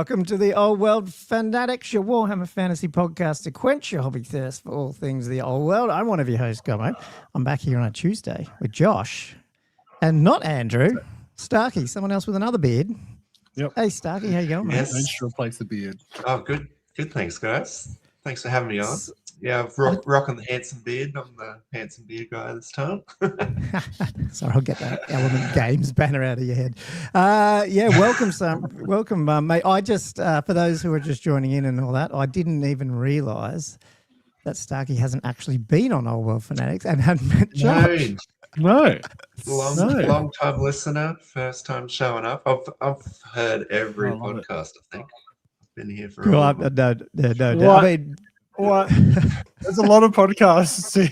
welcome to the Old World Fanatics, your Warhammer Fantasy podcast to quench your hobby thirst for all things the old world. I'm one of your hosts, Gummo. I'm back here on a Tuesday with Josh and not Andrew, Starky, someone else with another beard. Yep. Hey, Starky, how you going, mate? Yes. Managed to replace the beard. Oh, good. Good, thanks, guys. Thanks for having me on. Yeah, I've rocking the handsome beard. I'm the handsome beard guy this time. Sorry, I'll get that Element Games banner out of your head. Welcome, mate. I just, for those who are just joining in and all that, I didn't even realise that Starky hasn't actually been on Old World Fanatics and hadn't met Josh. No. Long time listener, first time showing up. I've heard every podcast. I think I've been here for. No. I mean. What? There's a lot of podcasts.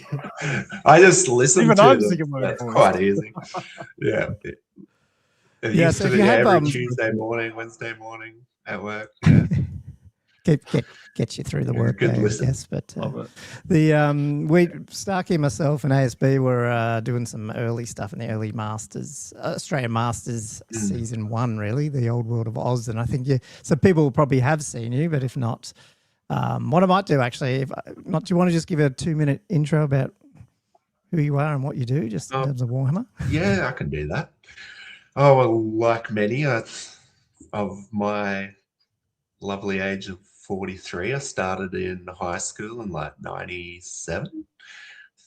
I just listen Even to I'm them. That's quite easy. Yeah. It used to be every Tuesday morning, Wednesday morning at work. Yeah. Get you through the work day, I guess. But Starky and myself and ASB were doing some early stuff in the early Masters, Australian Masters season 1, really, the Old World of Oz. And I think so people will probably have seen you, but if not, what I might do actually, do you want to just give a 2-minute intro about who you are and what you do, just in terms of Warhammer? Yeah, I can do that. Oh, well, like many of my lovely age of 43, I started in high school in like 97.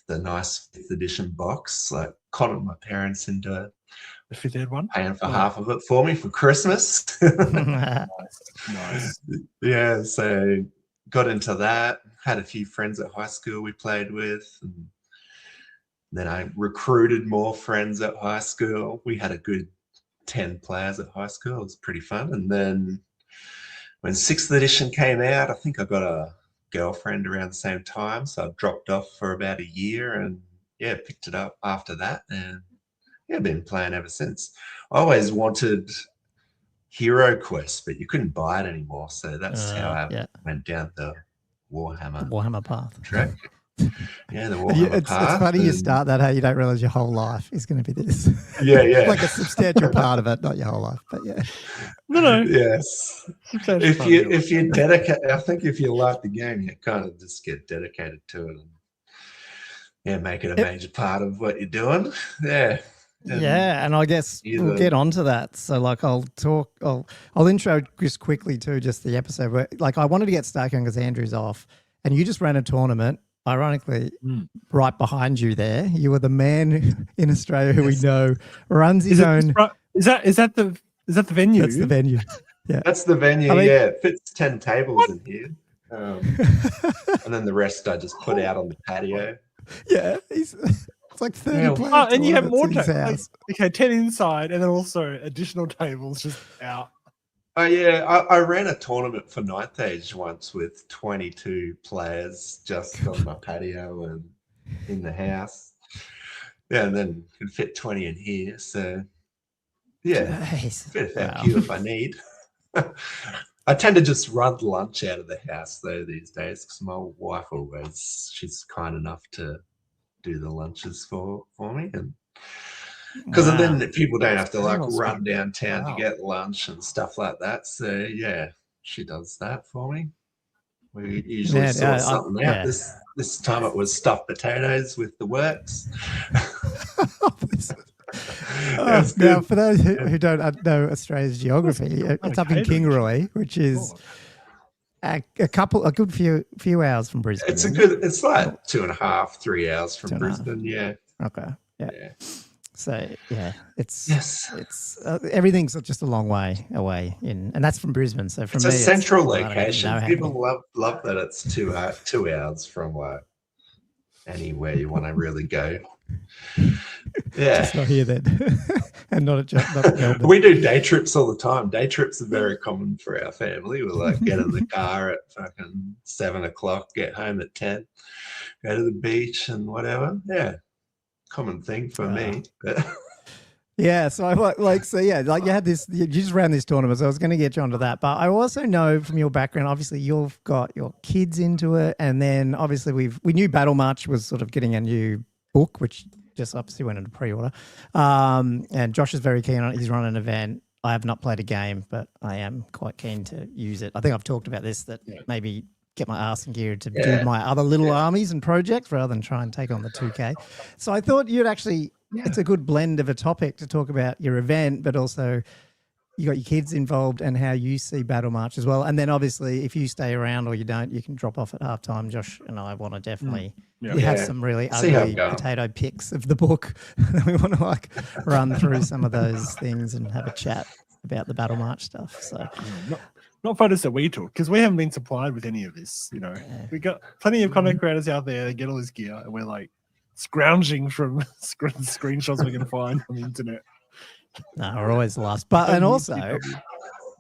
The nice 5th edition box, like conned my parents into the 5th ed one, paying for half of it for me for Christmas. Nice. Yeah, so got into that. Had a few friends at high school we played with, and then I recruited more friends at high school. We had a good 10 players at high school. It was pretty fun. And then when 6th edition came out, I think I got a girlfriend around the same time, so I dropped off for about a year and picked it up after that, and been playing ever since. I always wanted Hero Quest, but you couldn't buy it anymore, so that's how I went down the Warhammer path. Track. Yeah, the Warhammer path. It's funny you start that, hey, you don't realise your whole life is going to be this. Yeah. Like a substantial part of it, not your whole life, but yeah. No. Yes. If you dedicate, I think if you like the game, you kind of just get dedicated to it and make it a major part of what you're doing. Yeah. And I guess we'll get onto that. So, like, I'll intro just quickly to just the episode where, like, I wanted to get Starky on because Andrew's off, and you just ran a tournament. Ironically, right behind you there, you were the man in Australia who we know runs his own. Is that the venue? That's the venue. Yeah, that's the venue. It fits 10 tables in here, and then the rest I just put out on the patio. Yeah, it's like 30 players. Oh, and you have more tables. Okay, 10 inside, and then also additional tables just out. Oh, yeah. I ran a tournament for 9th Age once with 22 players just on my patio and in the house. Yeah, and then can fit 20 in here. So, yeah, fit a few if I need. I tend to just run lunch out of the house, though, these days, because my wife she's kind enough to do the lunches for me. And because then people don't have to run downtown to get lunch and stuff like that. So she does that for me. We usually sort something out. This time it was stuffed potatoes with the works. Now, for those who don't know Australia's geography, it's up in Kingaroy, which is a good few hours from Brisbane. It's like 2.5, 3 hours from Brisbane. Yeah. Okay. Yeah. So it's everything's just a long way away and that's from Brisbane. So from it's a central location. People love that it's 2 hours from anywhere you want to really go. Yeah, just not here then, and not at Melbourne. We do day trips all the time. Day trips are very common for our family. We get in the car at fucking 7 o'clock, get home at 10, go to the beach and whatever. Yeah. Common thing for me. Yeah, so I you had this, you just ran this tournament, so I was going to get you onto that. But I also know from your background, obviously you've got your kids into it, and then obviously we knew Battle March was sort of getting a new book, which just obviously went into pre-order. And Josh is very keen on it. He's run an event. I have not played a game, but I am quite keen to use it. I think I've talked about this, that maybe get my ass in gear to do my other little armies and projects rather than try and take on the 2K. So I thought you'd actually, it's a good blend of a topic to talk about your event, but also you got your kids involved and how you see Battle March as well. And then obviously if you stay around or you don't, you can drop off at halftime. Josh and I want to definitely have some really ugly potato pics of the book. We want to like run through some of those things and have a chat about the Battle March stuff. So not photos that we took, because we haven't been supplied with any of this. You know, we got plenty of content creators out there that get all this gear, and we're like scrounging from screenshots we can find on the internet. No, we're always the last. But and also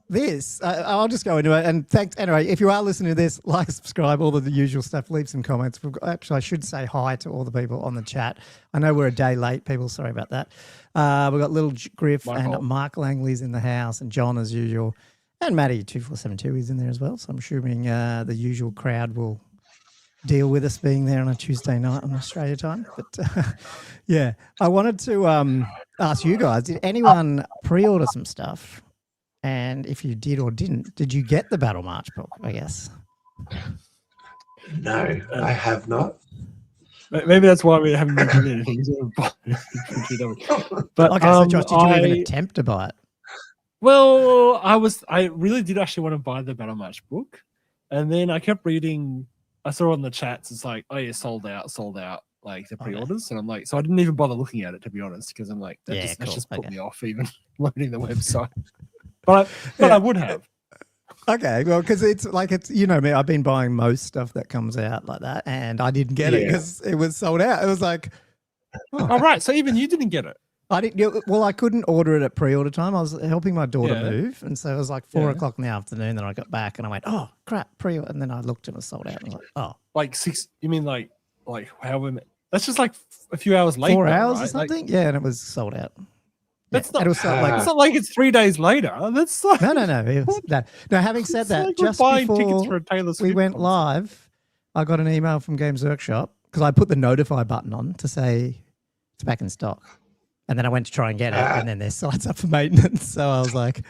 this, I'll just go into it. And thanks anyway. If you are listening to this, like, subscribe, all of the usual stuff. Leave some comments. Actually, I should say hi to all the people on the chat. I know we're a day late, people. Sorry about that. We've got Little Griff and Mark Langley's in the house, and John as usual. And Matty 2472 is in there as well. So I'm assuming the usual crowd will deal with us being there on a Tuesday night on Australia time. But yeah, I wanted to ask you guys, did anyone pre-order some stuff? And if you did or didn't, did you get the Battle March book, I guess? No, I have not. Maybe that's why we haven't been doing anything. But okay, so Josh, did you even attempt to buy it? Well, I really did actually want to buy the Battle March book. And then I kept reading, I saw on the chats, it's like, oh yeah, sold out, like the pre-orders. And I'm like, so I didn't even bother looking at it, to be honest, because I'm like, that just put me off even loading the website. But I would have. Okay, well, because it's like, it's, you know me, I've been buying most stuff that comes out like that, and I didn't get it because it was sold out. It was like, oh, right. So even you didn't get it. I didn't. Well, I couldn't order it at pre-order time. I was helping my daughter move, and so it was like 4 o'clock in the afternoon. Then I got back, and I went, "Oh crap, pre-order!" And then I looked, and it was sold out. And I was like, "Oh, like 6? You mean like how? That's just like a few hours later. 4 hours right? or something? Like, yeah, and it was sold out. That's not. It's not like it's 3 days later. That's like, no. It was, no. Having said that, like just before for a Taylor Swift we went live, I got an email from Games Workshop because I put the notify button on to say it's back in stock. And then I went to try and get it, and then their site's up for maintenance. So I was like,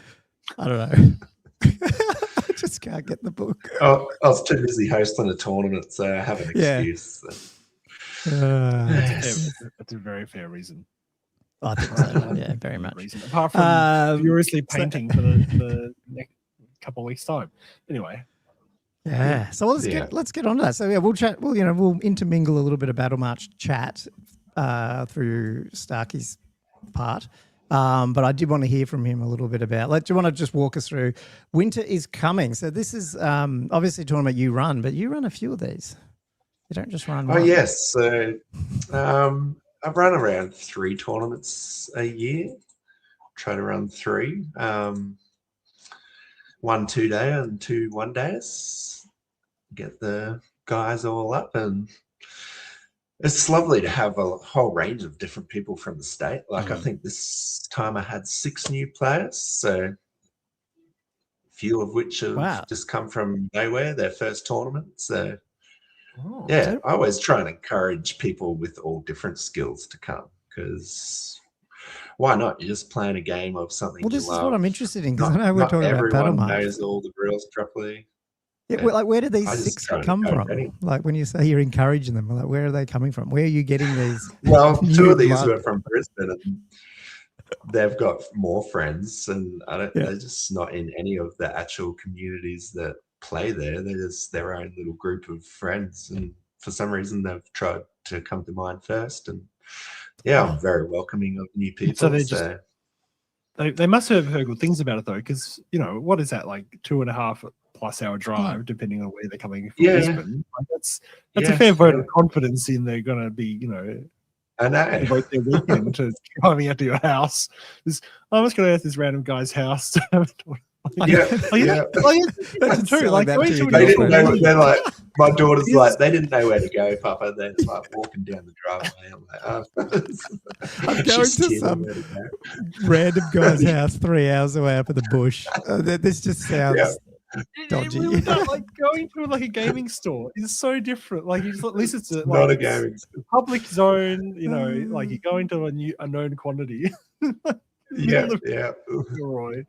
I don't know. I just can't get the book. Oh, I was too busy hosting a tournament, so I have an excuse. That's a very fair reason. I think so. Yeah, very much. Reason. Apart from furiously painting for the next couple of weeks' time. Anyway. Yeah. So let's get on to that. So yeah, we'll chat. We'll intermingle a little bit of Battle March chat through Starky's part. But I did want to hear from him a little bit about, do you want to just walk us through? Winter is coming. So this is obviously a tournament you run, but you run a few of these. You don't just run one. Oh, yes. So I've run around 3 tournaments a year. Try to run 3. 1 2-day and 2 1-days. Get the guys all up, and it's lovely to have a whole range of different people from the state. Like I think this time I had 6 new players, so a few of which have just come from nowhere, their first tournament. So I always try and encourage people with all different skills to come, because why not? You're just playing a game of something. Well, this you is love. what I'm interested in, because I know we're talking about Battle March. Everyone knows all the rules properly. Yeah, well, like, where did these 6 come from? Like, when you say you're encouraging them, like, where are they coming from? Where are you getting these? Well, 2 of these were from Brisbane, and they've got more friends, and they're just not in any of the actual communities that play there. They're just their own little group of friends, and for some reason they've tried to come to mine first. And I'm very welcoming of new people. So they must have heard good things about it, though, because what is that, like 2.5+ hour drive, depending on where they're coming from. Brisbane. Like that's a fair vote of confidence in they're going to be, I know. Devote their weekend to coming out to your house. I'm just going to ask this random guy's house to have a tournament. That's true. Like, they didn't know. They're like, my daughter's like, they didn't know where to go, Papa. They're like walking down the driveway. I'm like, I'm going to some random guy's house 3 hours away up in the bush. This just sounds dodgy. It really does, like going to like a gaming store is so different. Like at least it's not a gaming store. Public zone. Like you're going to a known quantity. Yeah, yeah. Roy.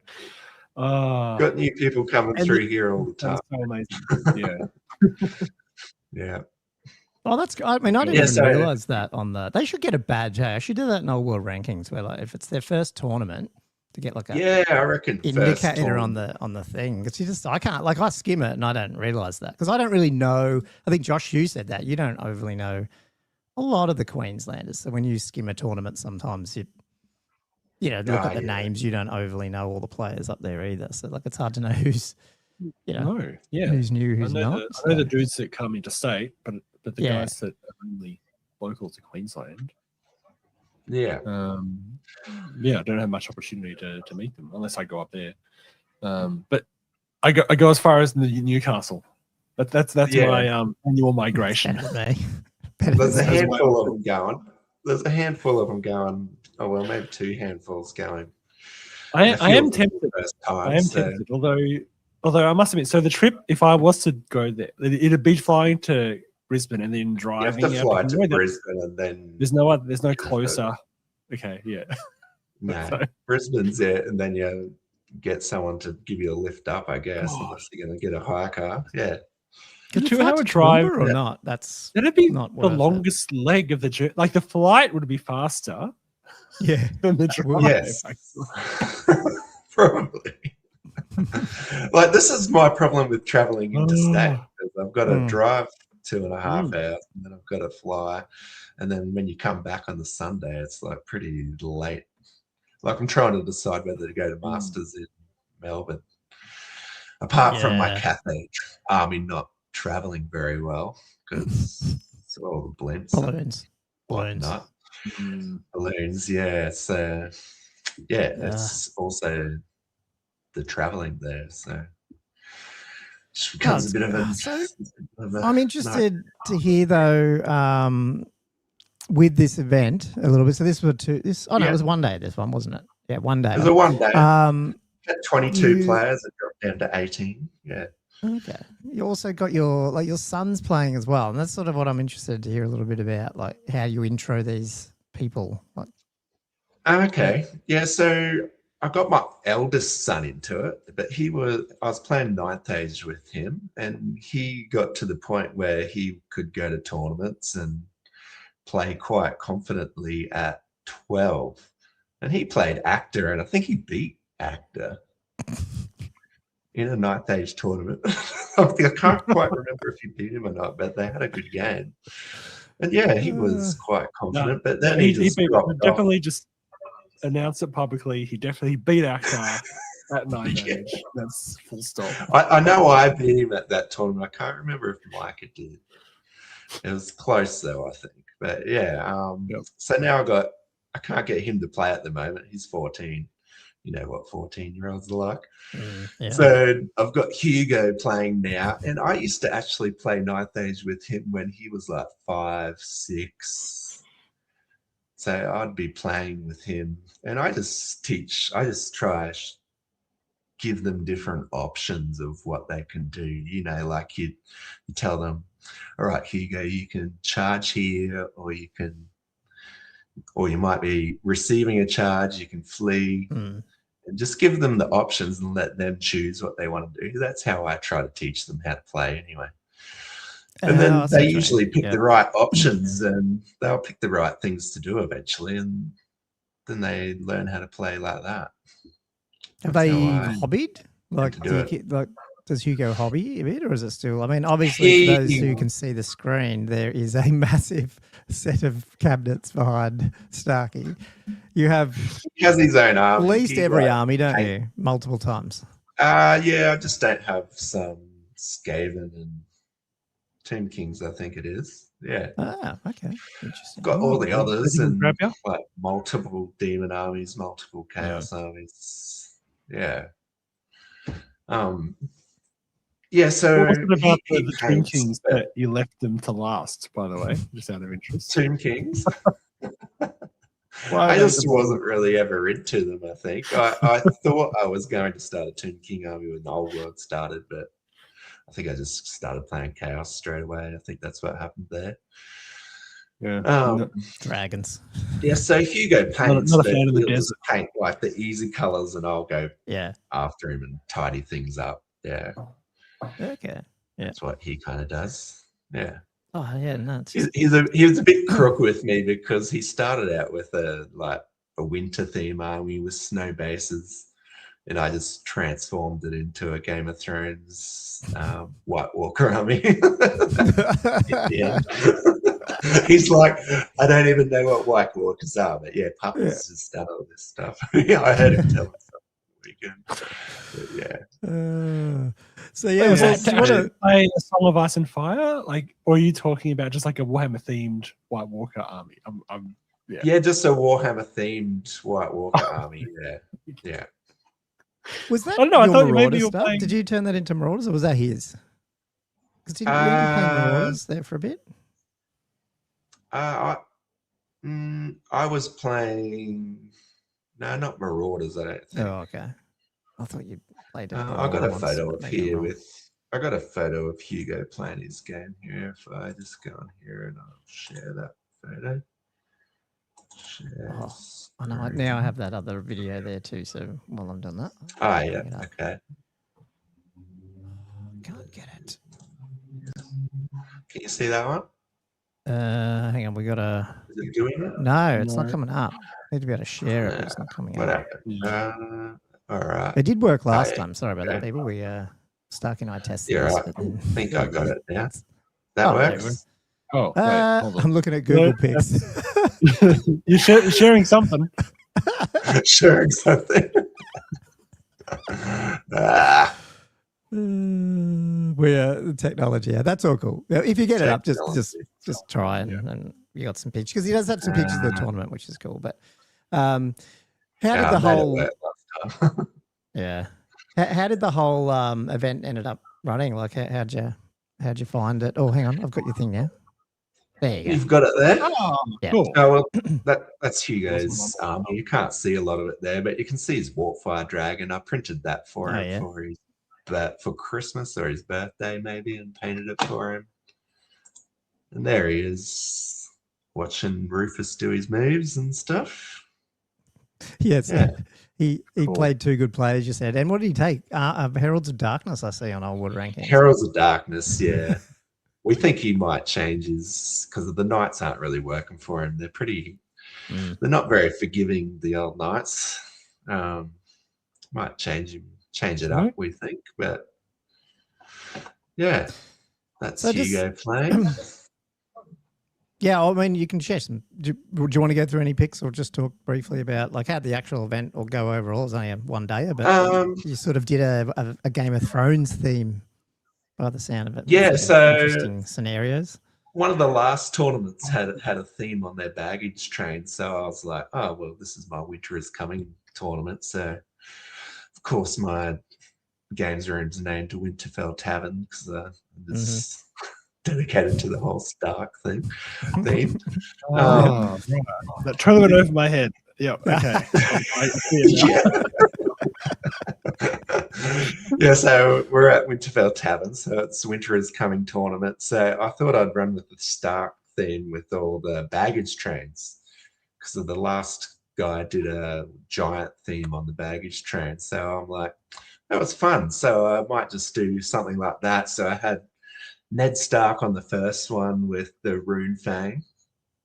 Got new people coming and through here all the time. That's so amazing. Yeah. Yeah. Oh, that's. I mean, I didn't Yeah, even so- realize that on the. They should get a badge. Hey, I should do that in old world rankings where, like, if it's their first tournament, to get like a Yeah, I reckon first indicator on tournament. the thing. Because you just, I can't, like, I skim it and I don't realize that because I don't really know. I think Josh, you said that you don't overly know a lot of the Queenslanders. So when you skim a tournament, sometimes you know, look at the names. You don't overly know all the players up there either. So like, it's hard to know who's, you know, No, yeah. who's new, who's I know not. I know the dudes that come interstate, but the Yeah. guys that are only local to Queensland, Yeah. yeah, I don't have much opportunity to meet them unless I go up there. But I go as far as Newcastle. That's Yeah. my annual migration. Better than me. There's a as handful well. of them going. There's a handful of them going. Oh, well, maybe 2 handfuls going. I A few am of them tempted. first time, I am so- tempted. Although I must admit, so the trip, if I was to go there, it'd be flying to Brisbane and then You have driving. to out fly to to Canberra. Brisbane and then There's no closer. Okay, yeah. no, So- Brisbane's it, and then you get someone to give you a lift up, I guess, God. unless you're going to get a hire car. Yeah. Could The you fly 2-hour to drive Toowoomba or not? That's That'd be not the worth it. longest leg of the journey. Like the flight would be faster yeah. than the drive. Yes. Probably. Like, this is my problem with traveling interstate. Because I've got to Mm. drive 2.5 hours, and then I've got to fly. And then when you come back on the Sunday, it's like pretty late. Like, I'm trying to decide whether to go to Masters in Melbourne. Apart from my Yeah. Cathay Army not traveling very well, because it's all the blimps and Balloons. Balloons. whatnot. Mm. Balloons, yeah. So, yeah, it's also the traveling there. So, it becomes a bit of a. So, of a I'm interested to hear though, with this event a little bit. So this was it was one day. This one wasn't it? Yeah, one day. It was a one day. Had 22 you- players. It dropped down to 18. Yeah. Okay. You also got your sons playing as well, and that's sort of what I'm interested to hear a little bit about, like how you intro these people. Like, Okay. Yeah. So I got my eldest son into it, but I was playing 9th age with him, and he got to the point where he could go to tournaments and play quite confidently at 12. And he played actor, and I think he beat actor in a 9th age tournament. I can't quite remember if he beat him or not, but they had a good game. And yeah, he was quite confident, but then he just dropped off. definitely just announced it publicly. He definitely beat Akhtar at 9 Yeah. age. That's full stop. I know I beat him at that tournament. I can't remember if Micah did. It was close though, I think. But yeah, so now I can't get him to play at the moment. He's 14. You know what 14-year-olds are like. yeah. So I've got Hugo playing now, and I used to actually play 9th age with him when he was like 5, 6. So I'd be playing with him, and I just try give them different options of what they can do. You know, like you tell them, all right, Hugo, you can charge here, or you might be receiving a charge, you can flee. And just give them the options and let them choose what they want to do. That's how I try to teach them how to play anyway. And then they usually pick the right options, and they'll pick the right things to do eventually, and then they learn how to play like that. Have That's they how I hobbied? Like, to do does Hugo hobby a bit, or is it still? I mean, obviously, for those who can see the screen, there is a massive set of cabinets behind Starky. You have He has his own army. at least He, every like, army, don't you? Multiple times. Yeah, I just don't have some Skaven and Tomb Kings, I think it is. Yeah. Ah, okay. Interesting. Got all the others and grab you? like multiple demon armies, multiple chaos armies. Yeah. Yeah, so What was it about he the Twin hates Kings the that you left them to last, by the way, just out of interest? Tomb Kings. Why I are they just the- wasn't really ever into them, I think. I thought I was going to start a Tomb King army when the old world started, but I think I just started playing Chaos straight away. I think that's what happened there. Yeah. Dragons. Yeah, so Hugo paints, not a but fan of the he'll just desert. paint like the easy colors, and I'll go Yeah. after him and tidy things up. Yeah, Okay. Yeah. that's what he kind of does. Yeah. Oh yeah, no. It's He was a bit crook with me because he started out with a winter theme army with snow bases, and I just transformed it into a Game of Thrones White Walker army. Yeah. He's like, I don't even know what White Walkers are, but yeah, Papa's just done all this stuff. Yeah, I heard him tell us the weekend. But yeah. So yeah, So so to actually play a Song of Ice and Fire, like, or are you talking about just like a Warhammer themed White Walker army? Yeah, just a Warhammer themed White Walker army. Yeah, yeah. Was that I don't know, I your thought maybe Marauder you were stuff? playing- Did you turn that into Marauders, or was that his? Because didn't you play Marauders there for a bit? I was playing. No, not Marauders. I don't think. Oh, okay. I thought you played it. I got a once, photo but of maybe I'm here wrong. with. I got a photo of Hugo playing his game here. If I just go on here and I'll share that photo. Share I know. Now I have that other video there too. So while I'm doing that, Ah, I'll yeah. bring it up. Okay. Can't get it. Can you see that one? Hang on. We got a. Is it doing it? No, it's not No. coming up. Need to be able to share it, but it's not coming What up. happened? All right. It did work last yeah. time. Sorry about that, Okay. people. We Starky and I tested Yeah, this. right. But I then think I got it now. it's- That Oh, there we works. Oh, wait, hold on. I'm looking at Google No, Pics. You're sharing something. Sharing something. Ah, The technology. Yeah, that's all cool. Now, if you get it up, just Technology. try and you got some pictures because he does have some pictures of the tournament, which is cool. But how did yeah, the I made it whole work last time. yeah how did the whole event ended up running? Like how'd you find it? Oh, hang on, I've got your thing now. There you go. You've got it there. Oh, Yeah. cool. Oh, well, that's Hugo's army. You can't see a lot of it there, but you can see his Warfire Dragon. I printed that for Oh, him yeah. for Christmas or his birthday, maybe, and painted it for him. And there he is, watching Rufus do his moves and stuff. Yes, Yeah. he Cool. played two good players. You said, and what did he take? Heralds of Darkness. I see on Old Wood rankings. Heralds of Darkness, yeah. We think he might change his because the Knights aren't really working for him. They're pretty. They're not very forgiving. The old Knights might change it up. We think, but yeah, that's So just- Hugo playing. Yeah, I mean, you can share some. Do you want to go through any picks or just talk briefly about like how the actual event or go overall? It was only a one day, but you sort of did a Game of Thrones theme by the sound of it. Yeah, Some so interesting scenarios. one of the last tournaments had a theme on their baggage train, so I was like, oh well, this is my Winter is Coming tournament. So of course my games room's named to Winterfell Tavern because it's dedicated to the whole Stark theme. Oh, right. That totally went over my head. Yeah. Okay. I see it now. Yeah, so we're at Winterfell Tavern, so it's Winter is Coming tournament. So I thought I'd run with the Stark theme with all the baggage trains because of the last guy did a giant theme on the baggage train. So I'm like, that was fun. So I might just do something like that. So I had Ned Stark on the first one with the Rune Fang.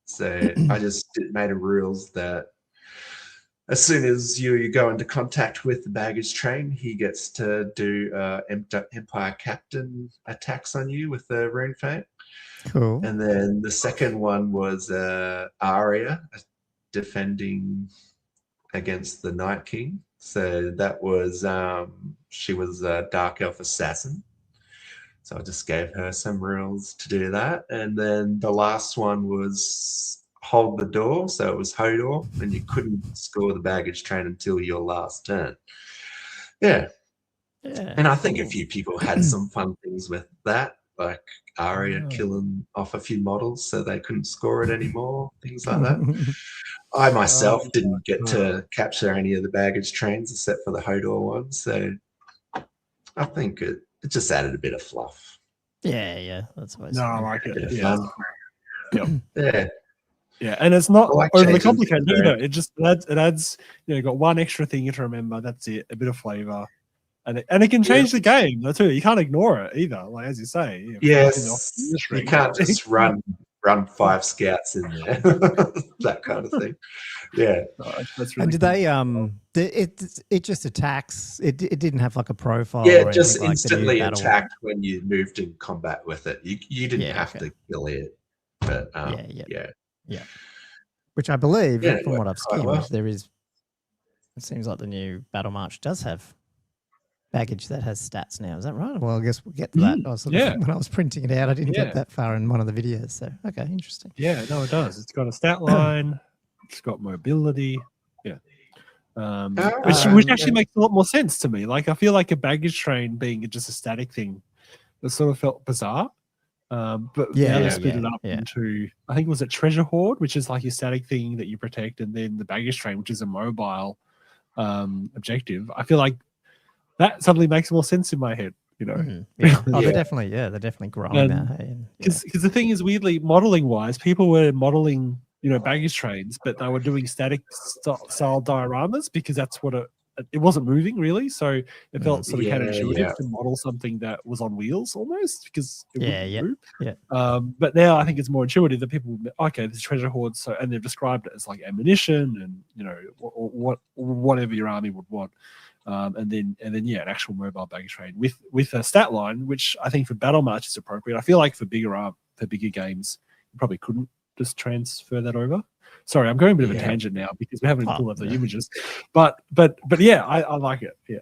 So I just made a rules that as soon as you go into contact with the baggage train, he gets to do Empire Captain attacks on you with the Rune Fang. Cool. And then the second one was Arya defending against the Night King. So that was she was a Dark Elf assassin. So I just gave her some rules to do that. And then the last one was Hold the Door. So it was Hodor, and you couldn't score the baggage train until your last turn. Yeah. And I think a few people had some fun things with that, like Arya killing off a few models so they couldn't score it anymore, things like that. I myself didn't get to capture any of the baggage trains except for the Hodor one. So I think it just added a bit of fluff. Yeah, that's what No, I like Bit it. of Yeah. fun. Yep. Yeah. Yeah, and it's not I like overly changes, complicated you know. either. It just adds got one extra thing you to remember. That's it. A bit of flavor. And it can change the game though too. You can't ignore it either. Like as you say, Yes, you can't just run 5 scouts in there, that kind of thing. Yeah. That's really And did they it just attacks? It didn't have like a profile. Yeah, or it just anything like the new instantly battle. attacked when you moved in combat with it. You didn't have to kill it, but yeah. Which I believe, Yeah, from what I've quite skimmed, well. there is. It seems like the new Battle March does have baggage that has stats now. Is that right? Well, I guess we'll get to that. I was when I was printing it out, I didn't get that far in one of the videos. So, okay, interesting. Yeah, no, it does. It's got a stat line. It's got mobility. Yeah. Which actually makes a lot more sense to me. Like, I feel like a baggage train being just a static thing, that sort of felt bizarre. But now they split it up into, I think it was a treasure hoard, which is like your static thing that you protect, and then the baggage train, which is a mobile objective. I feel like that suddenly makes more sense in my head, they're definitely growing that. Because the thing is, weirdly, modeling wise, people were modeling baggage trains, but they were doing static style dioramas because that's what it wasn't moving really, so it felt sort of counterintuitive to model something that was on wheels almost because it wouldn't move. But now I think it's more intuitive that people, okay, this treasure hoard, and they've described it as like ammunition and whatever your army would want. And then an actual mobile baggage train with a stat line, which I think for Battle March is appropriate. I feel like for bigger games, you probably couldn't just transfer that over. Sorry, I'm going a bit of a tangent now because we haven't pulled up the images, but yeah, I like it. Yeah.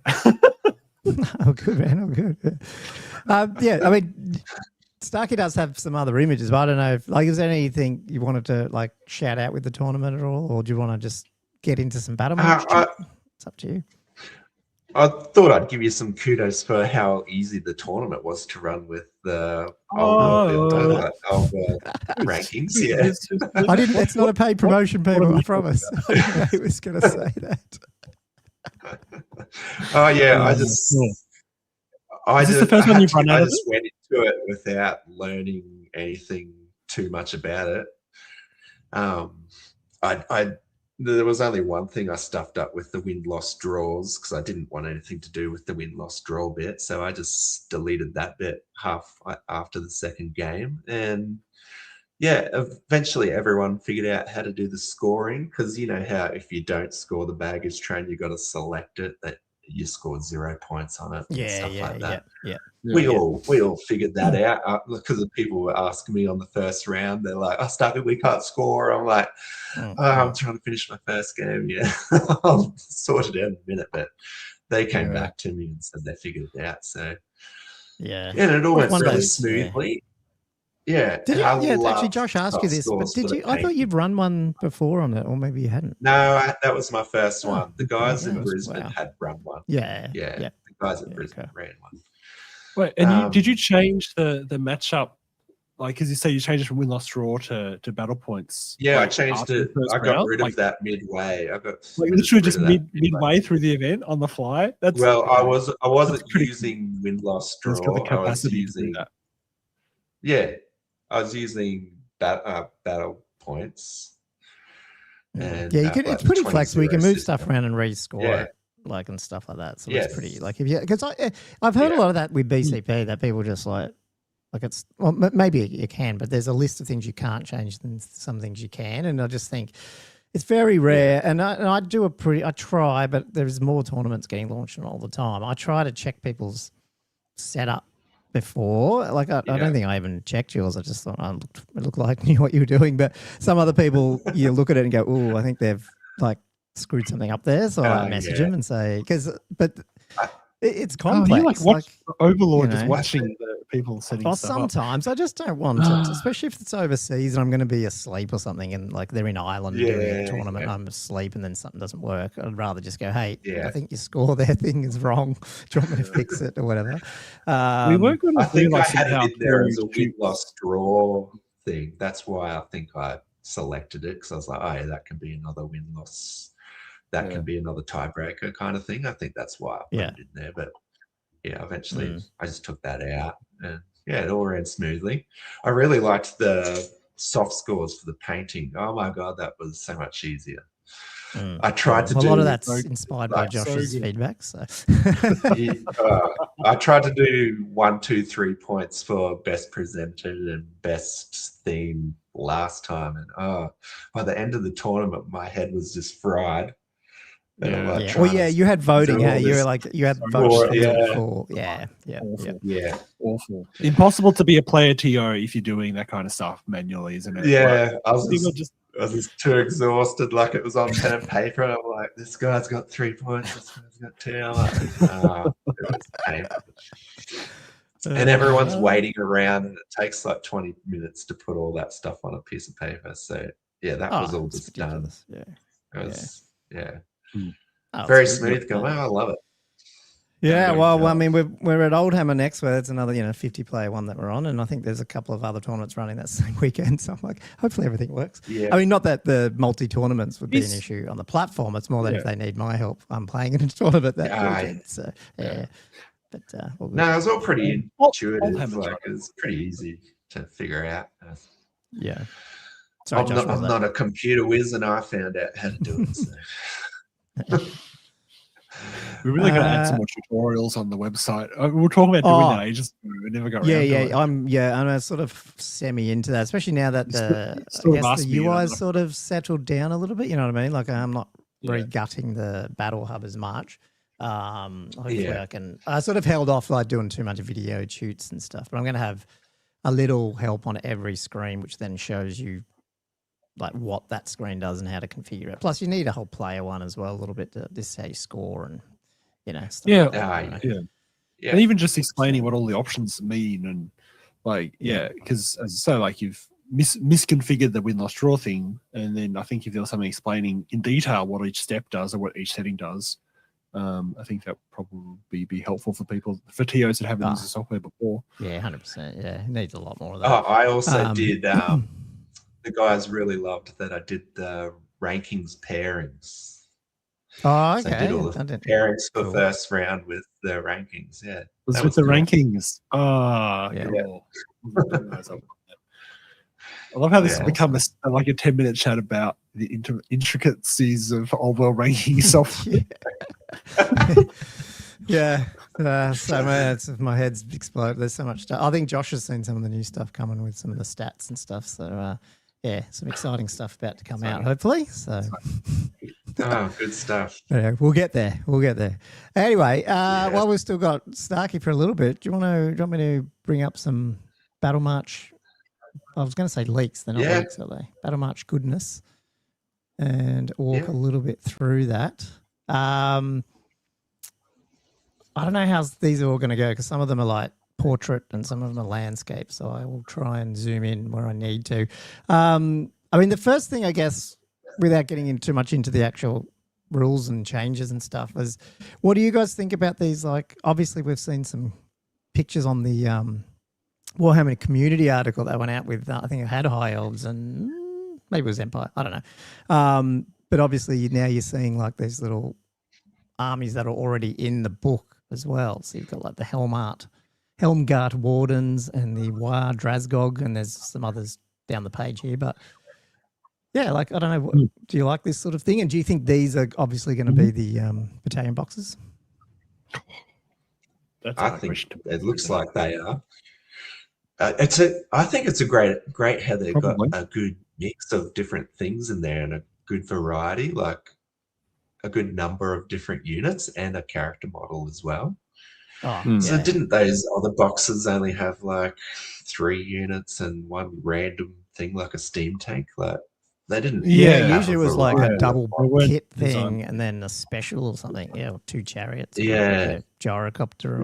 Oh, good man. Oh, good. I mean, Starky does have some other images, but I don't know if is there anything you wanted to shout out with the tournament at all, or do you want to just get into some Battle March? It's up to you. I thought I'd give you some kudos for how easy the tournament was to run with the old rankings. Yeah, I didn't. It's not a paid promotion, people. I promise. I didn't know he was going to say that. Oh yeah, I just the first one you've run out of? I just went into it without learning anything too much about it. There was only one thing I stuffed up with the win-loss draws because I didn't want anything to do with the win-loss draw bit. So I just deleted that bit half after the second game. And yeah, eventually everyone figured out how to do the scoring because you know how if you don't score the baggage train, you got to select it that you scored 0 points on it and stuff like that. We all figured that out because the people were asking me on the first round. They're like, "Oh, Starky, we can't score." I'm like, I'm trying to finish my first game. Yeah, I'll sort it out in a minute. But they came back to me and said they figured it out. So and it all went really smoothly. Yeah. Did you? Actually, Josh asked you this, but did you? I thought you'd run one before on it, or maybe you hadn't. No, that was my first one. The guys in Brisbane had run one. Yeah. The guys in Brisbane ran one. Wait, and did you change the matchup? Like, as you say, you changed it from win-loss draw to battle points. Yeah, I changed it. I got rid of that midway. I got literally just midway through the event on the fly. I wasn't using win-loss draw. I was using I was using battle points. And, you can. It's pretty flexible. You can move stuff around and rescore it, and stuff like that. So it's pretty because I've heard a lot of that with BCP that people just it's maybe you can, but there's a list of things you can't change and some things you can, and I just think it's very rare. And I try, but there's more tournaments getting launched all the time. I try to check people's setup before. I don't think I even checked yours. I just thought it looked like I knew what you were doing. But some other people, you look at it and go, "Oh, I think they've screwed something up there." So I message them and say, it's complex. Overlord is watching the people setting stuff sometimes up. I just don't want to, especially if it's overseas and I'm going to be asleep or something, and they're in Ireland doing a tournament and I'm asleep and then something doesn't work. I'd rather just go, "Hey, I think your score there thing is wrong. Do you want me to fix it or whatever?" We weren't going to I think I had it in there as a win-loss draw thing. That's why I think I selected it because I was like, "Oh, yeah, that can be another win-loss. That can be another tiebreaker kind of thing." I think that's why I put it in there. But eventually I just took that out and it all ran smoothly. I really liked the soft scores for the painting. Oh my god, that was so much easier. Mm. I tried to a do lot of that's inspired by like, Josh's so good. feedback. So I tried to do 1, 2, 3 points for best presented and best theme last time, and by the end of the tournament, my head was just fried. And I'm like, yeah. trying Well, yeah, to you had voting. do all Hey, you were this like you had so votes more, for yeah. for yeah. Awful. Yeah, Awful. Impossible to be a player TO if you're doing that kind of stuff manually, isn't it? yeah. Like, I was people just just too exhausted. Like it was on pen and paper. I'm like, this guy's got 3 points. This guy's got 2. I'm like, it was painful. And everyone's waiting around, and it takes like 20 minutes to put all that stuff on a piece of paper. So yeah, that was all it's just done. ridiculous. Yeah. It was Oh, very it's smooth going. I love it. Yeah, Doing well, well. I mean, we're at Oldhammer next, where it's another 50-player one that we're on, and I think there's a couple of other tournaments running that same weekend. So I'm like, hopefully everything works. Yeah. I mean, not that the multi-tournaments would be an issue on the platform. It's more that if they need my help, I'm playing in a tournament that weekend. So but all good. No, it was all pretty I'll intuitive. have a Like try. it was pretty easy to figure out. Yeah. Sorry, I'm, Josh, not, what was I'm that? not a computer whiz, and I found out how to do it. So. We're really going to add some more tutorials on the website. We were talking about doing that ages ago. We never got around to it. I'm sort of semi into that, especially now that You I sort of guess asked the me, UI and is sort of settled down a little bit. You know what I mean? Like I'm not re-gutting the battle hub as much. Hopefully I can. I sort of held off like doing too much video shoots and stuff, but I'm going to have a little help on every screen, which then shows you like what that screen does and how to configure it. Plus, you need a whole player one as well, a little bit to this is how you score and stuff. Yeah, like that, Yeah. and even just explaining what all the options mean and because as I say, like you've misconfigured the win-loss draw thing, and then I think if there was something explaining in detail what each step does or what each setting does, I think that would probably be helpful for people, for TOs that haven't used the software before. Yeah, 100%. Yeah, it needs a lot more of that. I also did. The guys really loved that I did the rankings pairings. Oh, okay. So I did all the pairings for the first round with the rankings. Yeah, it was with the rankings. I love how this has become like a 10-minute chat about the intricacies of old world ranking software. So my head's exploded. There's so much stuff. I think Josh has seen some of the new stuff coming with some of the stats and stuff. So some exciting stuff about to come out, hopefully. So good stuff. Yeah, we'll get there. Anyway, while we've still got Starky for a little bit, do you want me to bring up some Battle March? I was going to say leaks. They're not leaks, are they? Battle March goodness, and walk a little bit through that. I don't know how these are all going to go because some of them are like portrait and some of them are landscape. So I will try and zoom in where I need to. I mean, the first thing, I guess, without getting in too much into the actual rules and changes and stuff, is what do you guys think about these? Like, obviously, we've seen some pictures on the Warhammer community article that went out with, I think it had High Elves and maybe it was Empire. I don't know. But obviously, now you're seeing like these little armies that are already in the book as well. So you've got like the Helmgart Wardens and the War Drasgog, and there's some others down the page here. But yeah, like, I don't know, do you like this sort of thing? And do you think these are obviously going to be the battalion boxes? I think it looks like they are. I think it's a great how they've got a good mix of different things in there and a good variety, like a good number of different units and a character model as well. So didn't those other boxes only have like 3 units and one random thing like a steam tank? Like they didn't. Usually it was like a double kit thing and then a special or something. Yeah, or 2 chariots. Yeah, gyrocopter.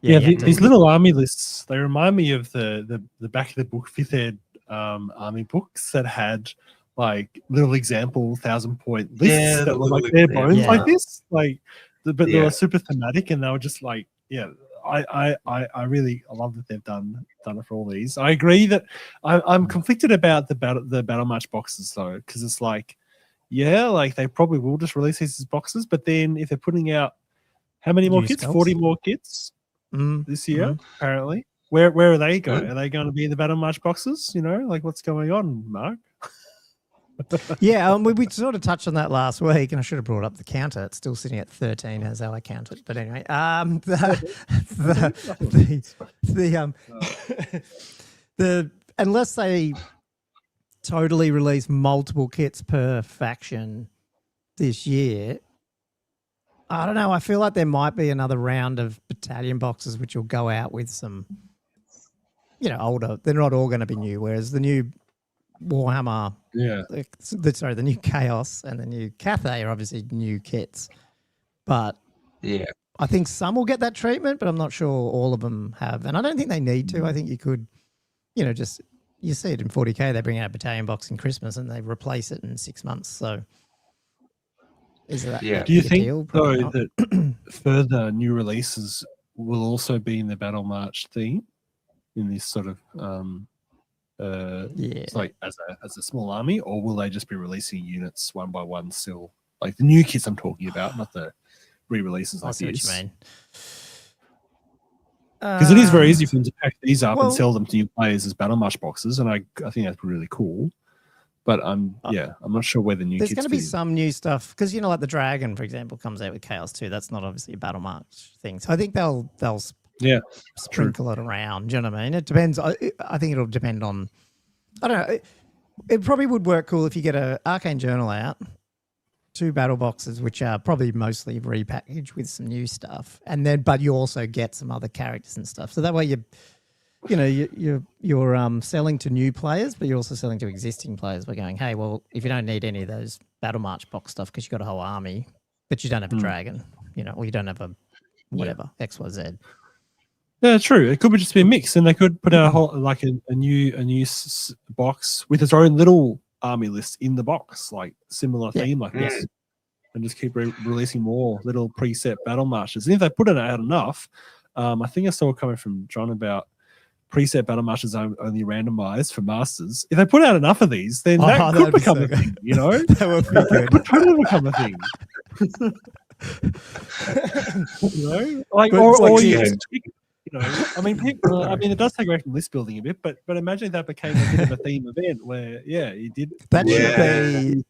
These little army lists, they remind me of the back of the book 5th ed army books that had like little example 1,000-point lists that were like bare bones like this, like, but they were super thematic and they were just like, I love that they've done it for all these. I agree that I'm conflicted about the Battle March boxes though, because it's like, like they probably will just release these as boxes, but then if they're putting out how many more kits? 40 more kits this year, apparently. Where are they going? Are they going to be in the Battle March boxes? You know, like what's going on, Mark? Yeah, we sort of touched on that last week, and I should have brought up the counter. It's still sitting at 13 as how I count it. But anyway, the unless they totally release multiple kits per faction this year, I don't know. I feel like there might be another round of battalion boxes which will go out with some, older. They're not all going to be new, whereas the new Warhammer, the new Chaos and the new Cathay are obviously new kits. But Yeah. I think some will get that treatment, but I'm not sure all of them have. And I don't think they need to. I think you could, just you see it in 40K. They bring out a battalion box in Christmas and they replace it in 6 months. So is that Do you think though not. that further new releases will also be in the Battle March theme in this sort of it's like as a small army, or will they just be releasing units one by one still? Like the new kits I'm talking about, not the re-releases like see this. what you mean. Because it is very easy for them to pack these up and sell them to new players as Battle March boxes, and I think that's really cool. But I'm not sure where the new there's kits going to be fit in. some new stuff because like the Dragon, for example, comes out with Chaos 2. That's not obviously a Battle March thing. So I think they'll sprinkle it around. Do you know what I mean? It depends. I think it'll depend on. I don't know. It probably would work cool if you get a Arcane Journal out, 2 battle boxes, which are probably mostly repackaged with some new stuff, and then but you also get some other characters and stuff. So that way you're selling to new players, but you're also selling to existing players by going, hey, well, if you don't need any of those Battle March box stuff because you've got a whole army, but you don't have a dragon, or you don't have a whatever XYZ. Yeah, true. It could just be a mix, and they could put out a whole a new box with its own little army list in the box, like similar theme like this, and just keep releasing more little preset battle marches. And if they put it out enough, I think I saw it coming from John about preset battle marches only randomized for masters. If they put out enough of these, then that could become a thing. That would be good. It could totally become a thing. I mean, it does take away from list building a bit, but imagine that became a bit of a theme event where, you did. That should be,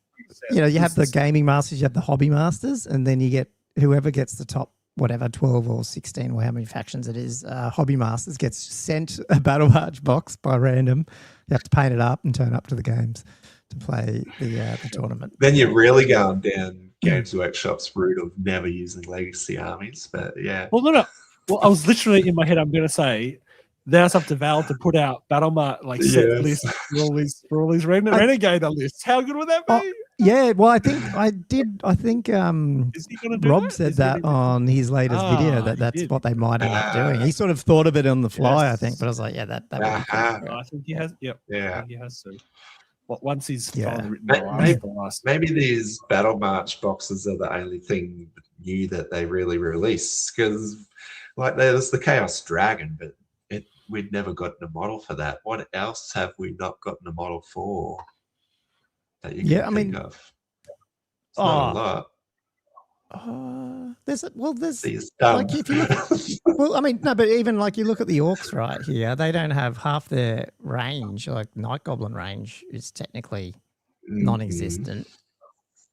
you have the gaming masters, you have the hobby masters, and then you get whoever gets the top, 12 or 16 or how many factions it is, hobby masters gets sent a Battle March box by random. You have to paint it up and turn up to the games to play the tournament. Then you're really going down Games Workshop's route of never using legacy armies, but yeah. Well, no. Well, I was literally in my head. I'm going to say, now it's up to Val to put out Battle March set lists for all these Renegade lists. How good would that be? Yeah, well, I think Rob said that on his latest video that's what they might end up doing. He sort of thought of it on the fly, I think, but I was like, that would be cool. I think he has. Yep. Yeah. I think he has to. Well, once he's finally written the last. Maybe these Battle March boxes are the only thing new that they really release, because like there's the Chaos Dragon, but we'd never gotten a model for that. What else have we not gotten a model for that you can think of? It's not a lot. There's like if you look but even like you look at the orcs right here, they don't have half their range. Like Night Goblin range is technically non-existent.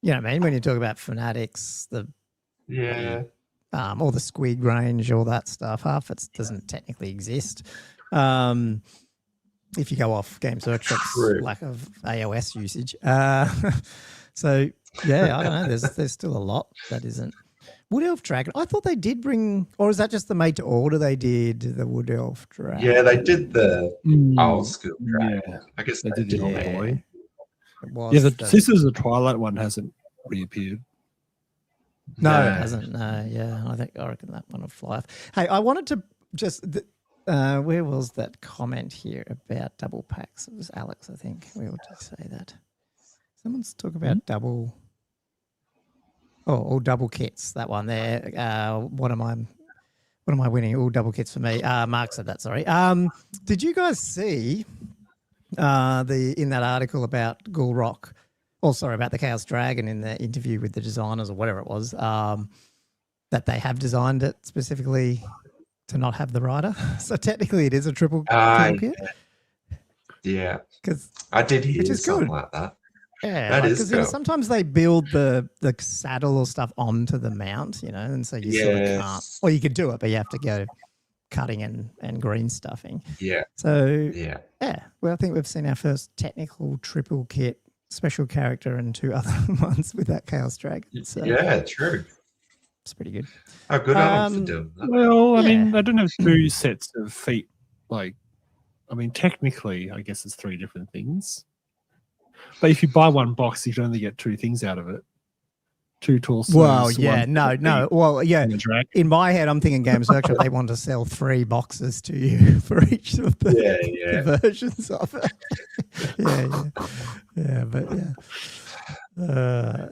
You know what I mean? When you talk about Fanatics, or the Squig range, all that stuff, half it doesn't technically exist. If you go off Games Workshop's lack of AOS usage. So yeah, I don't know. There's still a lot that isn't. Wood Elf Dragon. I thought they did bring, or is that just the made to order? They did the Wood Elf Dragon. Yeah, they did the old school dragon. Yeah. I guess they did the old boy. The Sisters of the Twilight one hasn't reappeared. No, it hasn't. No, yeah, I reckon that one will fly off. Hey, I wanted to just. Where was that comment here about double packs? It was Alex, I think. Where would you say that? Someone's talking about double. Oh, double kits. That one there. What am I winning? All double kits for me. Mark said that. Sorry. Did you guys see in that article about Gulrock? About the Chaos Dragon in the interview with the designers or whatever it was. That they have designed it specifically to not have the rider. So technically, it is a triple kit. Yeah, because I did hear which is something good. like that. Yeah, That is because cool. sometimes they build the saddle or stuff onto the mount, and so you sort of can't. Or you could do it, but you have to go cutting and green stuffing. Yeah. So Yeah. Well, I think we've seen our first technical triple kit, special character, and 2 other ones with that Chaos Dragon. So yeah, true. it's pretty good. Oh, good on them for doing that. Well, I mean, I don't have 2 sets of feet. Like, I mean, technically, I guess it's 3 different things. But if you buy 1 box, you can only get 2 things out of it. 2 torsos. Well, yeah, no. Well, yeah. In my head, I'm thinking Games Workshop, they want to sell 3 boxes to you for each of the versions of it.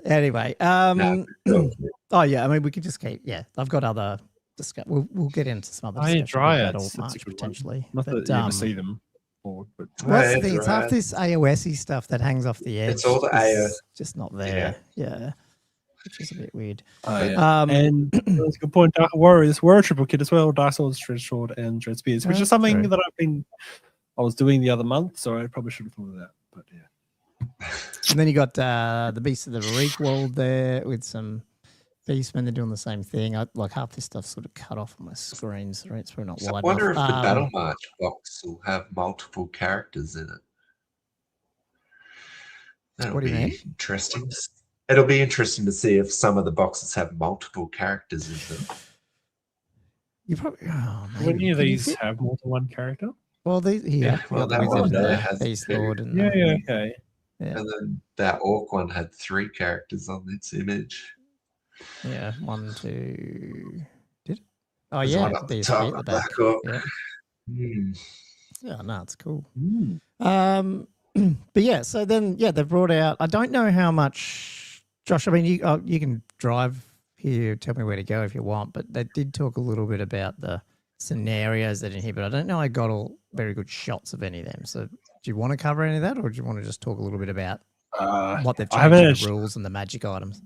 Anyway. Oh, yeah. I mean, we could just keep. Yeah, I've got other. We'll get into some other discussion about Battle March potentially. Not that you ever see them. Well, that's the thing. It's half this AOS-y stuff that hangs off the edge. It's all the AOS. Just not there. Yeah. Which is a bit weird. And that's a good point. Dark Warriors were a triple kit as well. Dark Swords, Dread Sword, and Dread Spears, which is something that I was doing the other month, so I probably should have thought of that. But yeah. And then you got the Beast of the Reek World there with some Beastmen. They're doing the same thing. Like half this stuff's sort of cut off on my screen, so it's probably not wide enough. I wonder if the Battle March box will have multiple characters in it. That'll be interesting. It'll be interesting to see if some of the boxes have multiple characters in them. You probably. Would any of these have more than 1 character? Well, well, that one there has Beast Lord and okay. Yeah. And then that Orc one had 3 characters on its image. Yeah, 1, 2. Did it? Oh, There's yeah. one up the These top, at the back. Black Orc. Yeah. Yeah, no, it's cool. But yeah, so then they brought out. I don't know how much. Josh, I mean, you can drive here, tell me where to go if you want, but they did talk a little bit about the scenarios that are in here, but I don't know I got all very good shots of any of them. So do you want to cover any of that, or do you want to just talk a little bit about what they've changed in the rules and the magic items?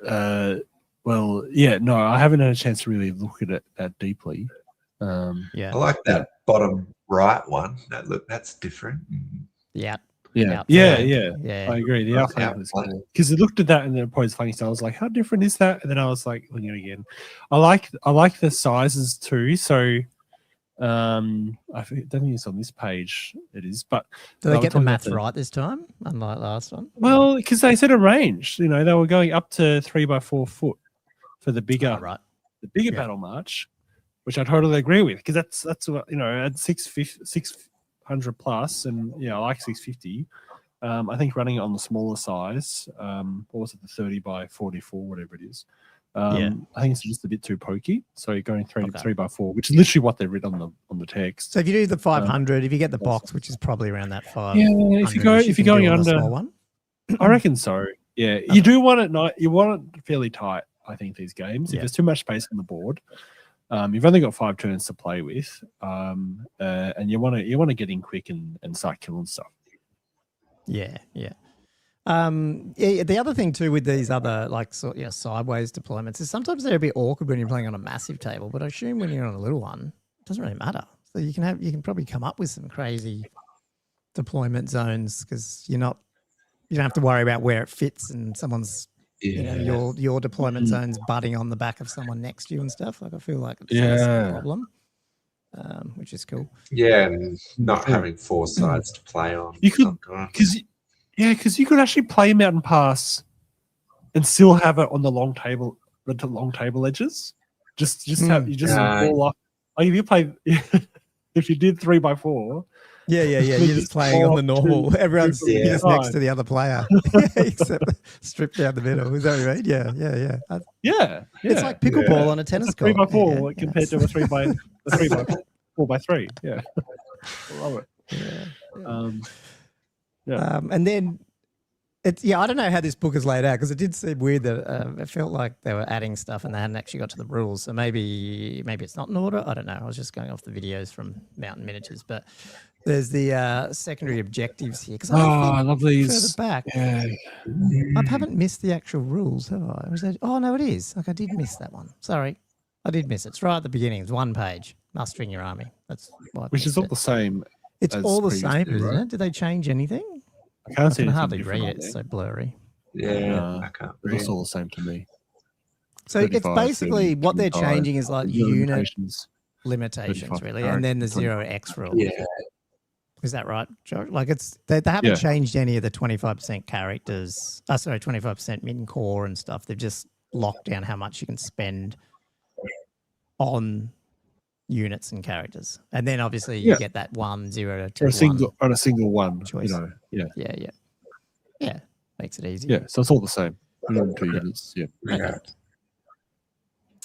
Well, yeah, no, I haven't had a chance to really look at it that deeply. I like that bottom right one. That's different. Yeah. Yeah. I agree. The outflank was cool because I looked at that and then opposed flanking style. I was like, "How different is that?" And then I was like, looking at it again. I like the sizes too. So, I don't think it's on this page. It is, but do they get the math right this time, unlike last one? Well, because they said a range. They were going up to 3x4 foot for the bigger, the bigger Battle March, which I totally agree with because that's what at 600 plus, and I like 650. I think running it on the smaller size, what was it, the 30x44, whatever it is. I think it's just a bit too pokey. So you're going 3x4, which is literally what they've written on the text. So if you do the 500, if you get the box, which is probably around that 5, if you're going under, one. I reckon so. Yeah, you do want it. You want it fairly tight. I think these games. If there's too much space on the board. You've only got 5 turns to play with, and you want to get in quick and start killing stuff. Yeah. The other thing too with these other sideways deployments is sometimes they're a bit awkward when you're playing on a massive table, but I assume when you're on a little one, it doesn't really matter. So you can probably come up with some crazy deployment zones because you don't have to worry about where it fits and someone's. Your deployment zone's butting on the back of someone next to you and stuff. Like I feel like it's a problem, which is cool. Yeah, and not having 4 sides to play on. You could, because you could actually play Mountain Pass and still have it on the long table edges. Just fall off. Like if you play, if you did 3x4. Yeah. You're just playing on the normal. Everyone's just next to the other player, except stripped down the middle. Is that what you mean? Yeah. It's like pickleball on a tennis court. 3x4 compared to a 4x3. Yeah, I love it. And then I don't know how this book is laid out because it did seem weird that it felt like they were adding stuff and they hadn't actually got to the rules. So maybe it's not in order. I don't know. I was just going off the videos from Mountain Miniatures, but. There's the secondary objectives here. I love these. Further back. Yeah. I haven't missed the actual rules, have I? No, it is. Like I did miss that one. Sorry. I did miss it. It's right at the beginning. It's one page. Mustering your army. That's what. Which is all the same. It's as all the same, previously, isn't right? it? Did they change anything? I can't see can anything hardly different read on it. It's there. so blurry. Yeah, I can't It read. looks all the same to me. So it's 35, basically 30, what they're 25, changing is like zero unit limitations. limitations, 35 really, characters, and then the 25. 0x rule. Yeah, Is that right, Joe? Like they haven't Yeah. changed any of the 25% characters. 25% min core and stuff. They've just locked down how much you can spend on units and characters, and then obviously you Yeah. get that 1, 0 to Or 1 on a single one. choice. Yeah. Yeah. Makes it easy. Yeah. So it's all the same. Minimum 2 units. Yeah.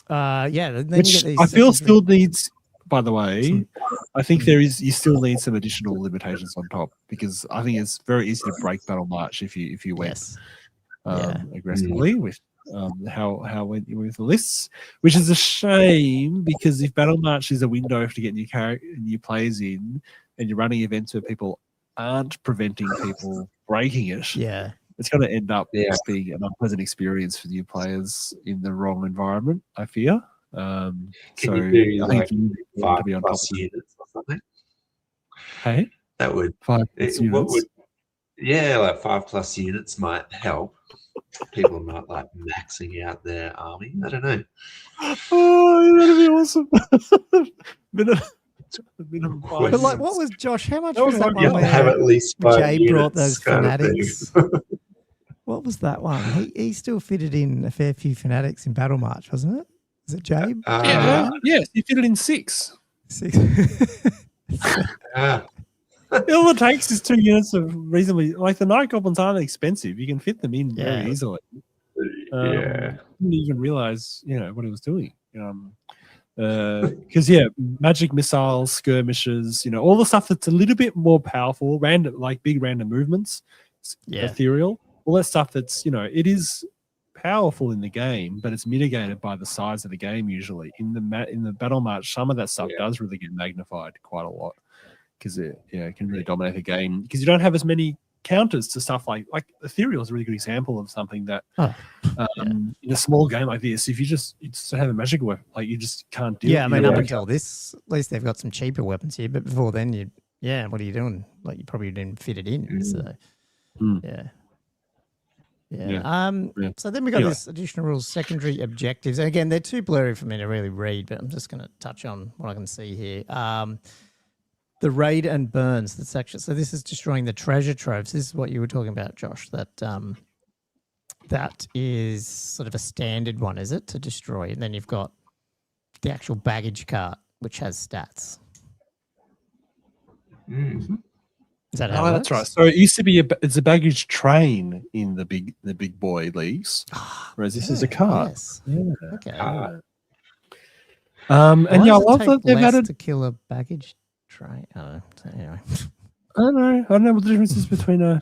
yeah. Then Which you get these. I feel secondary- still needs. By the way, I think you still need some additional limitations on top, because I think it's very easy to break Battle March if you went Yes. Yeah. aggressively with how went you with the lists, which is a shame, because if Battle March is a window to get new players in, and you're running events where people aren't preventing people breaking it, Yeah. it's going to end up Yeah. being an unpleasant experience for new players in the wrong environment, I fear. Can So you do I think like you need to 5 be on top plus of it. units or something? Hey, That would 5 what units. would like 5+ units might help. People not like maxing out their army. I don't know. Oh, that'd be awesome. minimum 5 But like, units. what was Josh? How much That was was that like, one You have to have where at least 5 Jay units brought those kind of thing. fanatics? What was that one? He still fitted in a fair few fanatics in Battle March, wasn't it? Is it Jay? Yeah, yes, you fit it in 6. 6. Ah, All it takes is 2 units of reasonably, like the Night Goblins aren't expensive. You can fit them in Yeah. very easily. yeah. Didn't even realize, what he was doing. Because magic missiles, skirmishes, all the stuff that's a little bit more powerful, random, like big random movements, Yeah. ethereal, all that stuff that's, it is powerful in the game, but it's mitigated by the size of the game usually. In the Battle March, some of that stuff does really get magnified quite a lot, because it can really dominate the game, because you don't have as many counters to stuff like ethereal is a really good example of something that in a small game like this, if you just have a magic weapon, like you just can't do it. Yeah, I mean, up until this, at least they've got some cheaper weapons here, but before then, what are you doing? Like, you probably didn't fit it in. So, yeah. So then we got this additional rules, secondary objectives. And again, they're too blurry for me to really read, but I'm just going to touch on what I can see here. The raid and burns. That's actually, so this is destroying the treasure troves. This is what you were talking about, Josh. That is sort of a standard one, is it, to destroy? And then you've got the actual baggage cart, which has stats. Mm. Is that how it that's works? right. So it used to be it's a baggage train in the big boy leagues, whereas this is a cart. Yes. Yeah. Okay. Cart. And Why I does it love take that they've less added. to kill a baggage train. I don't know. So anyway. I don't know what the difference is between a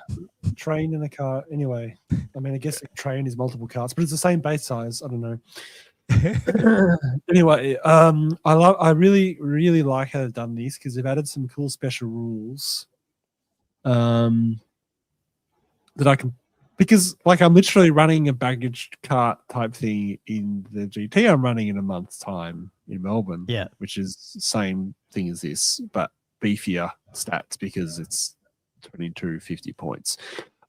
train and a cart. Anyway, I mean, I guess a train is multiple carts, but it's the same base size. I don't know. Anyway, I really, really like how they've done this, because they've added some cool special rules. That I can, because like I'm literally running a baggage cart type thing in the GT I'm running in a month's time in Melbourne. Yeah. Which is the same thing as this, but beefier stats, because it's 2250 points.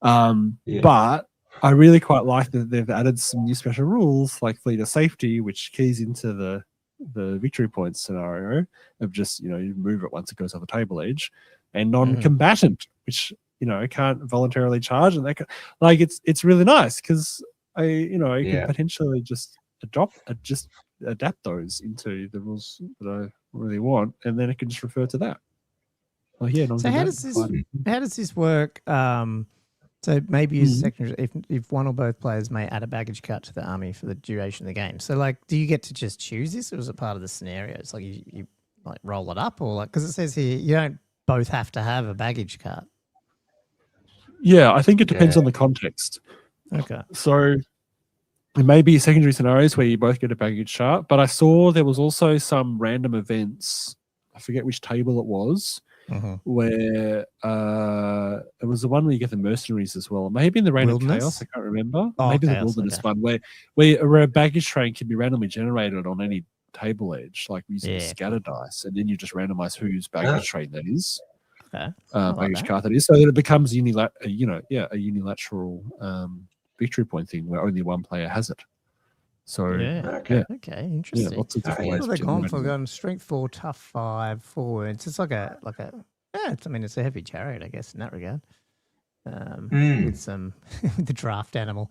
But I really quite like that they've added some new special rules like fleet of safety, which keys into the victory points scenario of just, you move it once it goes off the table edge, and non-combatant, which, can't voluntarily charge. And it's really nice, because I can potentially just adapt those into the rules that I really want, and then I can just refer to that. Oh yeah. So how does this work? So maybe use secondary if one or both players may add a baggage cart to the army for the duration of the game. So like, do you get to just choose this, or is it part of the scenarios? Like you like roll it up, or like, because it says here you don't both have to have a baggage cart. Yeah, I think it depends on the context. Okay. So it may be secondary scenarios where you both get a baggage chart, but I saw there was also some random events. I forget which table it was, where it was the one where you get the mercenaries as well. Maybe in the Reign of Chaos, I can't remember. Maybe the Wilderness one, where a baggage train can be randomly generated on any table edge, like using Yeah. scatter dice, and then you just randomize whose baggage train that is, Okay. I like baggage that. card that is, so that it becomes a unilateral victory point thing where only one player has it. So Yeah. Okay. Okay. Interesting. lots of different ways. What have they to gone run for? it. Going strength 4, tough 5 forwards. It's like a it's a heavy chariot, I guess, in that regard. With some with the draft animal.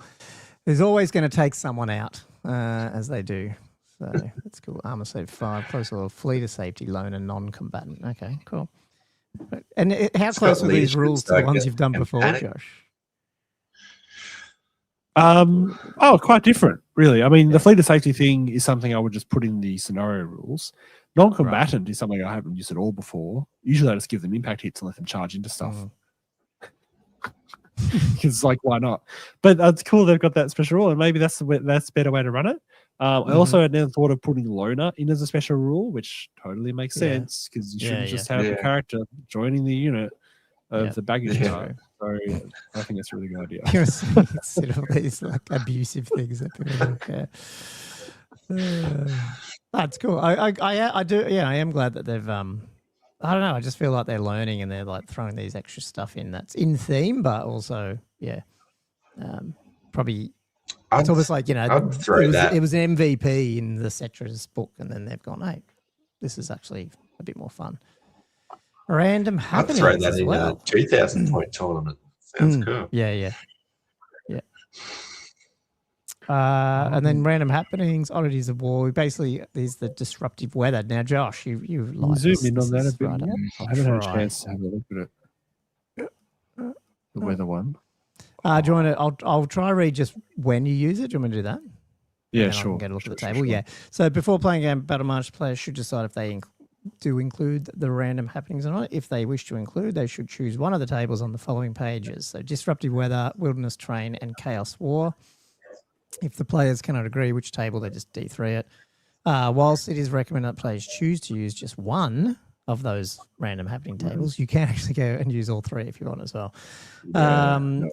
There's always going to take someone out, as they do. So that's cool. Armor save 5, close or flee to safety, lone and non-combatant. Okay, cool. And how It's close got are these leadership, rules to so the I ones guess you've done before, Fanatics. Josh? Quite different, really. I mean, the fleet of safety thing is something I would just put in the scenario rules. Non-combatant is something I haven't used at all before. Usually I just give them impact hits and let them charge into stuff. Because like, why not? But it's cool they've got that special rule, and maybe that's a better way to run it. I also had never thought of putting loner in as a special rule, which totally makes sense because you shouldn't just have the character joining the unit of the baggage card. So I think that's a really good idea. Instead of these like abusive things that people do. That's cool. I do. Yeah, I am glad that they've. I don't know. I just feel like they're learning and they're like throwing these extra stuff in that's in theme, but also probably. It's almost like, I'd throw that. It was an MVP in the Cetra's book, and then they've gone, hey, this is actually a bit more fun. Random I'd happenings throw that as in well. a 2,000-point tournament. Sounds cool. Yeah. And then random happenings, oddities of war. Basically, there's the disruptive weather. Now, Josh, you like zoom this. in on This that is a bit right more. up. I haven't had a Try. chance to have a look at it. The weather one. Do you want to? I'll try read just when you use it. Do you want me to do that? Yeah, And then I sure. can get a look at the Sure, table. sure. Yeah. So before playing a game, Battle March players should decide if they do include the random happenings or not. If they wish to include, they should choose one of the tables on the following pages. So disruptive weather, wilderness terrain, and chaos war. If the players cannot agree which table, they just D3 it. Whilst it is recommended that players choose to use just one of those random happening tables, you can actually go and use all three if you want as well.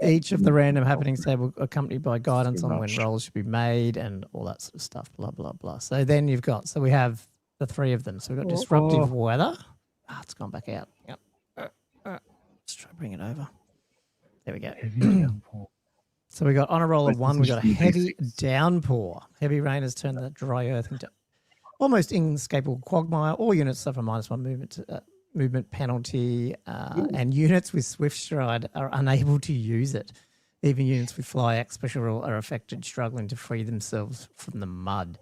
Each of the random happenings table accompanied by guidance on when rolls should be made and all that sort of stuff, blah, blah, blah. So then we have the three of them. So we've got disruptive weather. It's gone back out. Yep. Let's try to bring it over. There we go. So we got on a roll of 1, we got a heavy downpour. Heavy rain has turned the dry earth into almost inescapable quagmire. All units suffer -1 movement penalty, and units with swift stride are unable to use it. Even units with fly axe special rule are affected, struggling to free themselves from the mud.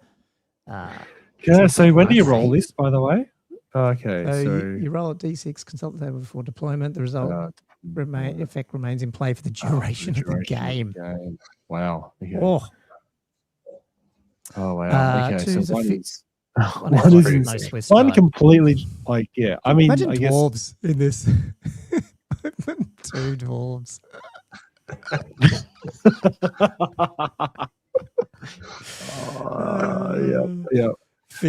So when do you roll this, by the way? Okay, so you roll a d6, consult the table before deployment. The result effect remains in play for the duration of the game. Wow. Okay. Oh, Wow. Okay, so one completely I mean, imagine I guess dwarves in this. 2 dwarves. Yeah.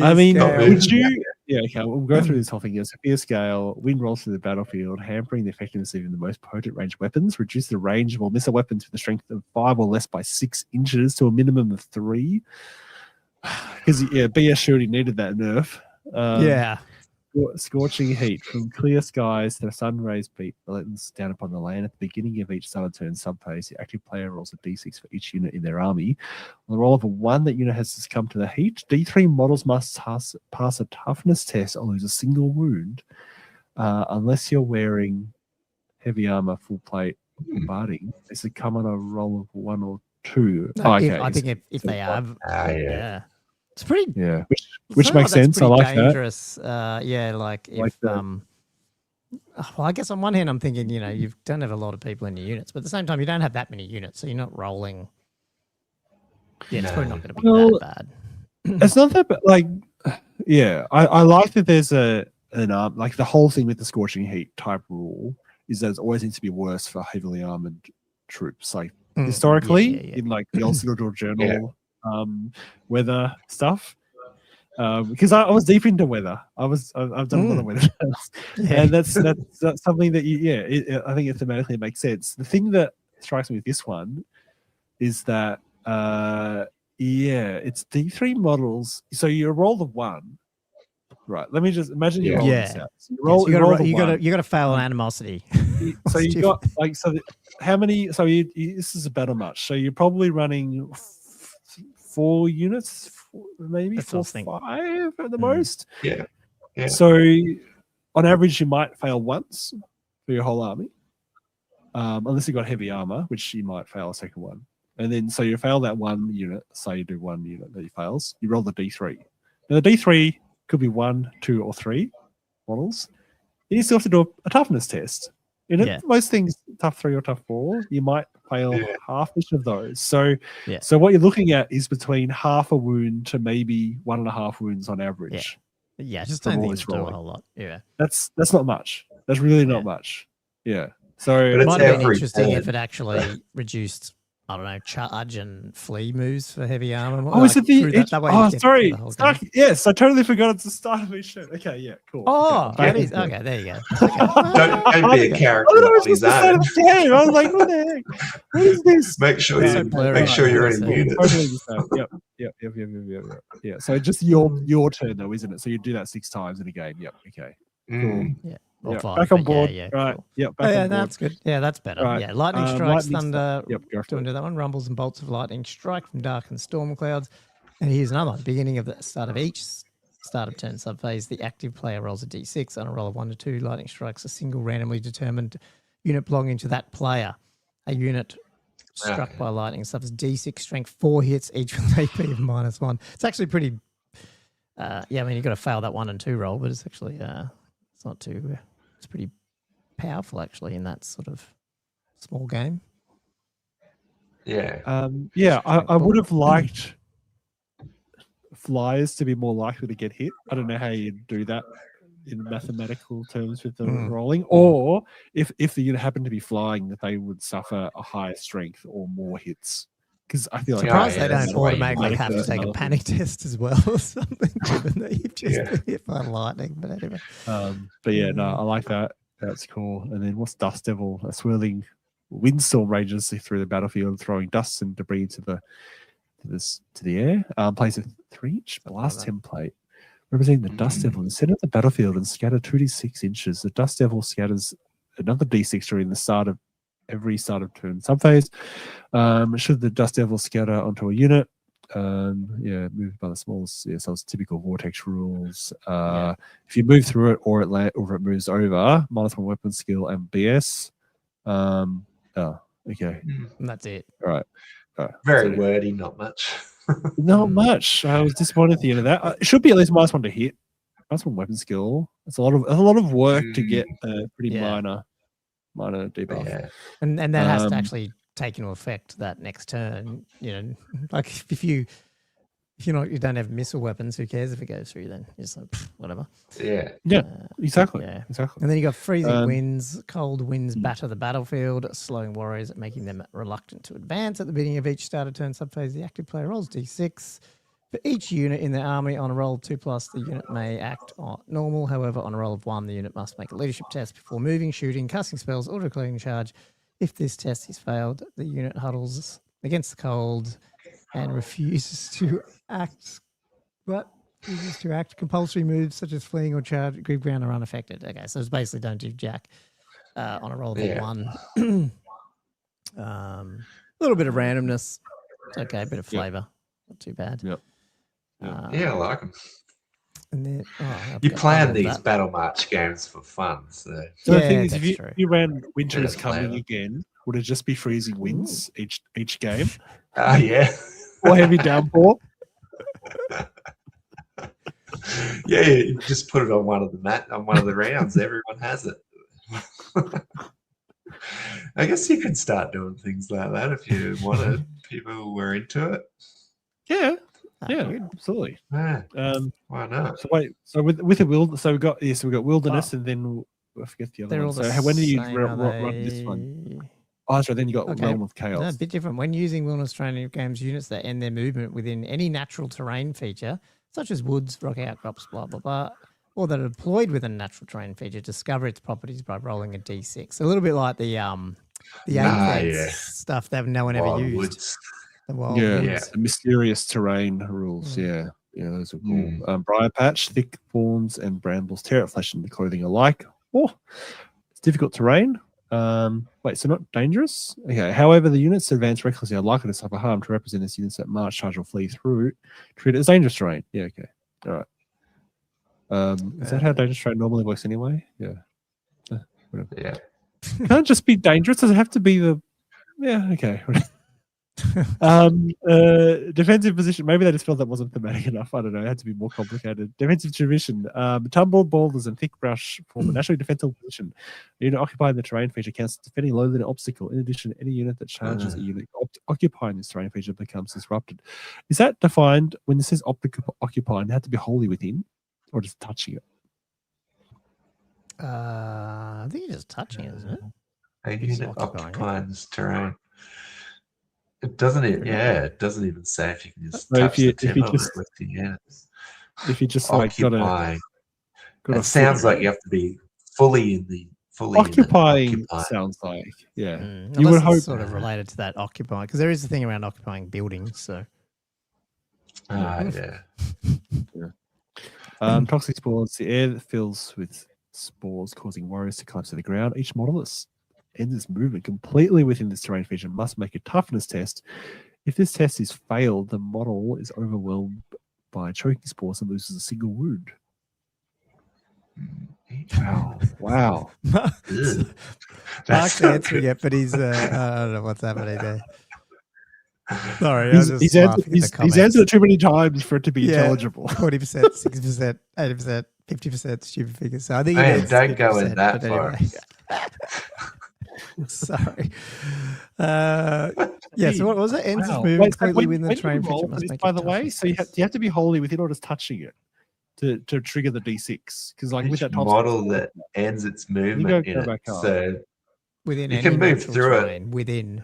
I mean, would you? Yeah, okay. We'll go through this whole thing. Severe scale, wind rolls through the battlefield, hampering the effectiveness of even the most potent ranged weapons. Reduce the range of all missile weapons with a strength of 5 or less by 6 inches to a minimum of 3. Because BS surely needed that nerf. Scorching heat from clear skies to the sun rays beat relentless down upon the land. At the beginning of each summer turn subphase, the active player rolls a d6 for each unit in their army. On the roll of a 1, that unit has succumbed to the heat. D3 models must pass a toughness test or lose a single wound, unless you're wearing heavy armor, full plate, bombarding. They succumb on a roll of 1 or 2. I think if they have, it's pretty. Yeah, which makes sense. I like dangerous. that. Well, I guess on one hand, I'm thinking, you don't have a lot of people in your units, but at the same time, you don't have that many units, so you're not rolling. Yeah, it's probably not going to be that bad. It's not that bad. I like that there's an like the whole thing with the scorching heat type rule is that it always needs to be worse for heavily armored troops. Like historically, in like the old Single Journal. Weather stuff, because I was deep into weather. I've done a lot of weather, and that's something that I think it thematically makes sense. The thing that strikes me with this one is that Yeah, it's D3 models. So you roll the 1. Right. Let me just imagine you roll this out. So you roll, you one. got to fail an animosity. So you got like how many? So this is a battle match. So you're probably running 4 units, maybe That's 4, 5 at the most. Yeah. So on average, you might fail once for your whole army, unless you got heavy armor, which you might fail a second one. And then so you fail that 1 unit. Say you do 1 unit that you fails. You roll the D3. Now the D3 could be 1, 2, or 3 models. You still have to do a toughness test. In most things, tough 3 or tough 4, you might fail half each of those. So what you're looking at is between half a wound to maybe 1.5 wounds on average. Yeah, just don't think it's do a whole lot. Yeah, that's not much. That's really not much. Yeah. So it might have been interesting if it actually reduced, I don't know, charge and flee moves for heavy armor. Oh, is it sorry. Yes, I totally forgot it's the start of each shit. Okay, yeah, cool. Oh, okay, that is okay. There you go. Okay. Don't be a character. I was like, what the heck? What is this? Make sure you're in units. Yep. Yeah. So just your turn though, isn't it? So you do that 6 times in a game. Yep. Okay. Cool. Yeah. Yep. Back on board. Right. Cool. Yep. That's good. Yeah, that's better. Right. Yeah, lightning strikes, thunder. Yep. Don't do that one. Rumbles and bolts of lightning strike from dark and storm clouds. And here's another one. Beginning of the start of each start of turn subphase, the active player rolls a d6 on a roll of 1 to 2. Lightning strikes a single randomly determined unit belonging to that player. A unit struck by lightning suffers d6 strength 4 hits, each with an AP of -1. It's actually pretty. I mean, you've got to fail that 1 and 2 roll, but it's actually it's not too. It's pretty powerful actually in that sort of small game. Yeah. I would have liked flyers to be more likely to get hit. I don't know how you do that in mathematical terms with the rolling, or if the unit happened to be flying, that they would suffer a higher strength or more hits. Because I feel like surprised they don't automatically have to take a panic test as well or something, given that you've just been hit by lightning. But anyway. I like that. That's cool. And then what's Dust Devil? A swirling windstorm rages through the battlefield, throwing dust and debris to the air. Plays a 3-inch. The last template representing the Dust Devil in the center of the battlefield and scatter 2d6 inches. The Dust Devil scatters another d6 during the start of every start of turn subphase. Should the Dust Devil scatter onto a unit, moved by the smallest, so it's typical Vortex rules. If you move through it or it moves over, -1 weapon skill and BS. Okay. And that's it. All right. Very wordy, not much. Not much. I was disappointed at the end of that. It should be at least -1 to hit. -1 weapon skill. It's a lot of work to get a pretty minor debuff. Yeah. And that has to actually take into effect that next turn. You know, like if you don't have missile weapons, who cares if it goes through? Then it's like whatever. Yeah. Exactly. Exactly. And then you got freezing winds, cold winds batter the battlefield, slowing warriors, making them reluctant to advance. At the beginning of each starter turn subphase, the active player rolls d6. For each unit in their army, on a roll of 2+, the unit may act on normal. However, on a roll of 1, the unit must make a leadership test before moving, shooting, casting spells, or declaring charge. If this test is failed, the unit huddles against the cold and refuses to act. Compulsory moves such as fleeing or charge, grip ground are unaffected. Okay, so it's basically don't do jack on a roll of 1. A little bit of randomness. It's okay, a bit of flavor. Not too bad. Yep. I like them. And then you plan these battle march games for fun. So the thing is, if you ran Winter is Coming again, would it just be freezing winds each game? Yeah. Or heavy downpour? You just put it on one of the rounds. Everyone has it. I guess you could start doing things like that if you wanted. People were into it. Yeah, absolutely. Yeah. Why not? So wait, so with the wild, so we got wilderness, and then I forget the other one. So when do you run this one? Oh, sorry. Then you got Realm of Chaos. No, a bit different. When using wilderness training games, units that end their movement within any natural terrain feature, such as woods, rock outcrops, blah blah blah, or that are deployed with a natural terrain feature, discover its properties by rolling a d6. So a little bit like the stuff that no one ever used. Woods. The wild Yeah, rules. the mysterious terrain rules. Yeah, those are cool. Briar patch, thick thorns and brambles tear at flesh and clothing alike. Oh, it's difficult terrain. Wait, so not dangerous? Okay. However, the units that advance recklessly are likely to suffer harm. To represent this units that march, charge, or flee through, treat it as dangerous terrain. Yeah, okay. All right. Is that how dangerous terrain normally works anyway? Yeah. Whatever. Yeah. Can't just be dangerous. Does it have to be the? Yeah. Okay. Defensive position. Maybe they just felt that wasn't thematic enough. I don't know. It had to be more complicated. Defensive tradition. Tumbled boulders and thick brush form a naturally defensive position. A unit occupying the terrain feature counts as defending lower than an obstacle. In addition, any unit that challenges a unit occupying this terrain feature becomes disrupted. Is that defined when it says occupying? It had to be wholly within, or just touching it? I think you're just touching it, isn't it? A It's unit occupying it. occupying this terrain. It doesn't even. Yeah, it doesn't even say if you can just So touch if you the timber just- with your units. If you just like got Occupying. a It sounds like you have to be fully in the occupying sounds like you Unless would it's hope sort of related to that occupying, because there is a thing around occupying buildings. So yeah. Toxic spores, the air that fills with spores causing warriors to collapse to the ground. Each model that ends its movement completely within this terrain feature must make a toughness test. If this test is failed, the model is overwhelmed by choking spores and loses a single wound. Wow. Mark's answering it, but he's I don't know what's happening there. Sorry, He's answered it too many times for it to be intelligible. 40%, 60%, 80%, 50% stupid figures. So I think don't go in that far. Sorry. So what was it? Ends its movement completely within the terrain feature. By the way, so you have to be wholly within or just touching it to trigger the D6. Because like with that model that ends its movement in it. So within you can move through it within.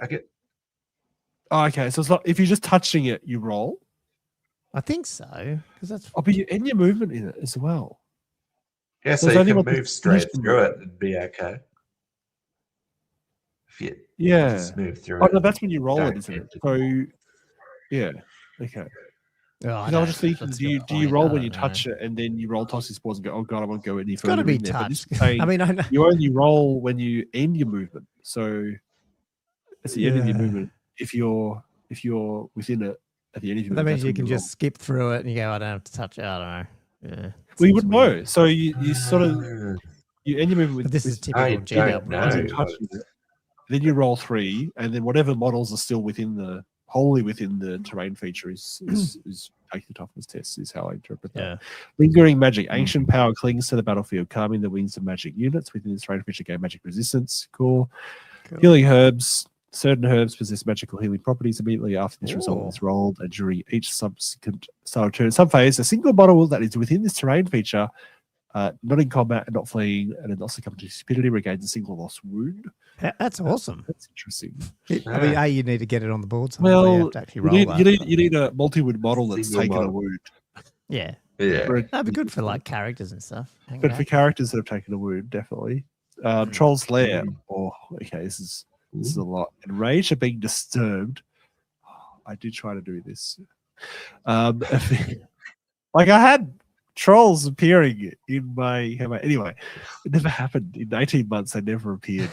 Oh, okay. So it's not if you're just touching it, you roll. I think so. Because that's but you end your movement in it as well. Yeah, so you can move straight through it and be okay. If you just move through it. No, that's when you roll it, isn't it? So yeah. Okay. I was just thinking, do you roll when you touch it and then you roll toxic spores and go, oh god, I won't go any further? It's got to be touched. I mean, I know. You only roll when you end your movement. So it's the end of your movement. If you're within it at the end of your movement, that means you can just skip through it and you go, I don't have to touch it. I don't know. Yeah. Well, you wouldn't know. So you sort of you end your movement with this is typical GL, right? Then you roll 3, and then whatever models are still wholly within the terrain feature is take the toughness test, is how I interpret that. Yeah. Lingering magic. Ancient power clings to the battlefield, calming the wings of magic units within this terrain feature gain magic resistance. Cool. Healing herbs. Certain herbs possess magical healing properties immediately after this result is rolled, and during each subsequent style turn subphase, a single model that is within this terrain feature, not in combat and not fleeing and not succumbing to stupidity, regains a single lost wound. That's awesome. That's interesting. I mean, you need to get it on the board. Well, you have to actually roll you need a multi-wound model that's taken a wound. Yeah. That'd be good for like characters and stuff. But for characters that have taken a wound, definitely. Troll's Lair. Oh, okay, this is a lot. Enraged at being disturbed. Oh, I did try to do this. Like I had trolls appearing in my anyway, it never happened. In 18 months, they never appeared.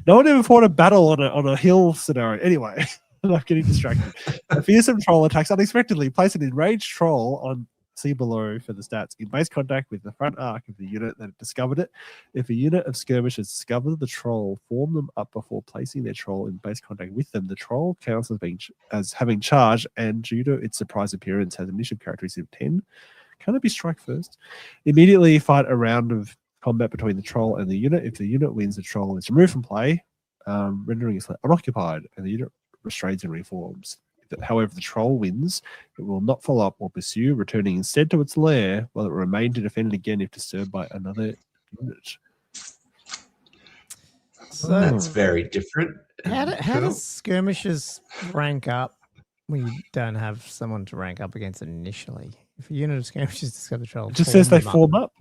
No one ever fought a battle on a hill scenario. Anyway, I'm getting distracted. A fearsome troll attacks unexpectedly. Place an enraged troll on see below for the stats. In base contact with the front arc of the unit that discovered it. If a unit of skirmishers discover the troll, form them up before placing their troll in base contact with them. The troll counts as having charge, and due to its surprise appearance, has initiative characteristic of 10. Can it be strike first? Immediately fight a round of combat between the troll and the unit. If the unit wins, the troll is removed from play, rendering it unoccupied, and the unit restrains and reforms. However, the troll wins, it will not follow up or pursue, returning instead to its lair, while it will remain to defend it again if disturbed by another unit. So that's very different. How does skirmishers rank up when you don't have someone to rank up against it initially? If a unit of skirmishers discover the troll, it just says they form up.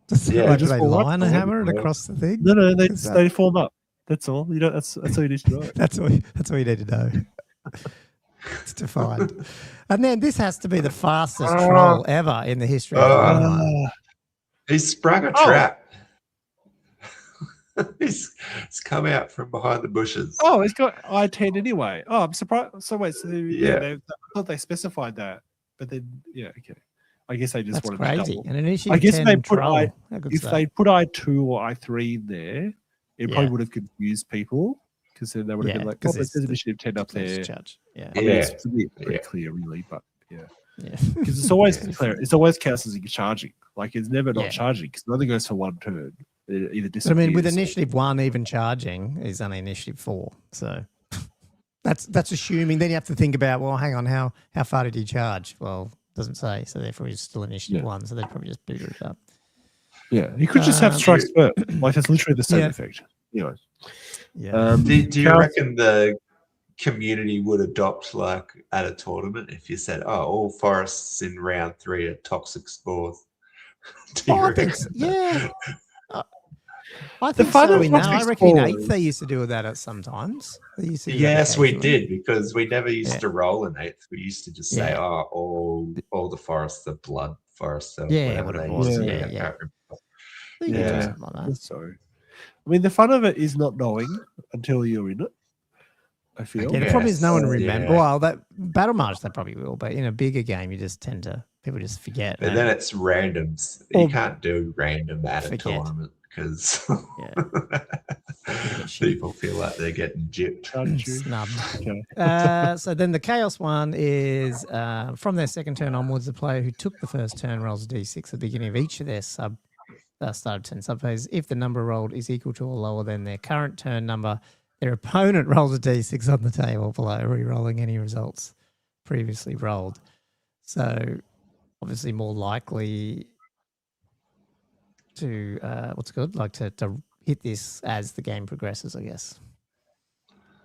Do they line a hammer across the thing? No, they form up. That's all. You know, that's all you need to know. That's all you need to know. It's defined. And then this has to be the fastest troll ever in the history of Fortnite. He sprung a trap. He's come out from behind the bushes. Oh, it's got I-10 anyway. Oh, I'm surprised. So wait, Yeah. I thought they specified that, but then okay. I guess they just That's wanted crazy. to double. And an issue I guess 10 they put troll. I How good's if that? they put I2 or I3 in there, it probably Yeah. would have confused people because then they would have been like, 'cause "Oh, there's initiative 10 up there's there." judge. Yeah. I mean, it's pretty Yeah. clear, really, but yeah, Yeah. because it's always clear. It's always counts as charging. Like it's never not Yeah. charging because it only goes for one turn. It either But I disappears. mean, with initiative 1, even charging is only initiative 4. So that's assuming. Then you have to think about, well, hang on, how far did he charge? Well, it doesn't say. So therefore, he's still initiative 1. So they probably just booted it up. Yeah, you could just have strikes first. Like that's literally the same effect. You know. Yeah. Do you reckon the community would adopt like at a tournament if you said, "Oh, all forests in round 3 are toxic spores"? Do you I think, reckon? yeah. I think fun so. of In that, I reckon in spores- 8th they used to do that at sometimes. They used to do that Yes, we occasionally. did because we never used Yeah. to roll in 8th. We used to just say, Yeah. "Oh, all the forests are blood forests." Or Yeah, whatever what it they was, used to yeah, be. I yeah. can't remember. You could do Yeah. something like that. So, I mean, the fun of it is not knowing until you're in it. I feel. Yeah, the problem is no one Yes, remember. yeah. Well, that Battle March they probably will, but in a bigger game, you just tend to people just forget. And then it's randoms. Or- You can't do random at a Forget. tournament because Yeah. people feel like they're getting gypped. Snubbed. Okay. So then the Chaos one is from their second turn onwards, the player who took the first turn rolls a d6 at the beginning of each of their start of 10 subphase. If the number rolled is equal to or lower than their current turn number, their opponent rolls a d6 on the table below, re-rolling any results previously rolled. So obviously more likely to to hit this as the game progresses, I guess.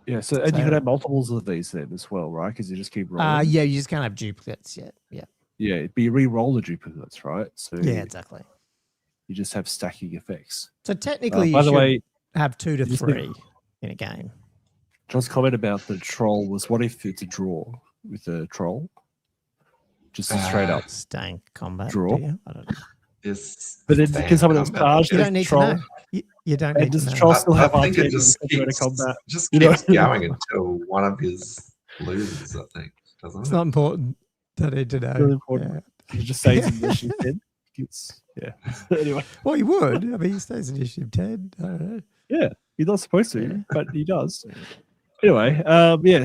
Yeah. So and you could have multiples of these then as well, right? Because you just keep rolling. Yeah, you just can't have duplicates yet. Yeah. Yeah. But you re-roll the duplicates, right? So Yeah, exactly. you just have stacking effects. So technically, by you the should way, have 2 to just 3 in a game. John's comment about the troll was, what if it's a draw with the troll? Just a straight up Stank combat. Draw. Do you? I don't know. But then can someone else charge You the don't need troll? to know. You don't And need does to the know. troll still have I think R10 it just when they go to keeps, combat? just You know? keeps going until one of his loses, I think. Doesn't It's it? not important. Don't need to know. Really important. It just saves in the shit head. Yeah. Anyway. Well, you would. I mean, he stays in issue 10. I don't know. Yeah. He's not supposed to, but he does. Anyway,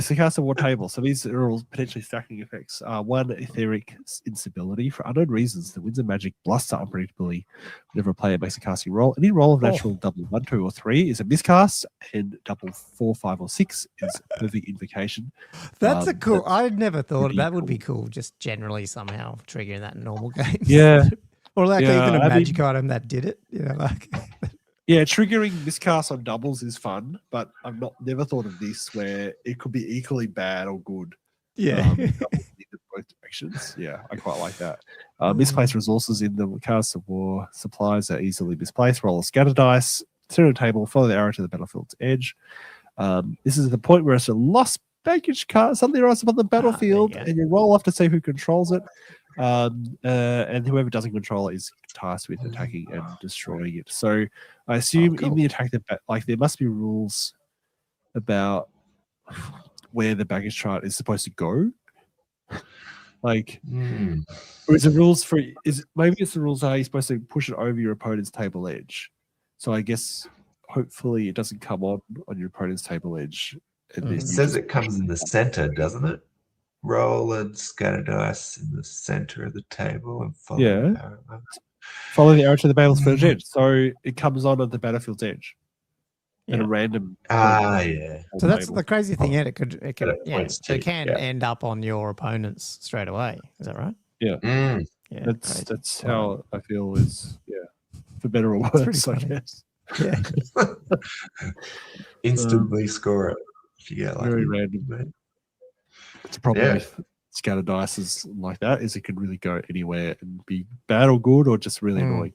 so Castle War Table. So these are all potentially stacking effects. 1, etheric instability. For unknown reasons, the winds of magic bluster unpredictably whenever a player makes a casting roll. Any roll of natural double 1, 2, or 3 is a miscast, and double 4, 5, or 6 is perfect invocation. That's a cool. that's I'd never thought pretty that would be cool. cool. Just generally somehow triggering that in normal games. Yeah. Or like Yeah, even a I mean- magic item that did it. You know, like Yeah, triggering miscast on doubles is fun, but I've never thought of this where it could be equally bad or good. yeah. Doubles in both directions. Yeah, I quite like that. Misplaced resources in the Cast of War supplies are easily misplaced. Roll a scatter dice, center the table, follow the arrow to the battlefield's edge. This is the point where it's a lost baggage card. Something arrives upon the battlefield, go. and you roll off to see who controls it. And whoever doesn't control it is tasked with attacking and destroying it. So I assume cool. in the attack, there must be rules about where the baggage chart is supposed to go. Like, or is the rules for maybe it's the rules are you supposed to push it over your opponent's table edge. So I guess hopefully it doesn't come on your opponent's table edge. And then It you says just it comes in the center, doesn't it? Roll and scatter dice in the center of the table and follow. Yeah. the arrow. follow the arrow to the battlefield's edge. So it comes on at the battlefield's edge. At Yeah. a random. Yeah. So that's table. the crazy thing. Yeah, it could But it yeah, points so it to- can yeah. end up on your opponents straight away. Is that right? Mm. Yeah, That's great. how I feel is for better or That's worse, I pretty funny. guess. Yeah. Instantly score it if you get like Very random. It's a problem Yeah. with scatter dices like that is it can really go anywhere and be bad or good or just really annoying.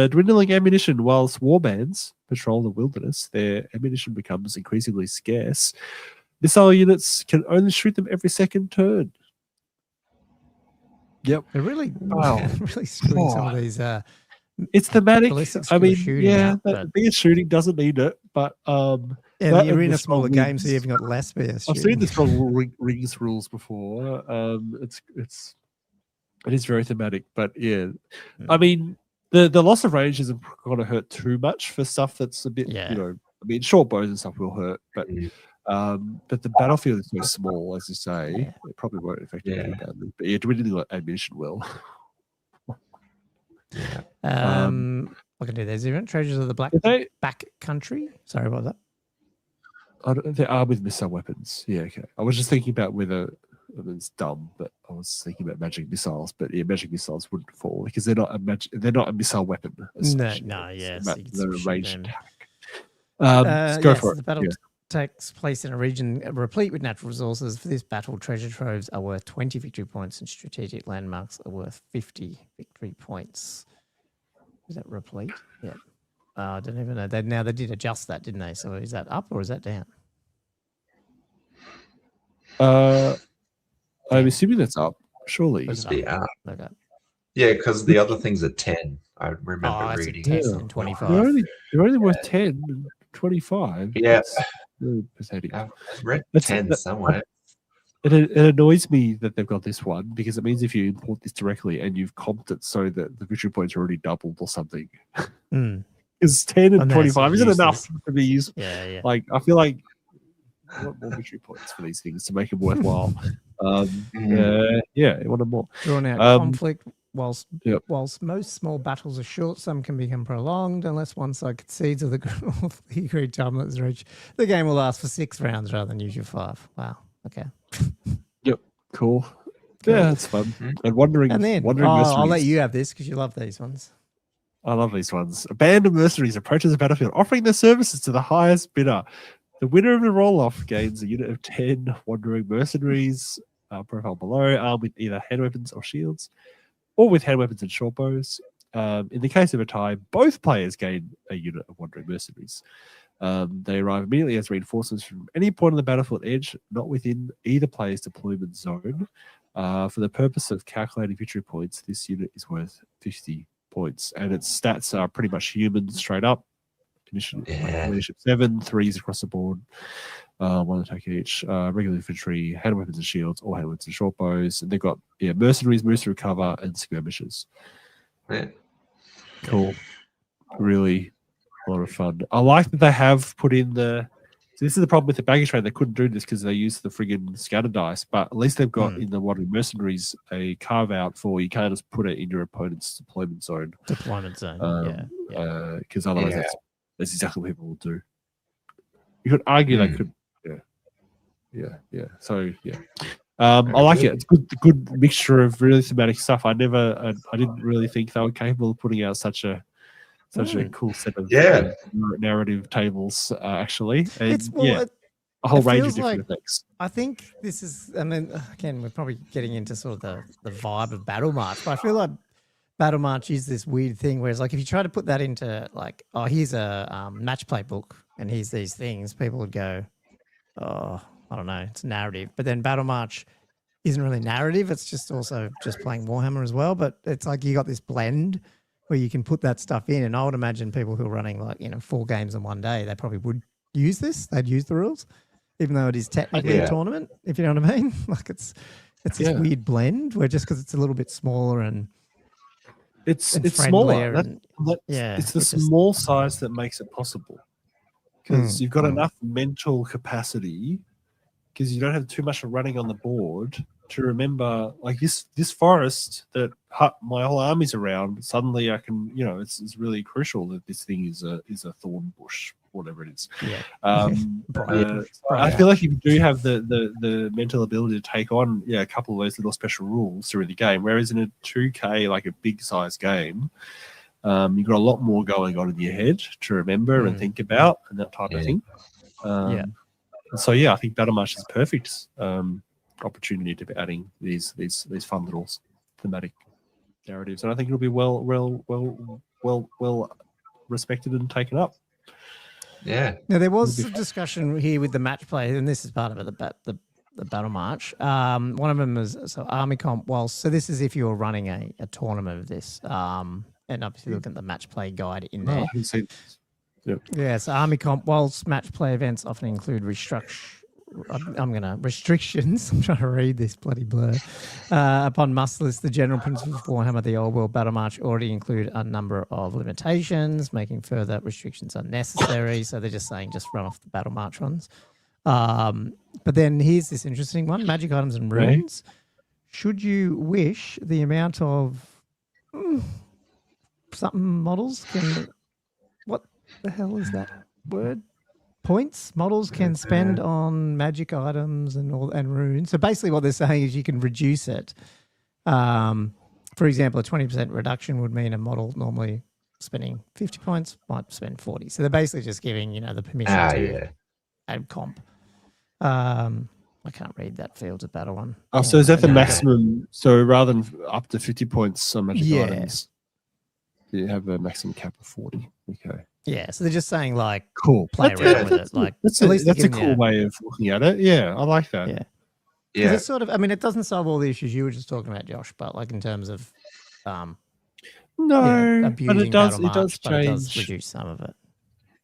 Dwindling ammunition. Whilst warbands patrol the wilderness, their ammunition becomes increasingly scarce. Missile units can only shoot them every second turn. Yep. They're really, Wow. really screwing some of these. It's thematic. ballistics I for the mean, shooting yeah, out, but- being shooting doesn't need it, but Yeah, that you're and in the a smaller strong game, so wings. you've even got less BS. I've seen the strong rings rules before. It is very thematic, but yeah, I mean the loss of range isn't going to hurt too much for stuff that's a bit, Yeah. you know. I mean, short bows and stuff will hurt, but the battlefield is so small, as you say, it probably won't affect it too badly. But yeah, dwindling ammunition will. I can do. There's different treasures of the back country. Sorry about that. They are with missile weapons. Yeah, okay. I was just thinking about whether it's dumb, but I was thinking about magic missiles. But yeah, magic missiles wouldn't fall because they're not a missile weapon. No, yes, they're a ranged attack. Go for it. The battle takes place in a region replete with natural resources. For this battle, treasure troves are worth 20 victory points, and strategic landmarks are worth 50 victory points. Is that replete? Yeah. I don't even know. They did adjust that, didn't they? So is that up or is that down? I'm assuming that's up. Surely. Must be up. Okay. Yeah, because the other things are 10. I remember reading. 10 and 25. They're only worth 10 and 25. Yeah. That's really pathetic. I've read That's- 10 somewhere. It annoys me that they've got this one because it means if you import this directly and you've comped it so that the victory points are already doubled or something. Because 10 and 25 isn't enough to be used. Yeah. Like, I feel like I want more victory points for these things to make them worthwhile. Yeah, I want more. Drawn out conflict. Whilst most small battles are short, some can become prolonged unless one side concedes or the agreed time limits reached. The game will last for 6 rounds rather than usual 5. Wow. Okay. Yep. Cool. Yeah, that's fun. And wandering. I'll let you have this because you love these ones. I love these ones. A band of mercenaries approaches the battlefield, offering their services to the highest bidder. The winner of the roll-off gains a unit of 10 wandering mercenaries, profile below, armed with either hand weapons or shields, or with hand weapons and short bows. In the case of a tie, both players gain a unit of wandering mercenaries. They arrive immediately as reinforcements from any point on the battlefield edge, not within either player's deployment zone. For the purpose of calculating victory points, this unit is worth 50 points, and its stats are pretty much human straight up. Leadership 7, 3s across the board, 1 attack each. Regular infantry, hand weapons and shields, or hand weapons and short bows. And they've got mercenaries, moves through cover, and skirmishers. Yeah. Cool. Really a lot of fun. I like that they have put in so this is the problem with the baggage train. They couldn't do this because they used the friggin' scatter dice, but at least they've got in the wandering mercenaries a carve out for you can't just put it in your opponent's deployment zone. Because otherwise that's exactly what people will do. You could argue they could. Yeah. So I like it. It's good mixture of really thematic stuff. I didn't really think they were capable of putting out such a cool set of narrative tables, actually. And, a whole range of different effects. I think this is, I mean, again, we're probably getting into sort of the vibe of Battle March, but I feel like Battle March is this weird thing where it's like if you try to put that into like, oh, here's a match play book and here's these things, people would go, oh, I don't know, it's narrative. But then Battle March isn't really narrative. It's just also just playing Warhammer as well. But it's like you got this blend where you can put that stuff in. And I would imagine people who are running 4 games in one day, they probably would use this. They'd use the rules, even though it is technically a tournament, if you know what I mean. Like it's this weird blend where just because it's a little bit smaller and it's smaller. It's the small just size that makes it possible because you've got enough mental capacity because you don't have too much running on the board to remember like this forest that my whole army's around. Suddenly I can, it's really crucial that this thing is a thorn bush, whatever it is. I feel like you do have the mental ability to take on a couple of those little special rules through the game, whereas in a 2K, like a big size game, you've got a lot more going on in your head to remember and think about and that type of thing. So I think Battle March is perfect. opportunity to be adding these fun little thematic narratives, and I think it'll be well respected and taken up. Yeah. Now there was a discussion here with the match play, and this is part of it, the battle march. One of them is Army Comp. So this is if you were running a tournament of this, and obviously look at the match play guide in there. Yep. Yeah, so Army Comp. Whilst match play events often include restrictions. I'm trying to read this bloody blur. Upon must list, the general principles for Warhammer: The Old World Battle March already include a number of limitations, making further restrictions unnecessary. So they're just saying just run off the Battle March ones. But then here's this interesting one: magic items and runes. Should you wish, the amount of something models can. What the hell is that word? Points models can spend on magic items and runes. So basically what they're saying is you can reduce it. For example, a 20% reduction would mean a model normally spending 50 points might spend 40. So they're basically just giving, the permission to add comp. I can't read that Fields of Battle one. Oh, so is that the maximum? So rather than up to 50 points on magic items, you have a maximum cap of 40. Okay. Yeah, so they're just saying cool, play around with it. That's a cool way of looking at it. Yeah, I like that. Yeah, yeah. It's sort of. I mean, it doesn't solve all the issues you were just talking about, Josh. But in terms of, no, but it does. It does change. It does reduce some of it.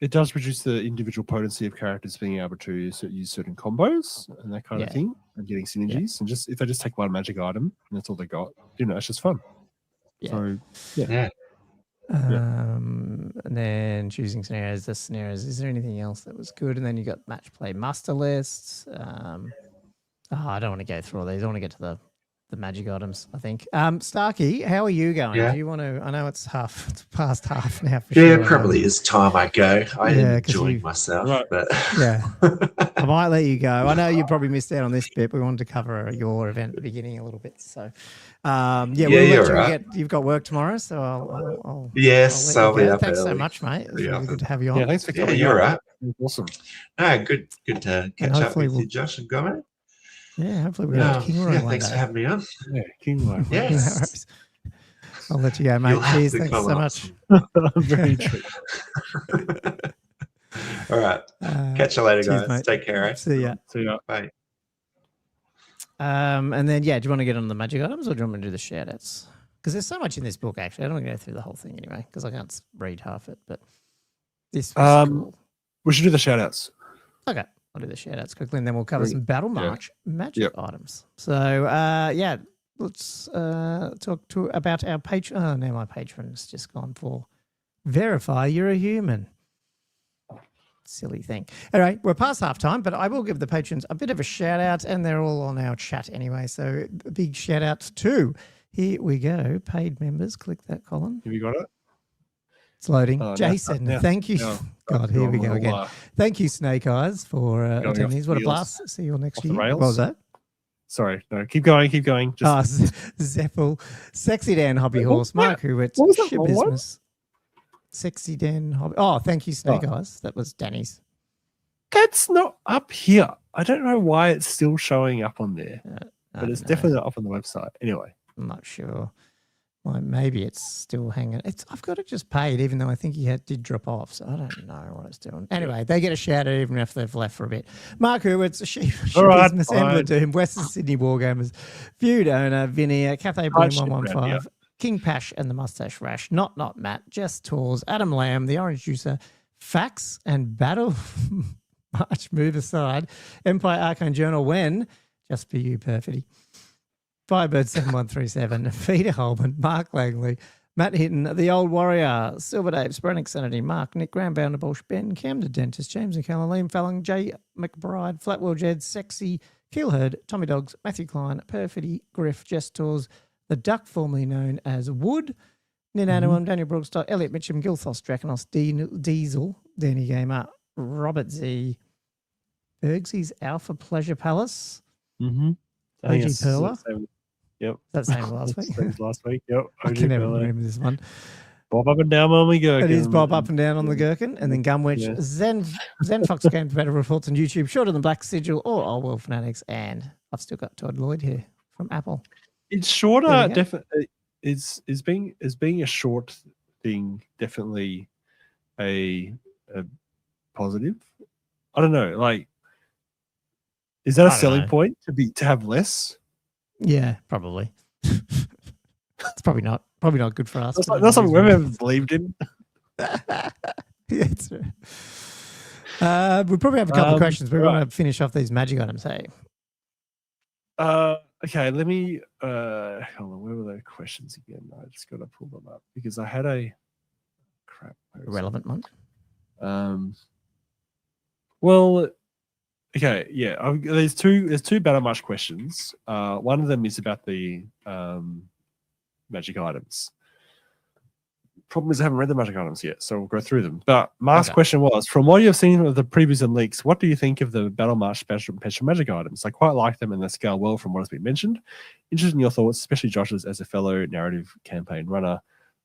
It does reduce the individual potency of characters being able to use certain combos and that kind of thing, and getting synergies. And just if they just take one magic item and that's all they got, it's just fun. Yeah. So yeah. And then choosing scenarios. Is there anything else that was good? And then you got match play muster lists. I don't want to go through all these. I want to get to the magic items, I think. Starky, how are you going? Yeah. Do you want to? I know it's past half now. For Yeah, sure. probably is time I go. I enjoyed myself, right. but yeah, I might let you go. I know you probably missed out on this bit. We wanted to cover your event at the beginning a little bit, so we'll let you right. you've got work tomorrow, so I'll yes, I'll I'll be up Thanks early. so much, mate. It's really good to have you on. Yeah, thanks for coming. you're right. Awesome. Good to catch up with you, Josh and Gomer. Yeah, hopefully we'll have King Roy one thanks day. for having me on. Yeah, King Roy. Yes. I'll let you go, mate. Cheers. Thanks so much. Very true. All right. Catch you later, cheers, guys. Mate. Take care. See ya. Bye. And then, do you want to get on the magic items or do you want me to do the shout-outs? Because there's so much in this book, actually. I don't want to go through the whole thing anyway, because I can't read half it. But this was cool. We shock do the shout-outs. Okay. I'll do the shout-outs quickly, and then we'll cover some Battle March magic items. So, let's talk about our patron. Oh, now my patron's just gone for verify you're a human. Silly thing. Anyway, we're past half time, but I will give the patrons a bit of a shout-out, and they're all on our chat anyway. So, a big shout-out to, here we go, paid members. Click that, Colin. Have you got it? It's loading. Jason, thank you. No. God, here we go again. Thank you, Snake Eyes, for attending these. What a blast. See you all next year. What was that? Sorry. No, keep going. Zeppel, Sexy Dan Hobby Horse, Mark Hewitts, Ship Business, Sexy Dan Hobby. Oh, thank you, Snake Eyes. That was Danny's. That's not up here. I don't know why it's still showing up on there, but it's definitely not up on the website. Anyway. I'm not sure. Well, maybe it's still hanging. I've got it just paid, even though I think he did drop off. So I don't know what it's doing. Anyway, they get a shout out even if they've left for a bit. Mark Hewitts, Sheep Business, Embler Doom, Western Sydney Wargamers, Feud Owner, Vinny, Cathay Boom 115, King Pash and the Mustache Rash, Not Matt, Jess Tours, Adam Lamb, the Orange Juicer, Fax and Battle March Move Aside, Empire Arcane Journal, When, Just for You, Perfidy. Firebird 7137, Peter Holman, Mark Langley, Matt Hitton, The Old Warrior, Silver Dave, Spranic Sanity, Mark, Nick, Graham Bounder, Bolsh, Ben, Cam the Dentist, James McCallum, Liam Fallon, Jay McBride, Flatwell Jed, Sexy, Killherd, Tommy Dogs, Matthew Klein, Perfidy, Griff, Jess Tours, The Duck, formerly known as Wood, Nin Anawam, Daniel Brookstock, Elliot Mitchum, Gilthos, Draconos, Diesel, Danny Gamer, Robert Z, Bergsy's Alpha Pleasure Palace, OG Perla. Yep. That's the same last week. Last week. Yep. I can never remember this one. Bob up and down on the gherkin. It is Bob up and down on the gherkin. And then Gunwitch, Zen Fox Games Better reports on YouTube, Shorter Than Black Sigil, or Old World Fanatics. And I've still got Todd Lloyd here from Apple. It's shorter, definitely. Is being a short thing definitely a positive? I don't know. Like, is that a selling point to have less? Yeah, probably. It's probably not good for us. That's something we've ever believed in. Yeah, it's true. We probably have a couple of questions. We want to finish off these magic items. Hey. Okay, let me hold on, where were the questions again? I just got to pull them up because I had a relevant one. Well, okay, yeah. There's two Battle March questions. One of them is about the magic items. Problem is I haven't read the magic items yet, so we'll go through them. But Mark's question was, from what you've seen of the previews and leaks, what do you think of the Battle March special magic items? I quite like them and they scale well from what has been mentioned. Interested in your thoughts, especially Josh's as a fellow narrative campaign runner.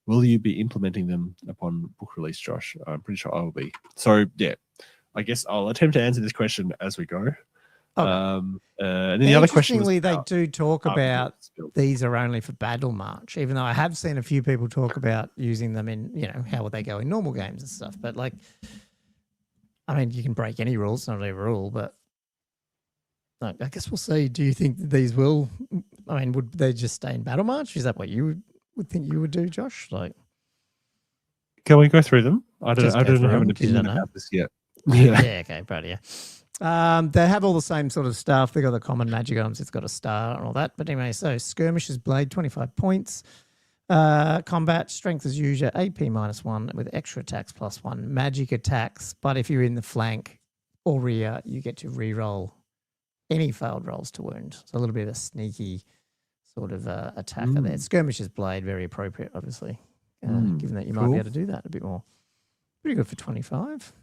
Will you be implementing them upon book release, Josh? I'm pretty sure I will be. So, yeah, I guess I'll attempt to answer this question as we go. And then the other question was they do talk about these are only for Battle March, even though I have seen a few people talk about using them in, how would they go in normal games and stuff. But like, I mean, you can break any rules, it's not a rule, but I guess we'll see. Do you think that these will, would they just stay in Battle March? Is that what you would think you would do, Josh? Like, can we go through them? I don't have an opinion about this yet. Yeah, okay, probably, yeah. They have all the same sort of stuff. They got the common magic items. It's got a star and all that. But anyway, so Skirmisher's Blade, 25 points. Combat, strength as usual, AP -1 with extra attacks +1. Magic attacks, but if you're in the flank or rear, you get to re-roll any failed rolls to wound. So a little bit of a sneaky sort of attacker there. Skirmisher's Blade, very appropriate, obviously, given that you might be able to do that a bit more. Pretty good for 25.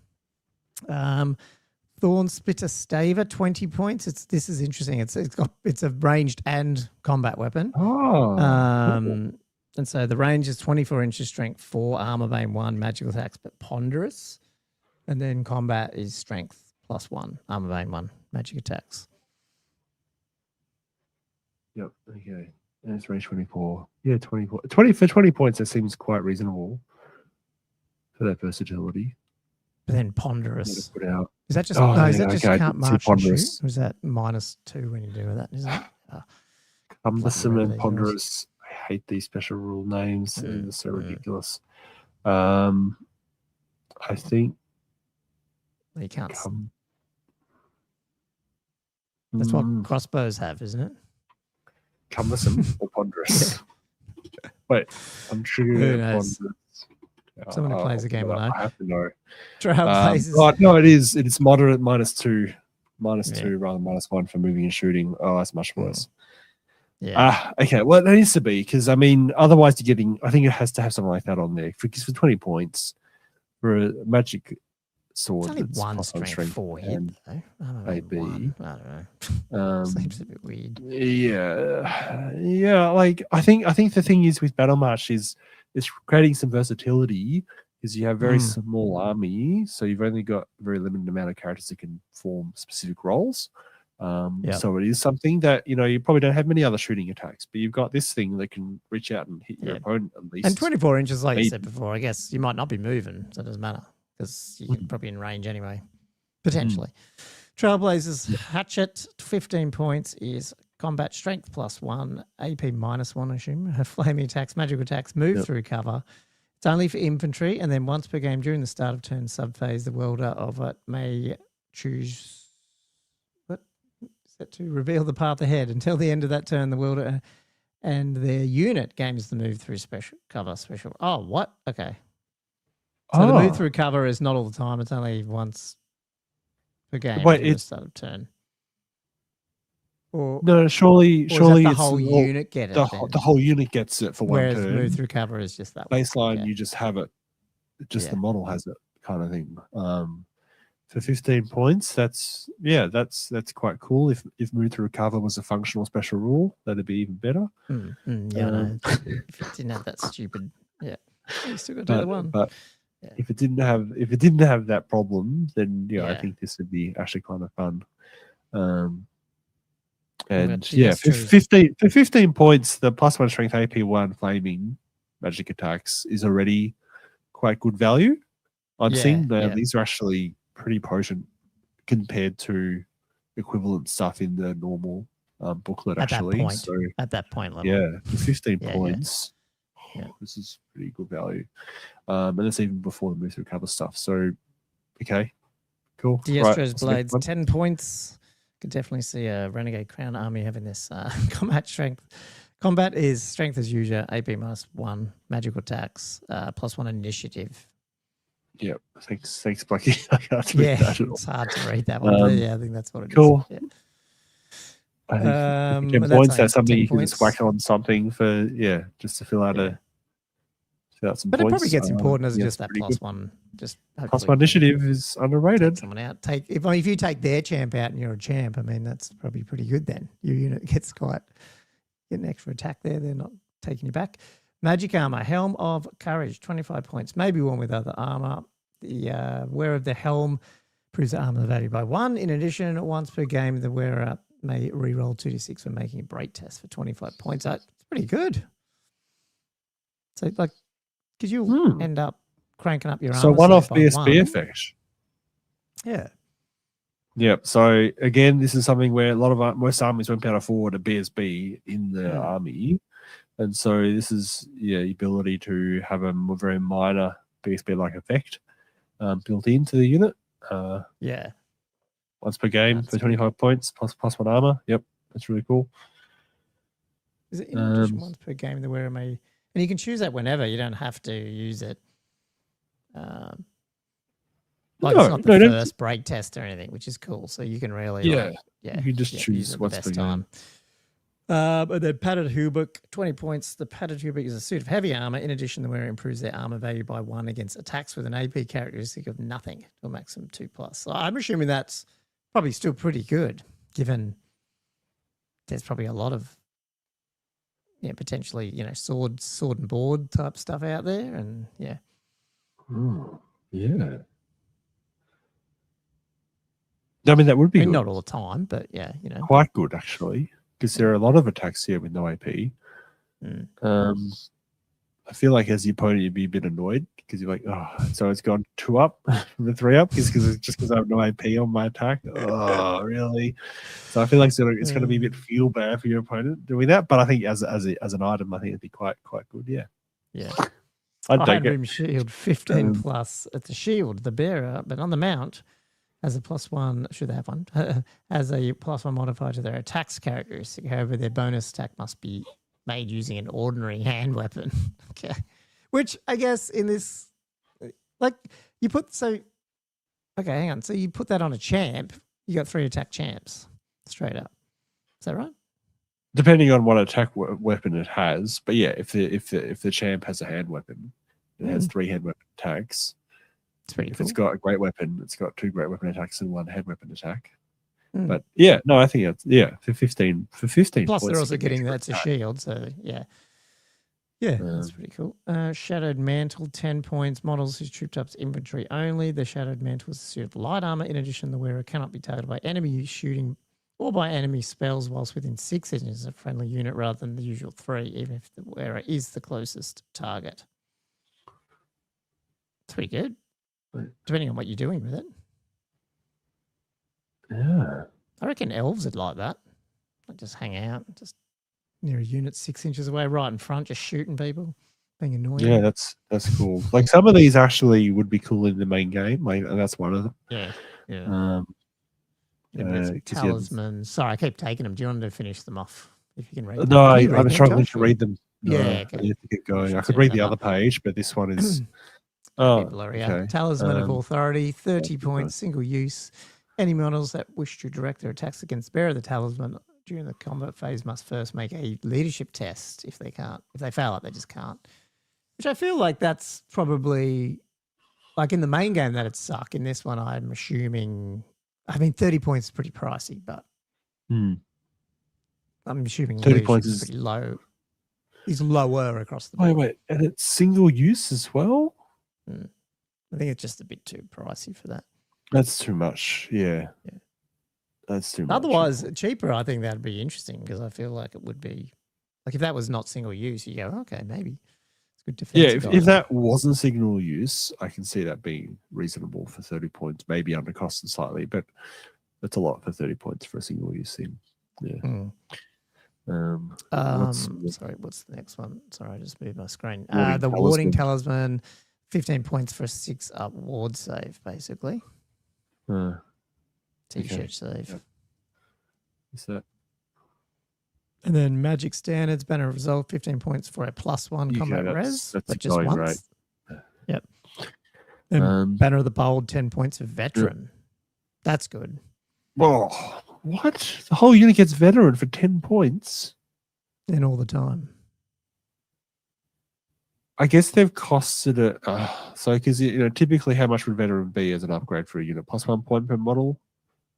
Thorn Splitter Staver, 20 points. This is interesting. It's a ranged and combat weapon. And so the range is 24 inches, strength 4, armor bane 1, magical attacks but ponderous. And then combat is strength +1, armor bane 1, magic attacks. Yep. Okay. And it's range 24. Yeah, 24. 20 points. That seems quite reasonable for that versatility. But then ponderous. Put out. Is that just can't march and shoot? Or is that -2 when you do that? Is it? Cumbersome and ponderous. I hate these special rule names. They're so ridiculous. I think you can't. That's what crossbows have, isn't it? Cumbersome or ponderous? Yeah. Wait, I'm sure. Who knows? Someone who plays the game will know. I have to know. No, it is. It is moderate -2 rather than -1 for moving and shooting. Oh, that's much worse. Yeah. Okay. Well, it needs to be because otherwise you're getting. I think it has to have something like that on there for 20 points for a magic sword. It's only 1 strength 4 hit, though. I don't know. I don't know. Seems a bit weird. Yeah. Like I think the thing is with Battle March is it's creating some versatility because you have very small army, so you've only got a very limited amount of characters that can form specific roles. So it is something that you probably don't have many other shooting attacks, but you've got this thing that can reach out and hit your opponent at least. And 24 inches, like you said before, I guess you might not be moving, so it doesn't matter because you're probably in range anyway, potentially. Trailblazers Hatchet, 15 points, is combat strength +1, AP -1, I assume. Her flaming attacks, magical attacks, move through cover. It's only for infantry, and then once per game during the start of turn subphase, the wielder of it may choose to reveal the path ahead. Until the end of that turn, the wielder and their unit gains the move through special cover. Oh, what? Okay. So the move through cover is not all the time. It's only once per game during the start of turn. No, surely the whole unit get it. The whole unit gets it for one turn. Whereas move through cover is just that baseline. You just have it. Just the model has it, kind of thing. For 15 points, that's quite cool. If move through cover was a functional special rule, that'd be even better. No. If it didn't have that stupid, You still got to do the one. But Yeah. if it didn't have that problem, then I Yeah. think this would be actually kind of fun. about And yeah, for Diestros? 15 points, the +1 strength AP1 flaming magic attacks is already quite good value. I'm seeing that these are actually pretty potent compared to equivalent stuff in the normal booklet. At Actually, that point, so at that point level. yeah, for 15 Yeah, points, Yeah. this is pretty good value. And it's even before the move through cover stuff. So, okay, cool. Diestros Blades, 10 points. Could definitely see a Renegade Crown Army having this combat strength. Combat is strength as usual, AP -1, magical attacks, +1 initiative. Yeah, thanks, Blackie. I can't Yeah, read that at all. it's hard to read that one, but yeah, I think that's what it Cool. is. Yeah. I think 10 and points. that's That's something 10 you can just points. whack on something for just to fill out some But points. it probably gets important as yeah, just that +1. Just +1 initiative is underrated. take someone out. If you take their champ out and you're a champ, I mean that's probably pretty good. Then your unit gets get an extra attack there. They're not taking you back. Magic armor, helm of courage, 25 points. Maybe one with other armor. The wearer of the helm improves the armor value by 1. In addition, once per game, the wearer may reroll 2d6 when making a break test for 25 points. That's pretty good. So, like, because you end up cranking up your armor. So one-off by BSB 1. effect. Yeah. Yep. So again, this is something where most armies won't be able to afford a BSB in the army, and so this is the ability to have a very minor BSB-like effect built into the unit. Yeah. Once per game for 25 points +1 armor. Yep, that's really cool. Is it in addition once per game the wearer may, and you can choose that whenever. You don't have to use it. Like it's not the first break test or anything, which is cool. So you can really you can just choose what's the time. But then padded hubuk, 20 points. The padded hubuk is a suit of heavy armor. In addition, the wearer improves their armor value by 1 against attacks with an AP characteristic of nothing to a maximum 2+. So I'm assuming that's probably still pretty good, given there's probably a lot of potentially sword and board type stuff out there, and yeah. I mean, that would be good. Not all the time, but yeah, quite good actually, because there are a lot of attacks here with no AP. I feel like as the opponent, you'd be a bit annoyed because you're like, oh, so it's gone 2 up from the 3 up because I have no AP on my attack. Oh, really? So I feel like it's going to be a bit feel bad for your opponent doing that. But I think as an item, I think it'd be quite good. Yeah. Yeah. I'd take Iron it. Rim Shield 15 plus at the shield, the bearer, but on the mount has a +1. Should they have one? Has a +1 modifier to their attacks characteristic. However, their bonus attack must be made using an ordinary hand weapon. Okay. Which I guess in this, like you put, so, okay, hang on. So you put that on a champ, you got 3 attack champs straight up. Is that right? Depending on what attack weapon it has. But yeah, if the champ has a hand weapon, it has 3 hand weapon attacks. It's pretty if cool. it's got a great weapon, it's got 2 great weapon attacks and 1 hand weapon attack. But yeah, no, I think for 15 plus points, they're also getting that's a shield, so yeah, that's pretty cool. Shadowed Mantle, 10 points. Models whose troop types inventory only. The Shadowed Mantle is a suit of light armor. In addition, the wearer cannot be targeted by enemy shooting or by enemy spells whilst within 6 inches of a friendly unit rather than the usual 3, even if the wearer is the closest target. It's pretty good, depending on what you're doing with it. Yeah. I reckon elves would like that. Like just hang out, just near a unit 6 inches away, right in front, just shooting people, being annoying. Yeah, that's cool. Like some of these actually would be cool in the main game, and that's one of them. Yeah. Talismans. Sorry, I keep taking them. Do you want to finish them off? If you can read them. No, I'm struggling to read them. Yeah, I have to get going. I could read the other page, but this one is okay. Talisman of Authority, 30 points, single use. Any models that wish to direct their attacks against bearer of the talisman during the combat phase must first make a leadership test. If they fail it, they just can't. Which I feel like that's probably, like in the main game that'd suck. In this one, I'm assuming, 30 points is pretty pricey, but I'm assuming 30 points is pretty low. He's lower across the board. Wait, and it's single use as well? I think it's just a bit too pricey for that. That's too much. Yeah. That's too much. Otherwise, cheaper, I think that'd be interesting because I feel like it would be like if that was not single use, you go, okay, maybe it's good defense. Yeah, if that wasn't single use, I can see that being reasonable for 30 points, maybe undercosted slightly, but that's a lot for 30 points for a single use thing. Yeah. Sorry, what's the next one? Sorry, I just moved my screen. Warding The Warding Talisman, 15 points for a 6-up ward save, basically. T-shirt save. Yep. Is that? And then Magic Standards, Banner of Resolve, 15 points for a +1 combat res, but just once. Right. Yep. And Banner of the Bold, 10 points of Veteran. That's good. Whoa. What? The whole unit gets Veteran for 10 points? And all the time. I guess they've costed it. So, because typically, how much would Veteran be as an upgrade for a unit? +1 point per model,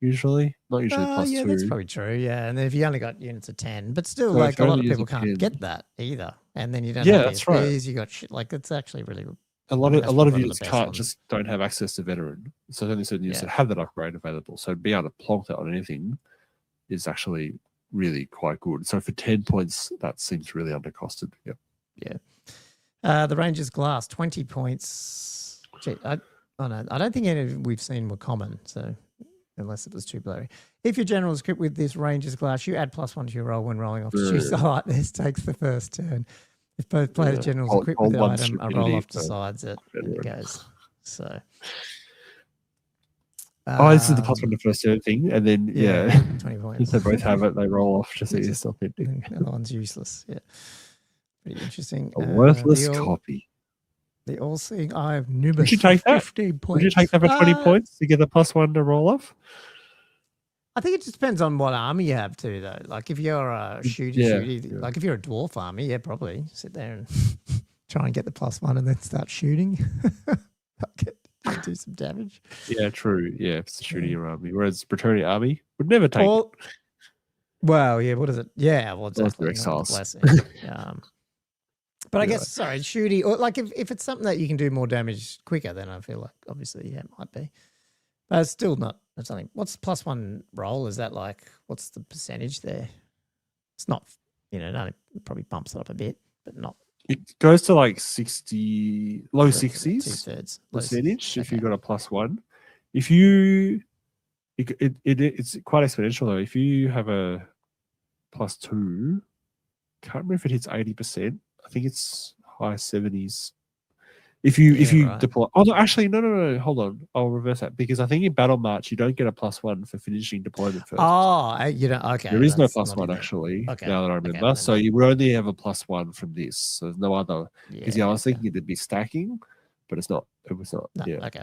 usually. Not usually +2. Yeah, that's probably true. Yeah, and if you only got units of 10, but still, so like a lot of people can't get that either. And then you don't. Yeah, have that's right. You got shit. Like it's actually really. A lot of units don't have access to Veteran, so there's only certain units that have that upgrade available. So being able to plonk that on anything is actually really quite good. So for 10 points, that seems really undercosted. Yep. Yeah. The Ranger's Glass, 20 points. Gee, I don't think any of we've seen were common. So unless it was too blurry. If your general is equipped with this Ranger's Glass, you add +1 to your roll when rolling off to choose the light. This takes the first turn. If both players' generals are equipped with the item, a roll off decides it. And it goes. So. This is the +1 to first turn thing, and then 20 points. If they both have it, they roll off just so you stop it. The other one's useless. Yeah, pretty interesting. A worthless copy. The all-seeing eye of Nubis. Would you take that? 15 points. Would you take that for 20 points to get a +1 to roll off? I think it just depends on what army you have too, though. Like if you're a shooty, like if you're a dwarf army, probably sit there and try and get the +1 and then start shooting. Do some damage. Yeah, true. Yeah, if it's a shooting army. Whereas Bretonnian army would never take it. Well, yeah, what is it? Yeah, well, exactly. But I guess, shooty, or like if it's something that you can do more damage quicker, then I feel like obviously, it might be. But it's still not, it's something. What's +1 roll? Is that like, what's the percentage there? It's not, it only probably bumps it up a bit, but not. It goes to like 60, low 60s. 2/3 percentage if you got a +1. If you, it's quite exponential though. If you have a +2, can't remember if it hits 80%. I think it's high 70s. If you deploy, no, hold on, I'll reverse that because I think in Battle March you don't get a +1 for finishing deployment first. You don't. Okay, there is no +1 actually. Okay. Now that I remember, so you would only have a +1 from this. So there's no other. Because I was thinking it'd be stacking, but it's not. It was not. No, yeah. Okay.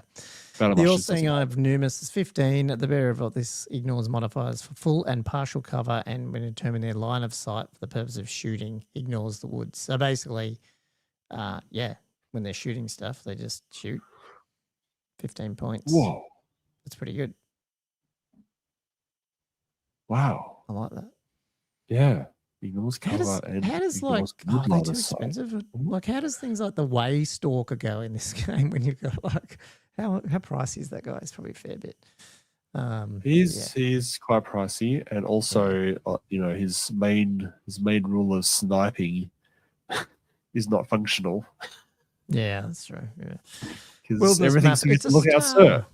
Battle the all-seeing eye of Numis is 15. The bearer of this ignores modifiers for full and partial cover, and when determining their line of sight for the purpose of shooting, ignores the woods. So basically, when they're shooting stuff, they just shoot 15 points. Whoa. That's pretty good. Wow. I like that. Yeah. Ignores cover how does like, are they too expensive? Like, how does things like the Way Stalker go in this game when you've got like, how pricey is that guy? It's probably a fair bit. He's quite pricey, and also, his main rule of sniping is not functional. Yeah, that's true. Yeah, because everything's to look out, sir.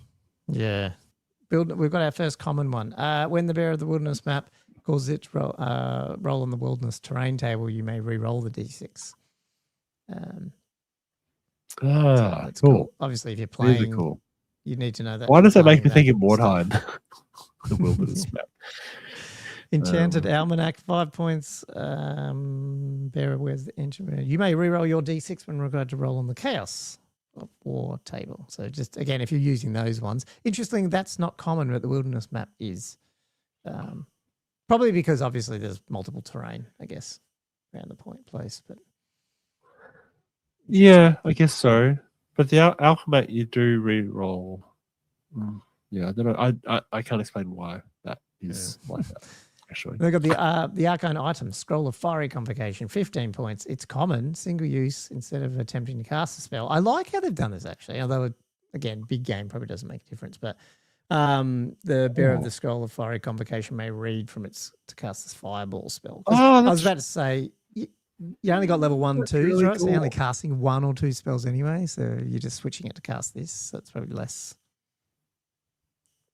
Yeah, we've got our first common one. When the bearer of the wilderness map calls it roll on the wilderness terrain table, you may re-roll the d6. That's cool. Obviously, if you're playing, really cool. You need to know that. Why does that make me think of Mordheim? The wilderness map. Enchanted Almanac, 5 points. Bearer wears the enchantment. You may reroll your d6 when required to roll on the Chaos of War table. So just, again, if you're using those ones. Interesting, that's not common, but the wilderness map is. Probably because, obviously, there's multiple terrain, I guess, around the place. But yeah, I guess so. But the Alchemate, you do re-roll. Yeah, I don't know. I can't explain why that is like that. especially. They've got the arcane item, Scroll of Fiery Convocation, 15 points. It's common, single use instead of attempting to cast a spell. I like how they've done this actually, although again, big game probably doesn't make a difference. But the bearer of the Scroll of Fiery Convocation may read from its to cast this fireball spell. I was about to say you only got level 1, 2s, really right? cool. So you're only casting 1 or 2 spells anyway. So you're just switching it to cast this. So it's probably less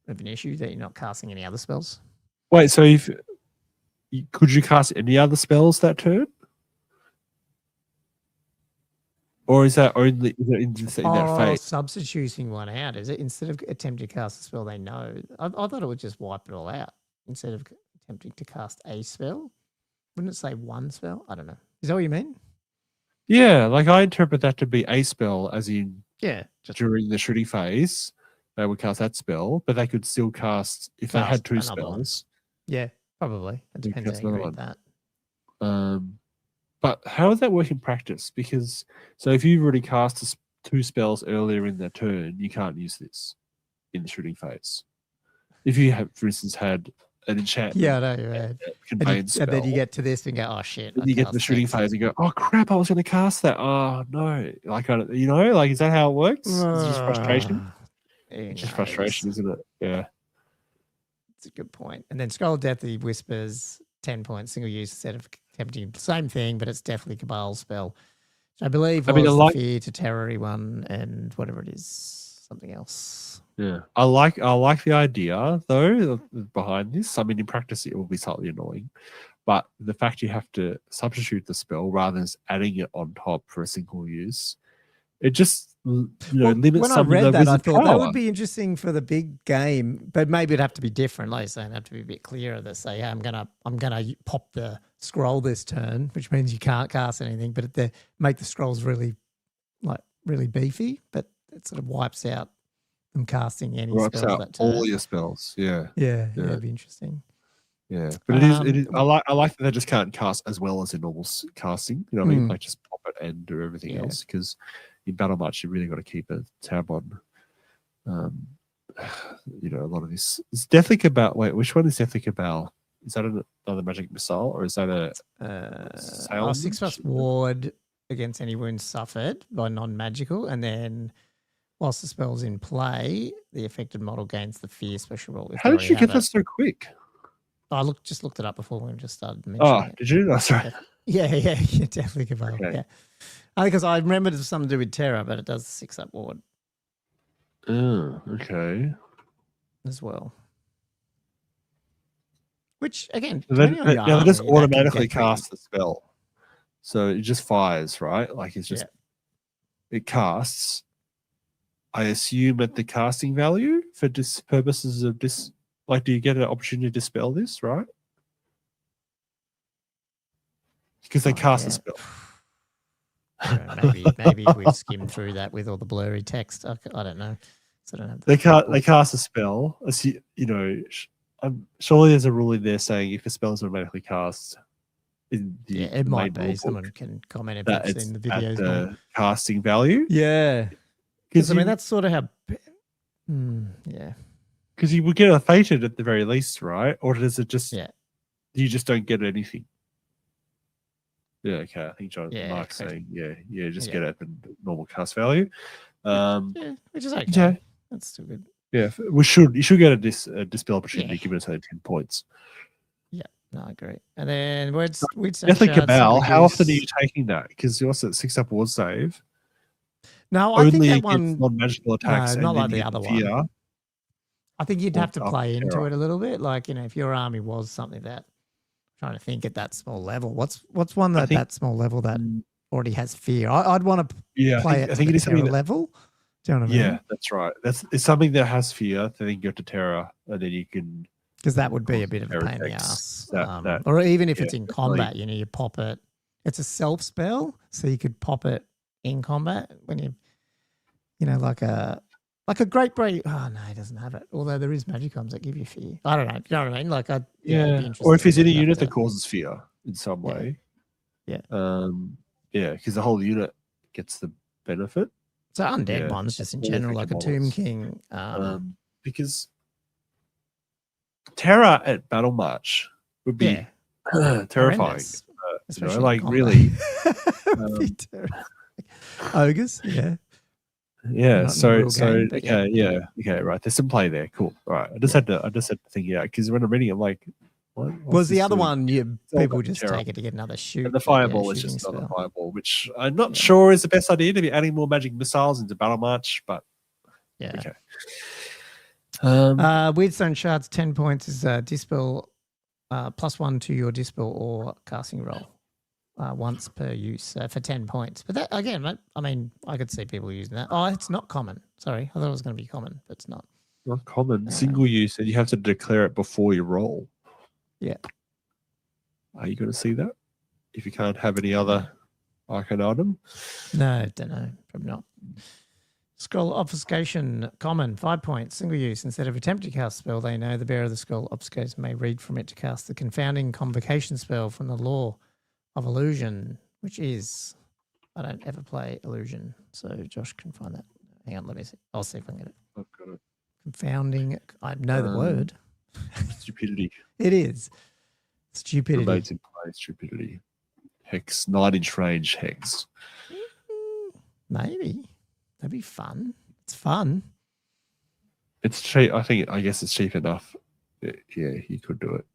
of an issue that you're not casting any other spells. Wait, so could you cast any other spells that turn? Or is that only in that phase? Substituting one out, is it? Instead of attempting to cast a spell they know. I thought it would just wipe it all out instead of attempting to cast a spell. Wouldn't it say one spell? I don't know. Is that what you mean? Yeah, like I interpret that to be a spell, as in just during the shooting phase, they would cast that spell, but they could still cast if they had 2 spells. Yeah, probably. It depends how you read that. But how does that work in practice? Because so if you've already cast 2 spells earlier in their turn, you can't use this in the shooting phase. If you have, for instance, had an enchantment, I know you're right. And then you get to this and go, oh shit. Then you get to the shooting phase and go, oh crap, I was going to cast that. Oh no, like like is that how it works? It's just frustration. It's just frustration, isn't it? Yeah, it's a good point. And then Scroll of Deathly Whispers, 10 points, single use instead of attempting same thing, but it's definitely Cabal spell. I believe was the fear to terror one and whatever it is, something else. Yeah, I like the idea though behind this. I mean, in practice, it will be slightly annoying, but the fact you have to substitute the spell rather than adding it on top for a single use, it just limits. When some I read of the that, I thought that power. would be interesting for the big game, but maybe it'd have to be different. Like you're saying, it'd have to be a bit clearer. To say, I'm gonna pop the scroll this turn, which means you can't cast anything, but make the scrolls really beefy, but it sort of wipes out them casting any spells that turn. All your spells. Yeah, it'd be interesting. Yeah, but it is. I like that they just can't cast as well as in normal casting. You know what I mean? Like just pop it and do everything else, because in Battle March you really got to keep a tab on. A lot of this. It's Deathly Cabal. Wait, which one is Deathly Cabal? Is that another magic missile, or is that a 6+ ward against any wounds suffered by non-magical, and then whilst the spell's in play, the affected model gains the fear special roll. How did you get that so quick? I just looked it up before we just started mentioning it. Did you? Oh, sorry. Yeah, definitely Cabal. Okay. Yeah, because I remembered it was something to do with Terror, but it does 6+ ward. Oh, okay. As well. Which again, they just automatically cast the spell, so it just fires, right? Like it's just it casts. I assume at the casting value for purposes of this. Like, do you get an opportunity to dispel this, right? Because they cast a spell. Maybe we skim through that with all the blurry text. I don't know. So I don't have they cast a spell. Surely there's a rule in there saying if a spell is automatically cast, it might be. Someone can comment if they've seen the videos. At the casting value. Yeah. Because that's sort of how. Because you would get a fated at the very least, right? Or does it just? Yeah. You just don't get anything. Yeah. Okay. I think Mark's saying, just get it at the normal cast value. Which is okay. Yeah. That's still good. Yeah, you should get a dispel opportunity given it's only 10 points. Yeah, no, I agree. And then Deathly Cabal, how often are you taking that? Because you're also at 6+ ward save. No, I think that one non-magical attacks. not like the other one. I think you'd have to play into it a little bit. Like, if your army was something that trying to think at that small level. What's one that small level that already has fear? I'd want to play it. I think it is something level. Do you know what I mean? Yeah, that's right. It's something that has fear. Then you go to Terror, and then you can. Because that would be a bit of a pain in the ass. Or even if it's in combat, you pop it. It's a self spell, so you could pop it in combat when like a great break. Oh no, he doesn't have it. Although there is Magicoms that give you fear. I don't know. You know what I mean? Like or if he's in a unit that causes fear in some way. Yeah. Because the whole unit gets the benefit. So undead ones, just in general, like a Tomb King. Because Terror at Battle March would be Yeah. terrifying. Horrendous. You know, Especially like combat. really. Would be terrifying. Ogres, yeah. Yeah. Not in a real So game, but yeah. okay, right. There's some play there. Cool. All right. I just had to think, because when I'm reading, I'm like, what? Was the other doing? one all people about just terror. take it to get another shoot? And the but yeah, fireball is shooting just another spell. fireball, which I'm not Yeah. sure is the best idea to be adding more magic missiles into Battle March, but Yeah. okay. Weirdstone Shards, 10 points is Dispel +1 to your Dispel or casting roll once per use for 10 points. But that, again, I mean, I could see people using that. Oh, it's not common. Sorry. I thought it was going to be common, but it's not. Not common. Single use, and you have to declare it before you roll. Yeah. Are you going to see that? If you can't have any other arcane item? No, don't know. Probably not. Scroll Obfuscation, common, 5 points, single use. Instead of attempt to cast spell, they know the bearer of the scroll obfuscates may read from it to cast the confounding convocation spell from the law of illusion, which is, I don't ever play illusion, so Josh can find that. Hang on, let me see. I'll see if I can get it. I've got it. Confounding, I know the word. Stupidity. It is. Stupidity. Remains in play. Stupidity. Hex. 9-inch range hex. Maybe. That'd be fun. It's fun. It's cheap. I guess it's cheap enough. Yeah, you could do it.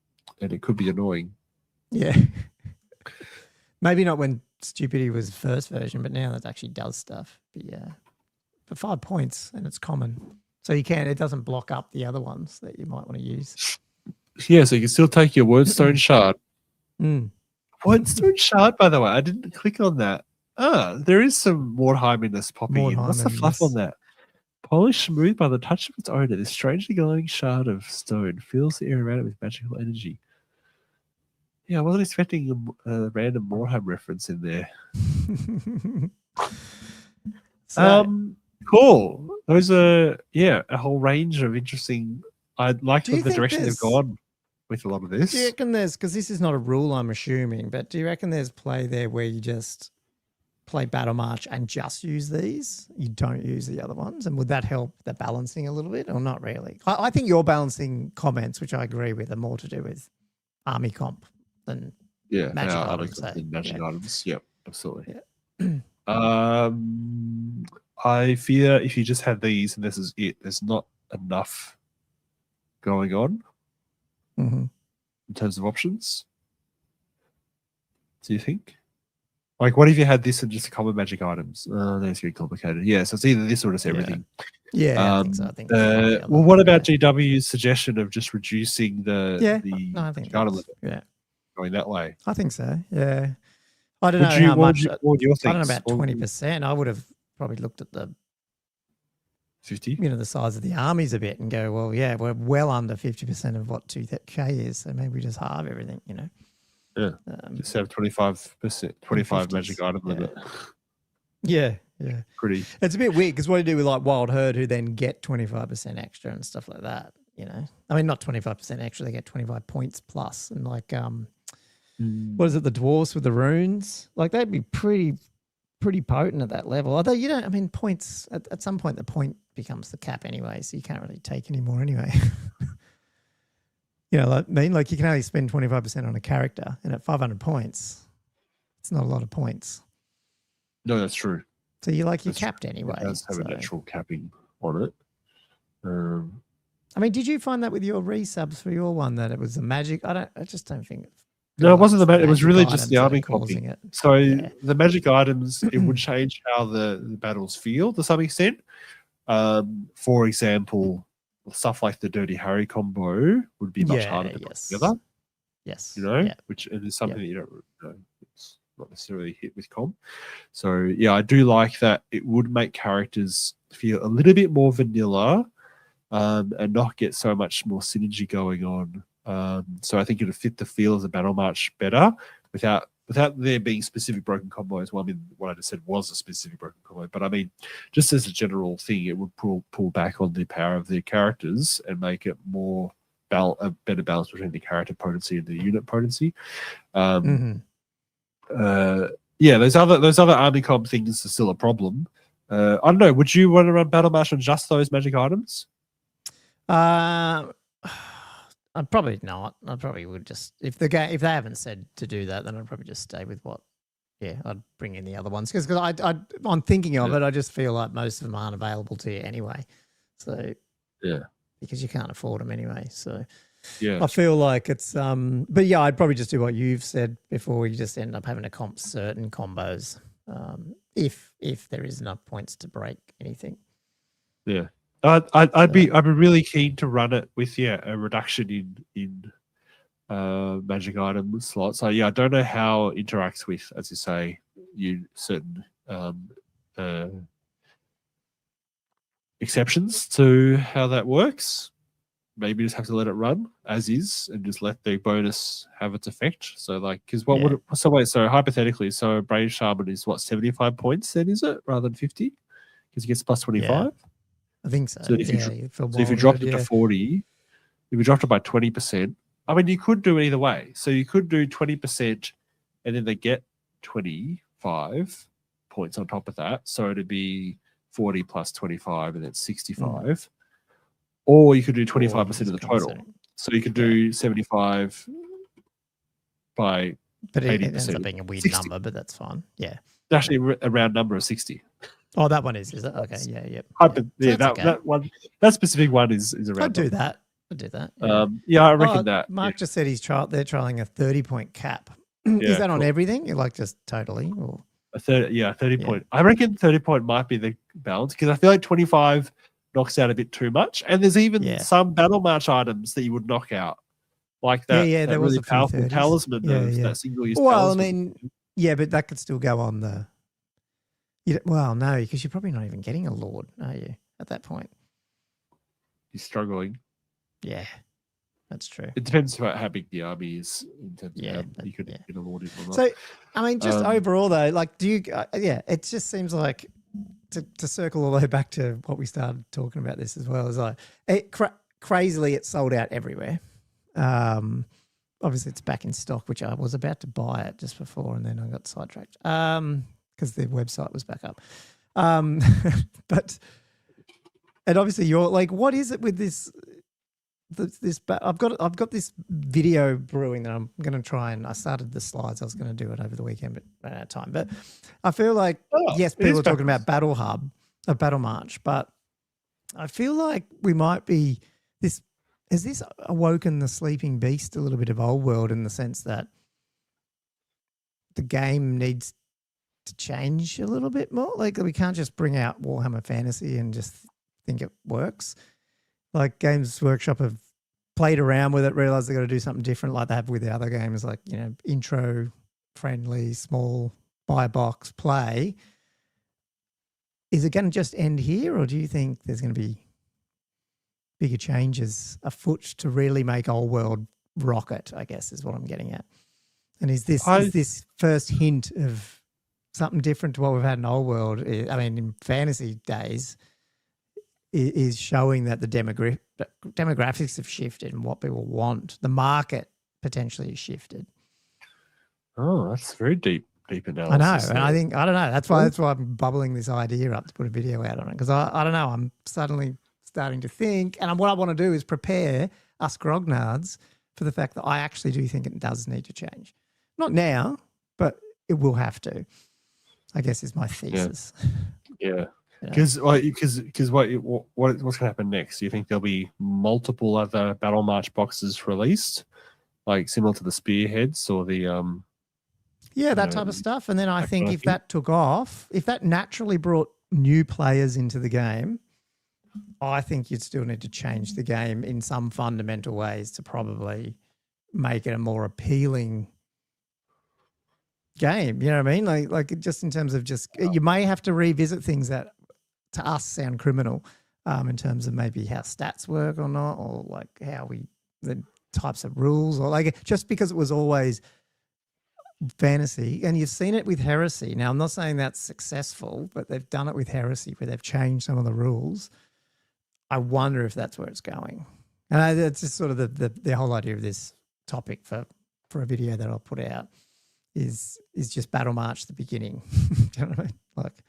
And it could be annoying. Yeah. Maybe not when Stupidity was the first version, but now that actually does stuff. But yeah. For 5 points, and it's common. So it doesn't block up the other ones that you might want to use. Yeah, so you can still take your Wordstone Shard. Wordstone Shard, by the way, I didn't click on that. There is some Mordheiminess popping in. What's the fluff on that? Polished smooth by the touch of its owner, this strangely glowing shard of stone fills the air around it with magical energy. Yeah, I wasn't expecting a random Mordheim reference in there. Cool. Those are, a whole range of interesting. I like the direction they've gone with a lot of this. Do you reckon because this is not a rule, I'm assuming, but do you reckon there's play there where you just play Battle March and just use these? You don't use the other ones? And would that help the balancing a little bit or not really? I think your balancing comments, which I agree with, are more to do with army comp than magic items. Magic items. Yep, absolutely. Yeah. I fear if you just have these and this is it, there's not enough going on in terms of options. Do you think? Like, what if you had this and just common magic items? That's very complicated. Yeah, so it's either this or just everything. Yeah, I think so. I think well, what about GW's suggestion of just reducing the I think item limit? Yeah, going that way. I think so. Yeah, I don't know how much. I don't know about 20%. I would have probably looked at the 50. The size of the armies a bit and go, well, yeah, we're well under 50% of what 2K is, so maybe we just halve everything. Yeah, just have 25%, 25 magic item limit. Yeah. Pretty. It's a bit weird because what do you do with like Wild Herd who then get 25% extra and stuff like that? I mean, not 25% extra; they get 25 points plus, and like, what is it? The dwarves with the runes, like they'd be pretty potent at that level. Although I mean, points at some point the point becomes the cap anyway, so you can't really take any more anyway. Like you can only spend 25% on a character, and at 500 points, it's not a lot of points. No, that's true. So you're capped anyway. It does have a natural capping on it. I mean, did you find that with your resubs for your one that it was the magic? I just don't think. No, it wasn't the magic. It was really just the army copying it. So the magic items, it would change how the battles feel to some extent. For example, stuff like the Dirty Harry combo would be much harder to put together. Yes. Which is something that you don't, it's not necessarily hit with comp. So yeah, I do like that. It would make characters feel a little bit more vanilla, and not get so much more synergy going on. So I think it would fit the feel of the Battle March better without there being specific broken combos. Well, I mean, what I just said was a specific broken combo, but I mean, just as a general thing, it would pull back on the power of the characters and make it more a better balance between the character potency and the unit potency. Yeah, those other army comp things are still a problem. I don't know. Would you want to run Battle March on just those magic items? I'd probably not. I probably would just if they haven't said to do that, then I'd probably just stay with what. Yeah, I'd bring in the other ones because I'm thinking of it. I just feel like most of them aren't available to you anyway. So yeah, because you can't afford them anyway. So yeah, I feel like it's but yeah, I'd probably just do what you've said before. You just end up having to comp certain combos if there is enough points to break anything. yeah. I'd be really keen to run it with a reduction in magic item slots. So yeah, I don't know how it interacts with, as you say, certain exceptions to how that works. Maybe just have to let it run as is and just let the bonus have its effect. So like, because what would it, so hypothetically, so Brain Shaman is what, 75 points then, is it, rather than 50? Because he gets plus 25. Yeah, I think so. So if you dropped it to 40, if you dropped it by 20%, I mean, you could do it either way. So you could do 20% and then they get 25 points on top of that. So it'd be 40 plus 25 and then 65. Or you could do 25% of the total. So you could do 75 by but 80%. It ends up being a weird 60. Number, but that's fine. Yeah. Actually, a round number of 60. Oh, that one is it? Okay. Yeah. That specific one is a round. I'd do that. Yeah, I reckon that. Mark just said they're trialing a 30-point cap. Is that on everything? You're like just totally or 30 point. I reckon 30 point might be the balance because I feel like 25 knocks out a bit too much. And there's even some battle march items that you would knock out. Like that, that there really was a powerful talisman that single use. Well, talisman. I mean, yeah, but that could still go on the well, no, because you're probably not even getting a lord, are you, at that point? You're struggling. Yeah, that's true. It depends how big the army is in terms of how you could get a lord in or not. So, I mean, just overall though, like, do you? It just seems like to circle all the way back to what we started talking about this as well is like crazily it sold out everywhere. Obviously it's back in stock, which I was about to buy it just before, and then I got sidetracked because the website was back up. But and obviously you're like, what is it with this? I've got this video brewing that I'm going to try, and I started the slides. I was going to do it over the weekend, but ran out of time. But I feel like yes, people are talking about Battle Hub, a Battle March, but I feel like we might be this. Has this awoken the sleeping beast a little bit of old world in the sense that the game needs to change a little bit more? Like we can't just bring out Warhammer Fantasy and just think it works. Like Games Workshop have played around with it, realized they've got to do something different like they have with the other games, like, intro friendly, small, buy a box, play. Is it going to just end here, or do you think there's going to be bigger changes afoot to really make old world rocket, I guess is what I'm getting at. And is this first hint of something different to what we've had in old world? I mean, in fantasy days, is showing that the demographics have shifted and what people want. The market potentially has shifted. Oh, that's very deep analysis. I know, and I don't know. That's why I'm bubbling this idea up to put a video out on it, because I don't know. I'm suddenly starting to think, and what I want to do is prepare us grognards for the fact that I actually do think it does need to change. Not now, but it will have to, I guess, is my thesis. Yeah. Because what's going to happen next? Do you think there'll be multiple other Battle March boxes released, like similar to the Spearheads or the that type of stuff? And then I think if that took off, if that naturally brought new players into the game, I think you'd still need to change the game in some fundamental ways to probably make it a more appealing game. You know what I mean? Like just in terms of you may have to revisit things that to us sound criminal in terms of maybe how stats work or not, or like the types of rules, or like just because it was always fantasy, and you've seen it with Heresy. Now, I'm not saying that's successful, but they've done it with Heresy where they've changed some of the rules. I wonder if that's where it's going. And that's just sort of the whole idea of this topic for a video that I'll put out is just Battle March the beginning. Do you know what I mean? Like,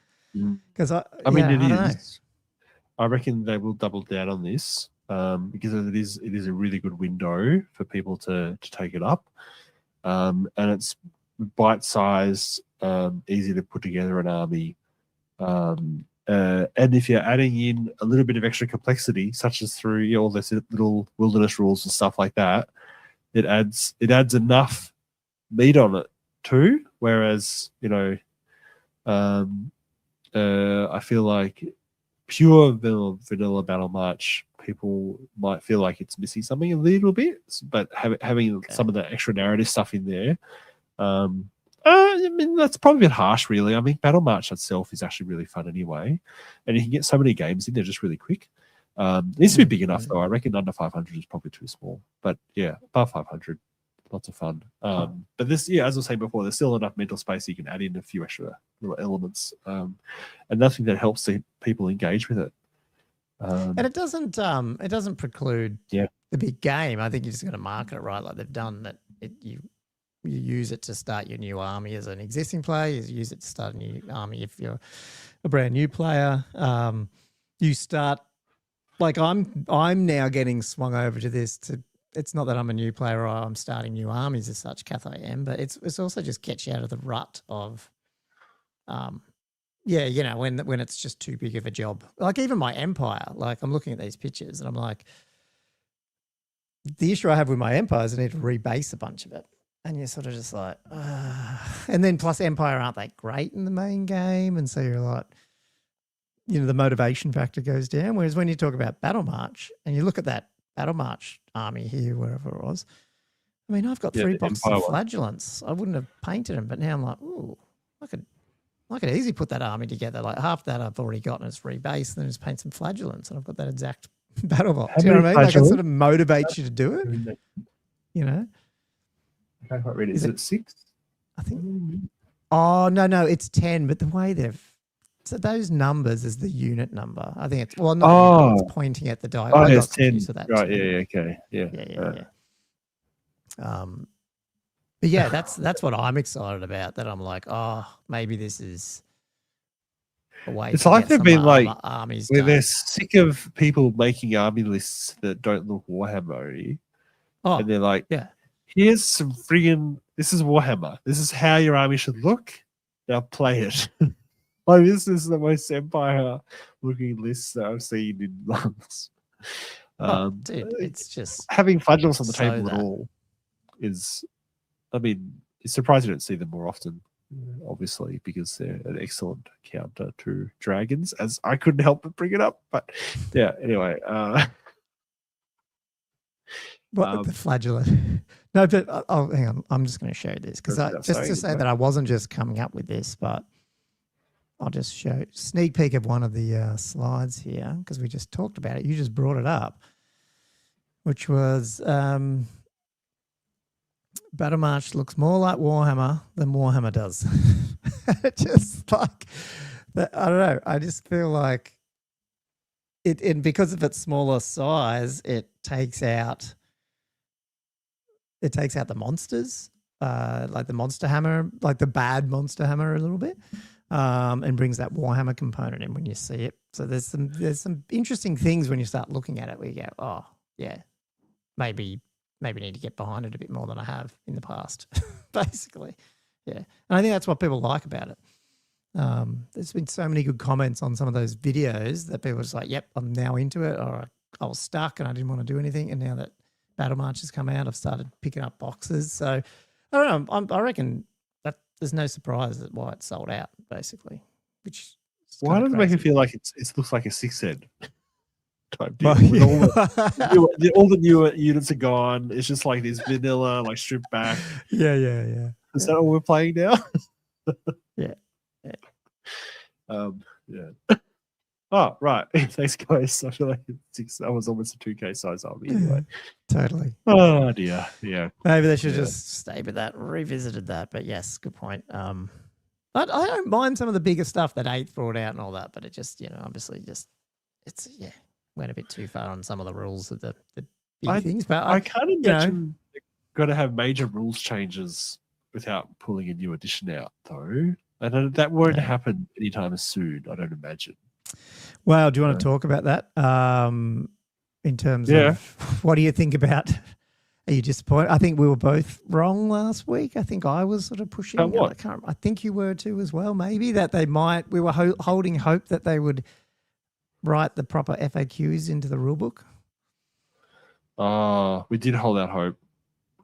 because I reckon they will double down on this because it is a really good window for people to take it up, and it's bite-sized, easy to put together an army. And if you're adding in a little bit of extra complexity, such as through all those little wilderness rules and stuff like that, it adds enough meat on it too. Whereas I feel like pure vanilla Battle March, people might feel like it's missing something a little bit, but having some of the extra narrative stuff in there. I mean, that's probably a bit harsh, really. I mean, Battle March itself is actually really fun anyway, and you can get so many games in there just really quick. It needs to be big enough, though. I reckon under 500 is probably too small, but yeah, above 500, lots of fun. But this, as I was saying before, there's still enough mental space you can add in a few extra little elements, and nothing that helps people engage with it. And it doesn't preclude the big game. I think you just got to market it right, like they've done. That you use it to start your new army as an existing player. You use it to start a new army if you're a brand new player. You start, like I'm now getting swung over to this. It's not that I'm a new player or I'm starting new armies as such, Kath I am, but it's also just gets you out of the rut of, when it's just too big of a job. Like even my empire, like I'm looking at these pictures and I'm like, the issue I have with my empire is I need to rebase a bunch of it. And you're sort of just like, and then plus Empire aren't that great in the main game. And so you're like, the motivation factor goes down. Whereas when you talk about Battle March and you look at that Battle March army here, wherever it was, I mean, I've got 3 boxes of flagellants. I wouldn't have painted them, but now I'm like, ooh, I could easily put that army together. Like half that I've already got and it's rebased, and then just paint some flagellants and I've got that exact battle box. Do you know what I mean? Like it sort of motivates you to do it, I can't quite read it. Is it 6? I think. Oh, no, it's 10. But the way so those numbers is the unit number. I think it's, it's pointing at the die. Oh, it's 10. Right, okay. Yeah. But yeah, that's what I'm excited about, that I'm like, maybe this is a way it's to like get they've been like, armies where done. they're sick of people making army lists that don't look Warhammer-y. And they're like, here's some friggin', this is Warhammer. This is how your army should look. Now play it. Like this is the most Empire looking list that I've seen in months. Dude, it's just having flagellants on the table at all is, I mean, it's surprising you don't see them more often, obviously, because they're an excellent counter to dragons, as I couldn't help but bring it up. But yeah, anyway. The flagellant? No, but hang on. I'm just going to show this because just to say that I wasn't just coming up with this, but I'll just show sneak peek of one of the slides here because we just talked about it. You just brought it up, which was Battle March looks more like Warhammer than Warhammer does. Just like I don't know. I just feel like it, and because of its smaller size, it takes out the monsters, like the monster hammer, like the bad monster hammer a little bit, and brings that Warhammer component in when you see it. So there's some interesting things when you start looking at it where you go, oh yeah, maybe need to get behind it a bit more than I have in the past, basically. Yeah, and I think that's what people like about it. There's been so many good comments on some of those videos that people are just like, yep, I'm now into it, or I was stuck and I didn't want to do anything, and now that Battle March has come out, I've started picking up boxes. So I don't know. I reckon that there's no surprise that why it's sold out, basically. Which why does it make it feel like it looks like a 6-head type deal? Well, all the newer units are gone. It's just like this vanilla, like stripped back. Yeah. Is that what we're playing now? Yeah. Yeah. Oh, right. Thanks, guys. I feel like that was almost a 2K size army anyway. Totally. Oh, dear. Yeah. Maybe they should just stay with that, revisited that. But yes, good point. I don't mind some of the bigger stuff that 8th brought out and all that, but it just, obviously went a bit too far on some of the rules of the big things. But I can't imagine they're going to have major rules changes without pulling a new edition out, though. And that won't happen anytime soon, I don't imagine. Well, do you want to talk about that? in terms Yeah. of what do you think about? Are you disappointed? I think we were both wrong last week. I think I was sort of pushing. What? I think you were too as well. Maybe that they might. We were holding hope that they would write the proper FAQs into the rule book. We did hold out hope.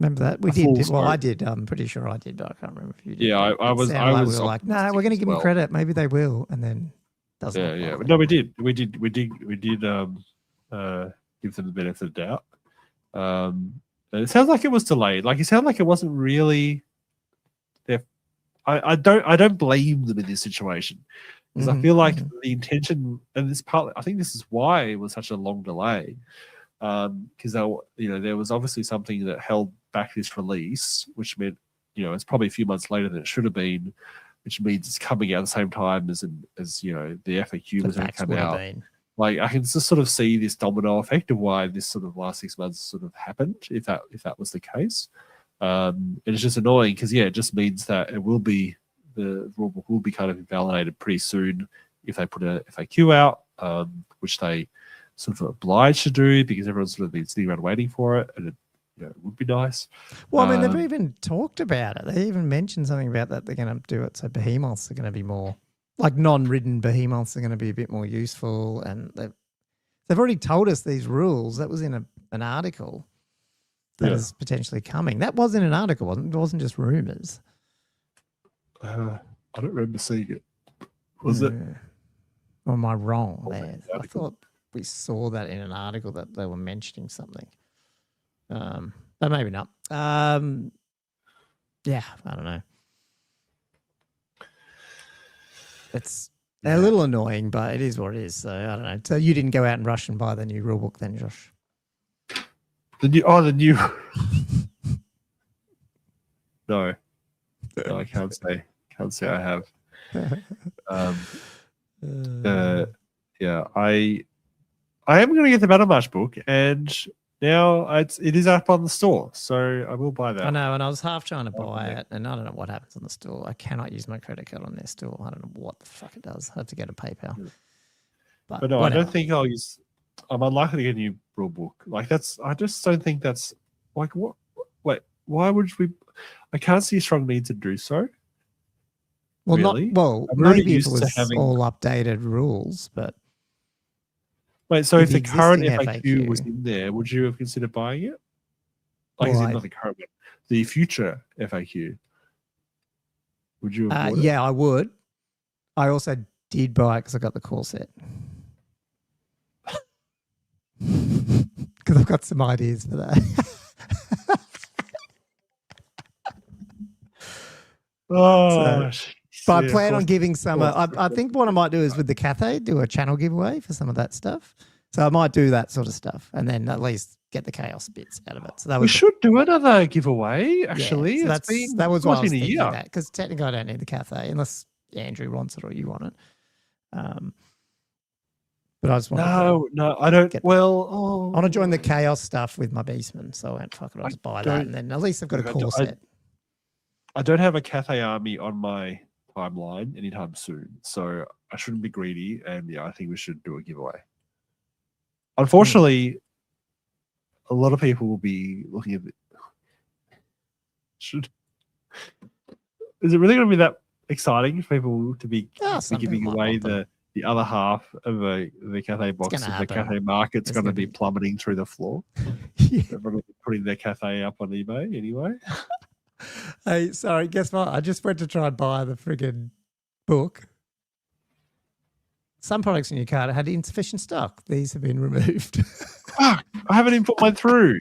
Remember that we did. Well, I did. I'm pretty sure I did, but I can't remember if you did. Yeah, I was. We were like, no, we're going to give them credit. Maybe they will, and then doesn't. Yeah. No, we did. We did. Give them the benefit of the doubt. And it sounds like it was delayed. Like it sounded like it wasn't really. I don't blame them in this situation because I feel like the intention and this part. I think this is why it was such a long delay. Because there was obviously something that held back this release, which meant it's probably a few months later than it should have been, which means it's coming out at the same time as the FAQ was going to come out. Like I can just sort of see this domino effect of why this sort of last 6 months sort of happened, if that was the case. And it's just annoying because it just means that the rulebook will be kind of invalidated pretty soon if they put a FAQ out, which they sort of obliged to do because everyone's sort of been sitting around waiting for it, and it would be nice. Well, I mean, they've even talked about it. They even mentioned something about that they're going to do it. So behemoths are going to be more like non-ridden behemoths are going to be a bit more useful, and they've already told us these rules. That was in an article that is potentially coming. That was in an article, wasn't it? It wasn't just rumors. I don't remember seeing it. Was it? Or am I wrong there? I thought we saw that in an article that they were mentioning something. But maybe not. I don't know. It's a little annoying, but it is what it is. So I don't know. So you didn't go out and rush and buy the new rulebook then, Josh? The new. No, I can't say. Can't say I have. I am going to get the Battle March book, and now it is up on the store, so I will buy that. I know, and I was half trying to buy it, and I don't know what happens on the store. I cannot use my credit card on their store. I don't know what the fuck it does. I have to go to PayPal. But no, whatever. I don't think I'll use. I'm unlikely to get a new rule book. Like that's. I just don't think that's like what. Wait, why would we? I can't see a strong need to do so. Well, really? Maybe if it was all updated rules, but. Wait, so if the current FAQ was in there, would you have considered buying it? Like, not the current one, the future FAQ. Would you have bought it? Yeah, I would. I also did buy it because I got the core set. Because I've got some ideas for that. But I plan on giving some. I think what I might do is with the Cathay, do a channel giveaway for some of that stuff. So I might do that sort of stuff, and then at least get the chaos bits out of it. So we should do another giveaway. Actually, that was why I was thinking that, because technically I don't need the Cathay unless Andrew wants it or you want it. But I just want no, I don't. I want to join the chaos stuff with my Beastman, so I went fuck it. I'll just buy that, and then at least I've got a core set. I don't have a Cathay army on my timeline anytime soon, so I shouldn't be greedy, and I think we should do a giveaway. Unfortunately, a lot of people will be looking at it. Is it really going to be that exciting for people to be giving away the other half of the Cathay box if the Cathay market's going to be plummeting through the floor? Everyone will be putting their Cathay up on eBay anyway. Hey, sorry, guess what? I just went to try and buy the friggin' book. Some products in your cart had insufficient stock. These have been removed. Fuck, I haven't even put mine through.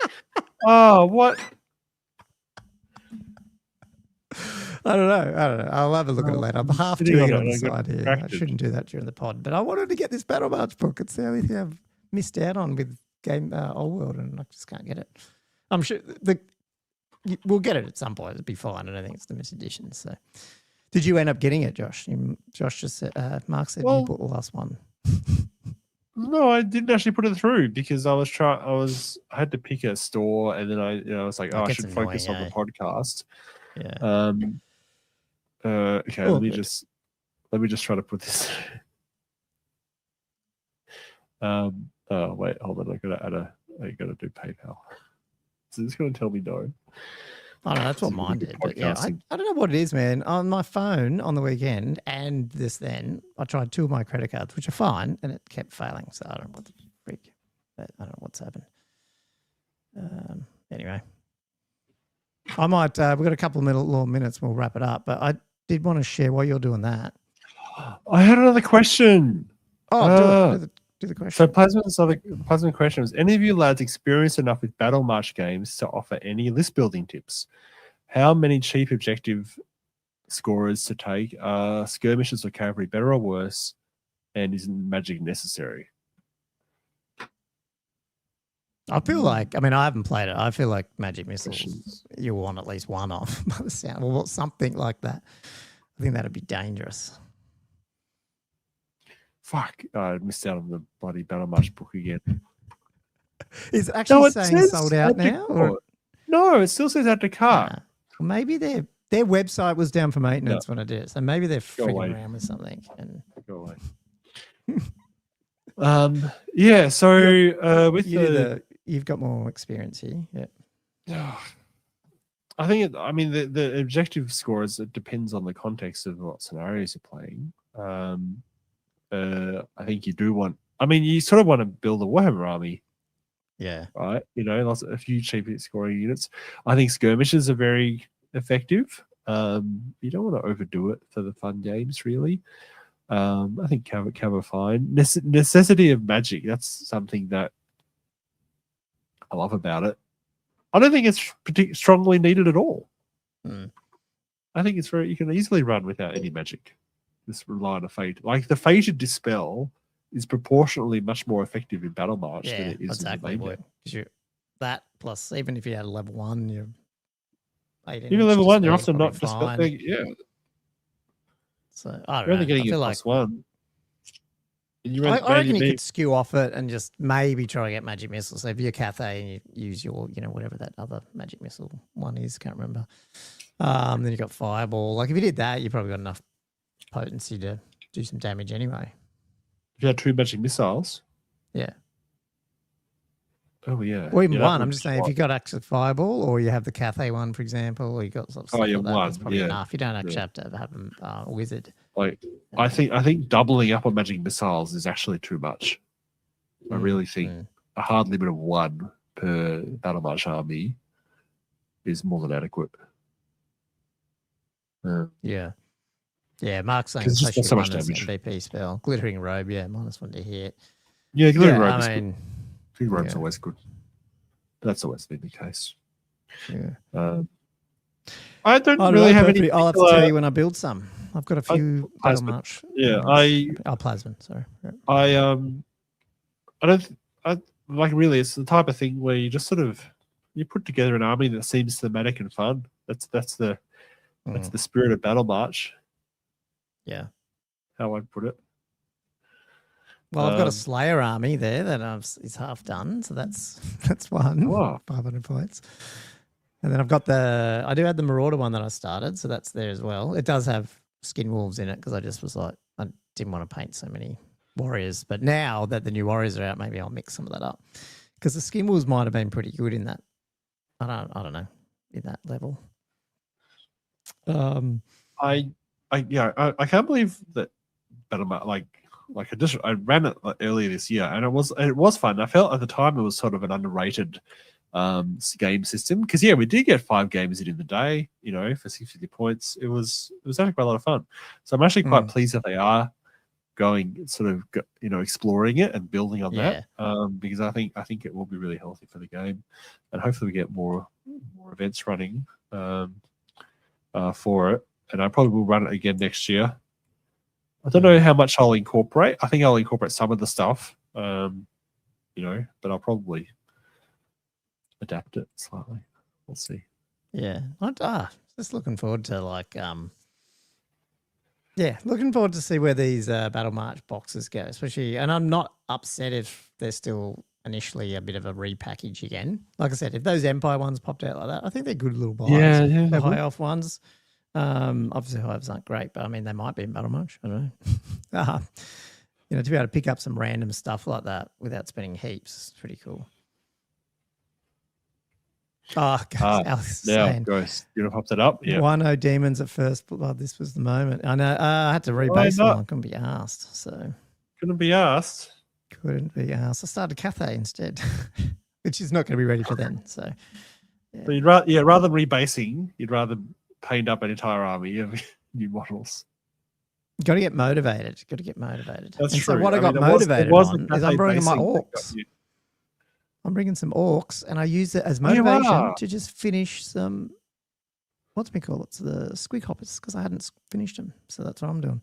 Oh, what? I don't know. I'll have a look at it later. I'm half doing it on the side here. I shouldn't do that during the pod, but I wanted to get this Battle March book. It's the only thing I've missed out on with Old World, and I just can't get it. I'm sure we'll get it at some point. It'll be fine. I don't think it's the missed edition. So, did you end up getting it, Josh? Josh just said, Mark said you bought the last one. No, I didn't actually put it through because I had to pick a store, and then I was like, I should focus on the podcast. Yeah. Okay. Let me just try to put this. Oh wait, hold on. I gotta do PayPal. So it's gonna tell me no. I don't know, that's what mine did. But yeah, I don't know what it is, man. On my phone on the weekend and I tried 2 of my credit cards, which are fine, and it kept failing. So I don't know what the freak. I don't know what's happened. Anyway, I might. We've got a couple of more minutes. We'll wrap it up. But I did want to share while you're doing that. I had another question. Oh, do the question. So Plasma's question was: any of you lads experienced enough with Battle March games to offer any list building tips? How many cheap objective scorers to take? Are skirmishes or cavalry better or worse? And isn't magic necessary? I feel like, I mean, I haven't played it. I feel like magic missiles, you want at least one off by the sound, or something like that. I think that'd be dangerous. Fuck, I missed out on the bloody Battle March book again. Is it actually saying sold out now? Or? No, it still says add to cart. Nah. Well, maybe their website was down for maintenance when I did it. So maybe they're freaking around with something. And go away. Yeah, so with you've got more experience here. Yeah. I think the objective scores, it depends on the context of what scenarios you're playing. I think you do want, you sort of want to build a Warhammer army. Yeah. Right. A few cheap scoring units. I think skirmishes are very effective. You don't want to overdo it for the fun games, really. I think cover fine. Necessity of magic. That's something that I love about it. I don't think it's strongly needed at all. I think it's you can easily run without any magic. Just rely on a fate. Like the fated dispel is proportionally much more effective in Battle March than it is exactly in the main game. That plus, even if you had a level 1, you're 18. Even level 1, you're often not dispelling. Yeah. So I don't know. Getting I feel like +1. I reckon you could skew off it and just maybe try to get magic missiles. So if you're Cathay and you use your, whatever that other magic missile one is, can't remember. Then you got Fireball. Like if you did that, you probably got enough potency to do some damage anyway. If you had 2 magic missiles. Yeah. Oh yeah. Or even one. I'm just saying, if you got actual Fireball, or you have the Cathay one, for example, or you got something like that, that's probably enough. You don't actually have to have a wizard. Like I think doubling up on magic missiles is actually too much. I really think a hard limit of 1 per Battle March army is more than adequate. Yeah. Yeah, Mark's saying it's just so much damage. MVP spell. Glittering Robe, -1 to hit. Yeah, Glittering Robe is good. Glittering Robe's always good. That's always been the case. Yeah. I don't really have any. I'll have to tell you when I build some. I've got a few Battle March. Yeah, Plasman. Sorry. I like really. It's the type of thing where you just sort of you put together an army that seems thematic and fun. That's the spirit of Battle March. Yeah, how I'd put it. Well, I've got a Slayer army there that is half done, so that's one. Wow. 500 points. And then I've got I do have the Marauder one that I started, so that's there as well. It does have Skin Wolves in it because I just was like, I didn't want to paint so many warriors. But now that the new warriors are out, maybe I'll mix some of that up because the Skin Wolves might have been pretty good in that. I don't know, in that level. I can't believe that Battle March I ran it earlier this year and it was fun. I felt at the time it was sort of an underrated game system because we did get 5 games in the day, for 650 points. It was actually quite a lot of fun. So I'm actually quite pleased that they are going sort of exploring it and building on that because I think it will be really healthy for the game and hopefully we get more events running for it. And I probably will run it again next year. I don't know how much I'll incorporate. I think I'll incorporate some of the stuff, but I'll probably adapt it slightly. We'll see. Yeah. Just looking forward to looking forward to see where these Battle March boxes go, especially. And I'm not upset if they're still initially a bit of a repackage again. Like I said, if those Empire ones popped out like that, I think they're good little buys. Yeah. The high off ones. Obviously, hives aren't great, but they might be in Battle March. I don't know. to be able to pick up some random stuff like that without spending heaps, it's pretty cool. Oh, Alex is now, saying, Ghost, you want to pop that up? Yeah. 1-0 Demons at first blood. This was the moment. I know. I had to rebase them. I couldn't be asked. So couldn't be asked. Couldn't be asked. I started Cathay instead, which is not going to be ready for then. So, yeah. So rather than rebasing, you'd rather paint up an entire army of new models. Got to get motivated. That's true. So what I got motivated on is I'm bringing my orcs. I'm bringing some orcs, and I use it as motivation to just finish some. What's me call it? It's the squig hoppers because I hadn't finished them. So that's what I'm doing.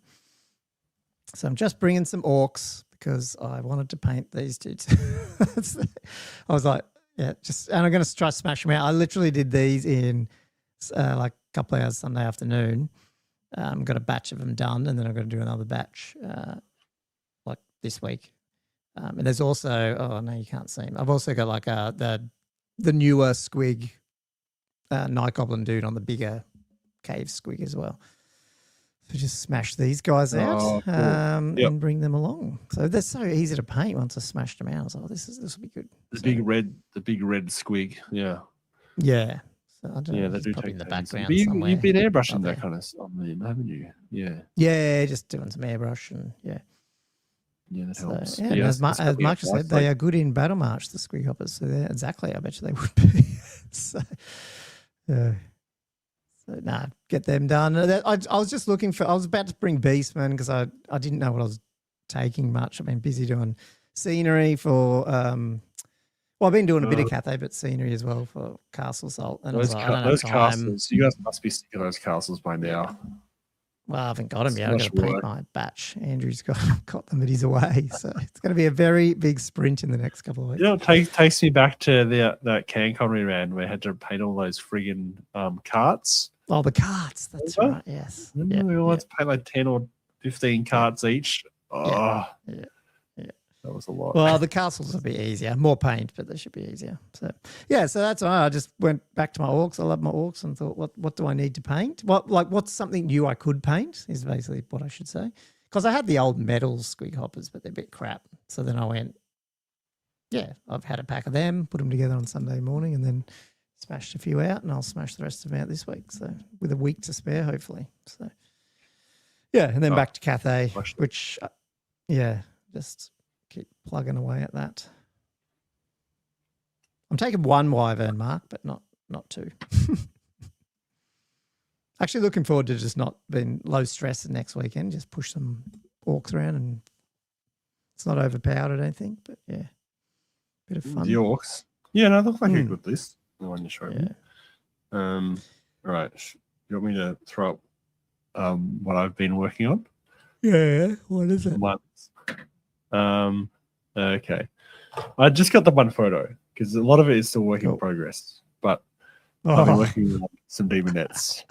So I'm just bringing some orcs because I wanted to paint these dudes. I was like, and I'm going to try to smash them out. I literally did these in like a couple of hours Sunday afternoon. Got a batch of them done, and then I'm going to do another batch like this week. And there's also, oh no, you can't see them. I've also got like the newer squig night goblin dude on the bigger cave squig as well. So just smash these guys out cool. And bring them along. So they're so easy to paint once I smashed them out. I was like, this will be good. The big red squig, yeah. Yeah. So I don't know. They do probably take in the background somewhere. You've been airbrushing that kind of stuff, haven't you? Yeah. Yeah, just doing some airbrush and yeah. Yeah, that helps. Yeah, as Marcus said, they are good in battle march, the squig hoppers. So exactly, I bet you they would be. So get them done. I was just looking for. I was about to bring Beastman because I didn't know what I was taking much. I've been busy doing scenery for. I've been doing a bit of Cathay, but scenery as well for Castle Salt. And those castles, you guys must be sick of those castles by now. Well, I haven't got them yet. I've got to paint my batch. Andrew's got them, but he's away. So it's going to be a very big sprint in the next couple of weeks. You know, it takes me back to that CanCon we ran where I had to paint all those friggin' carts. Oh, the carts. That's right. Yes. Remember we all had to paint like 10 or 15 carts each. Oh, yeah. That was a lot. Well, the castles will be easier. More paint, but they should be easier. So, yeah, so that's why I just went back to my orcs. I love my orcs and thought, what do I need to paint? What's something new I could paint is basically what I should say. Because I had the old metal squig hoppers, but they're a bit crap. So then I went, I've had a pack of them, put them together on Sunday morning and then smashed a few out and I'll smash the rest of them out this week. So with a week to spare, hopefully. So, yeah, and then back to Cathay, which, just keep plugging away at that. I'm taking one wyvern, Mark, but not two. Actually looking forward to just not being low stress next weekend, just push some orcs around and it's not overpowered, I don't think, but yeah, bit of fun. The orcs. Yeah, no, they look like a good list, the one you showed me. All right, you want me to throw up what I've been working on? Yeah, what is it? Okay. I just got the one photo because a lot of it is still work in progress, but I've been working on some demonettes.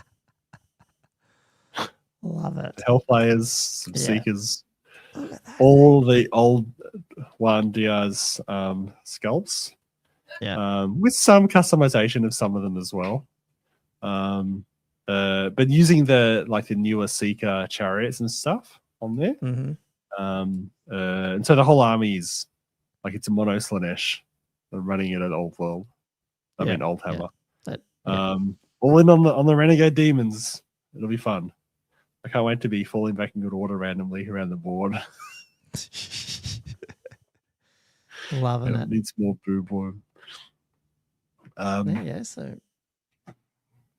Love it. Hellfires, some Seekers, all the old Juan Diaz sculpts, with some customization of some of them as well. But using the newer Seeker chariots and stuff on there. Mm-hmm. And so the whole army is like it's a mono Slanesh running it at Old World. I mean Old Hammer. All in on the Renegade Demons. It'll be fun. I can't wait to be falling back in good order randomly around the board. Loving it. Needs more boo boy. So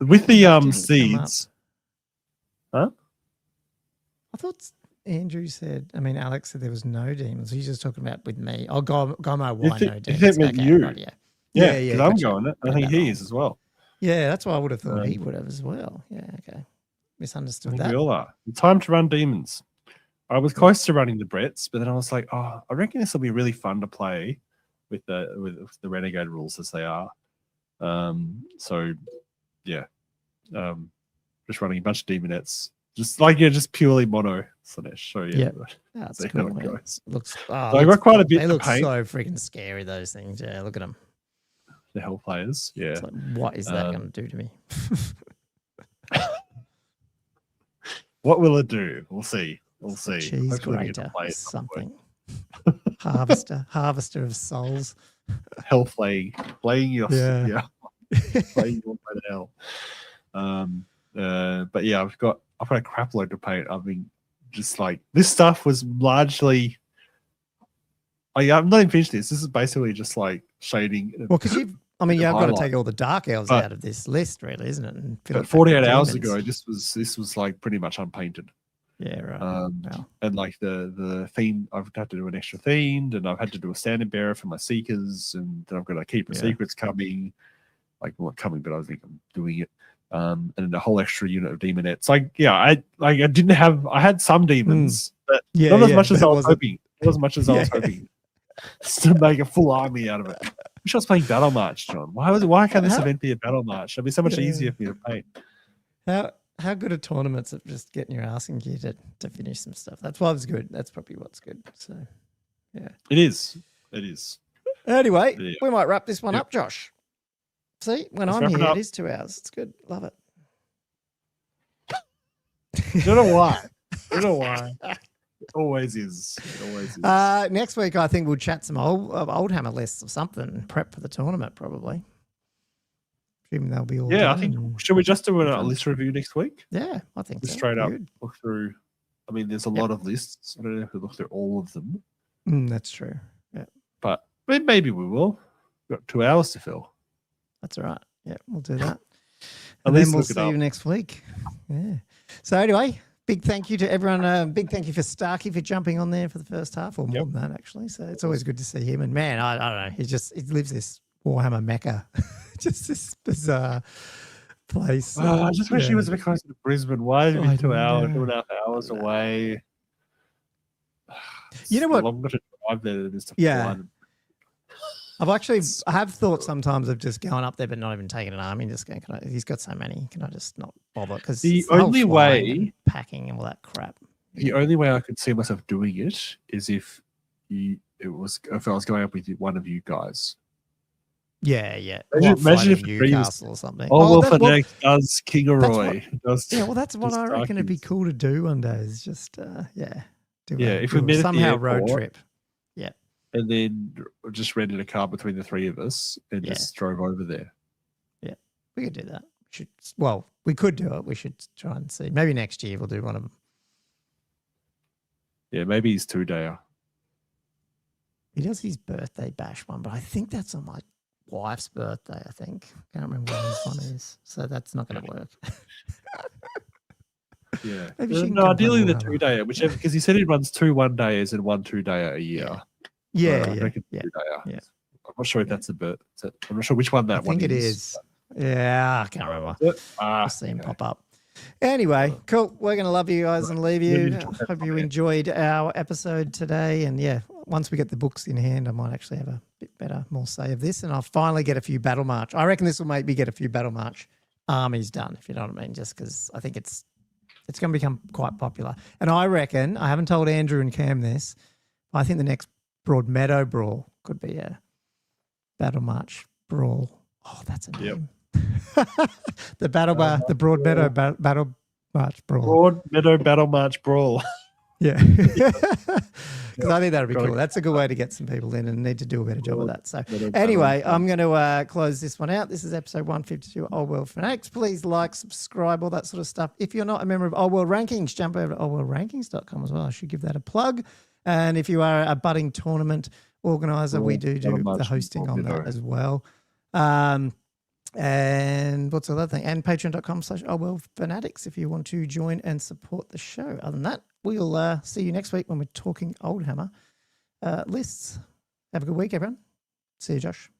with the seeds. Huh? I thought Andrew said, Alex said there was no demons. He's just talking about with me. Oh, Gomo, why no demons? He said you. Right, yeah, because I'm going it. I think he is as well. Yeah, that's why I would have thought he would have as well. Yeah, okay. Misunderstood that. We all are. Time to run demons. I was close to running the Bretts, but then I was like, I reckon this will be really fun to play with the Renegade rules as they are. Just running a bunch of demonettes. Just purely mono Slanesh. So that's cool. It goes. Looks. So I got quite a bit. They look so freaking scary. Those things. Yeah, look at them. The Hellfires. Yeah. It's like, what is that going to do to me? What will it do? We'll see. We'll It's a see. cheese Hopefully we get to grater play or it some point. something. Harvester of souls. Hell playing your Yeah. playing your way to hell. But yeah, I've got a crap load to paint. I mean, just like this stuff was largely. I'm not even finished this. This is basically just like shading. Well, because you've got to highlight. take all the dark elves out of this list, really, isn't it? And fill it But back 48 with hours demons. ago, this was like pretty much unpainted. Yeah, right. Wow. And like the theme, I've had to do an extra themed, and I've had to do a standard bearer for my seekers, and then I've got to keep the secrets coming. Like not coming, but I think I'm doing it. And then a whole extra unit of demonettes. Like, yeah, I had some demons, but not as much as I was hoping. Not as much as I was hoping. Just to make a full army out of it. I wish I was playing Battle March, John. Why can't this event be a Battle March? It'd be so much easier for me to paint. How good are tournaments at just getting your ass in gear to finish some stuff? That's why it's good. That's probably what's good. So, yeah. It is. Anyway, we might wrap this one up, Josh. See, when I'm here, it is 2 hours. It's good. Love it. Don't know why. It always is. Next week, I think we'll chat some old hammer lists or something. Prep for the tournament, probably. Assuming they'll be all done. I think. Should we just do a list review next week? Yeah, I think just so. Straight up look through. I mean, there's a lot of lists. I don't know if we look through all of them. That's true. Yeah, but maybe we will. We've got 2 hours to fill. That's all right. Yeah, we'll do that. And then we'll see you next week. Yeah. So anyway, big thank you to everyone. Big thank you for Starky for jumping on there for the first half, or more than that, actually. So it's always good to see him. And man, I don't know. He lives this Warhammer Mecca. Just this bizarre place. I just wish he was a bit closer to Brisbane. Why is it 2 hours, 2.5 hours away? You know what? Longer to drive there than it is to fly. I I have thought sometimes of just going up there, but not even taking an army. Just going, he's got so many. Can I just not bother? Because the only way packing and all that crap. The only way I could see myself doing it is if I was going up with one of you guys. Yeah, yeah. Imagine if Newcastle or something. Fanatics does King of Roy. That's what I reckon it'd be cool to do one day. Is just if we met somehow road trip. Yeah. And then just rented a car between the three of us and just drove over there. Yeah, we could do that. We could do it. We should try and see. Maybe next year we'll do one of them. Yeah, maybe he's 2-dayer. He does his birthday bash one, but I think that's on my wife's birthday, I think. Can't remember when his one is. So that's not going to work. Yeah. No, ideally the 2-dayer, whichever, because he said he runs 2 1-dayers and 1 2-dayer a year. Yeah. I'm not sure if that's a birth. I'm not sure which one that one is. I think it is. Yeah, I can't remember. I'll see him pop up. Anyway, cool. We're going to love you guys and leave you. Hope you enjoyed our episode today. And once we get the books in hand, I might actually have a bit better, more say of this. And I'll finally get a few Battle March. I reckon this will make me get a few Battle March armies done, if you know what I mean, just because I think it's going to become quite popular. And I reckon, I haven't told Andrew and Cam this, I think the next Broadmeadow Brawl could be a Battle March Brawl. Oh, that's a name. The Broadmeadow Battle March Brawl. Broadmeadow Battle March Brawl. Yeah. Because I think that would be cool. That's a good way to get some people in and need to do a better job of that. So anyway, I'm going to close this one out. This is episode 152 Old World Fanatics. Please like, subscribe, all that sort of stuff. If you're not a member of Old World Rankings, jump over to oldworldrankings.com as well. I should give that a plug. And if you are a budding tournament organizer, we do the hosting on that as well. And what's the other thing? And patreon.com/oldworldfanatics if you want to join and support the show. Other than that, we'll see you next week when we're talking Old Hammer lists. Have a good week, everyone. See you, Josh.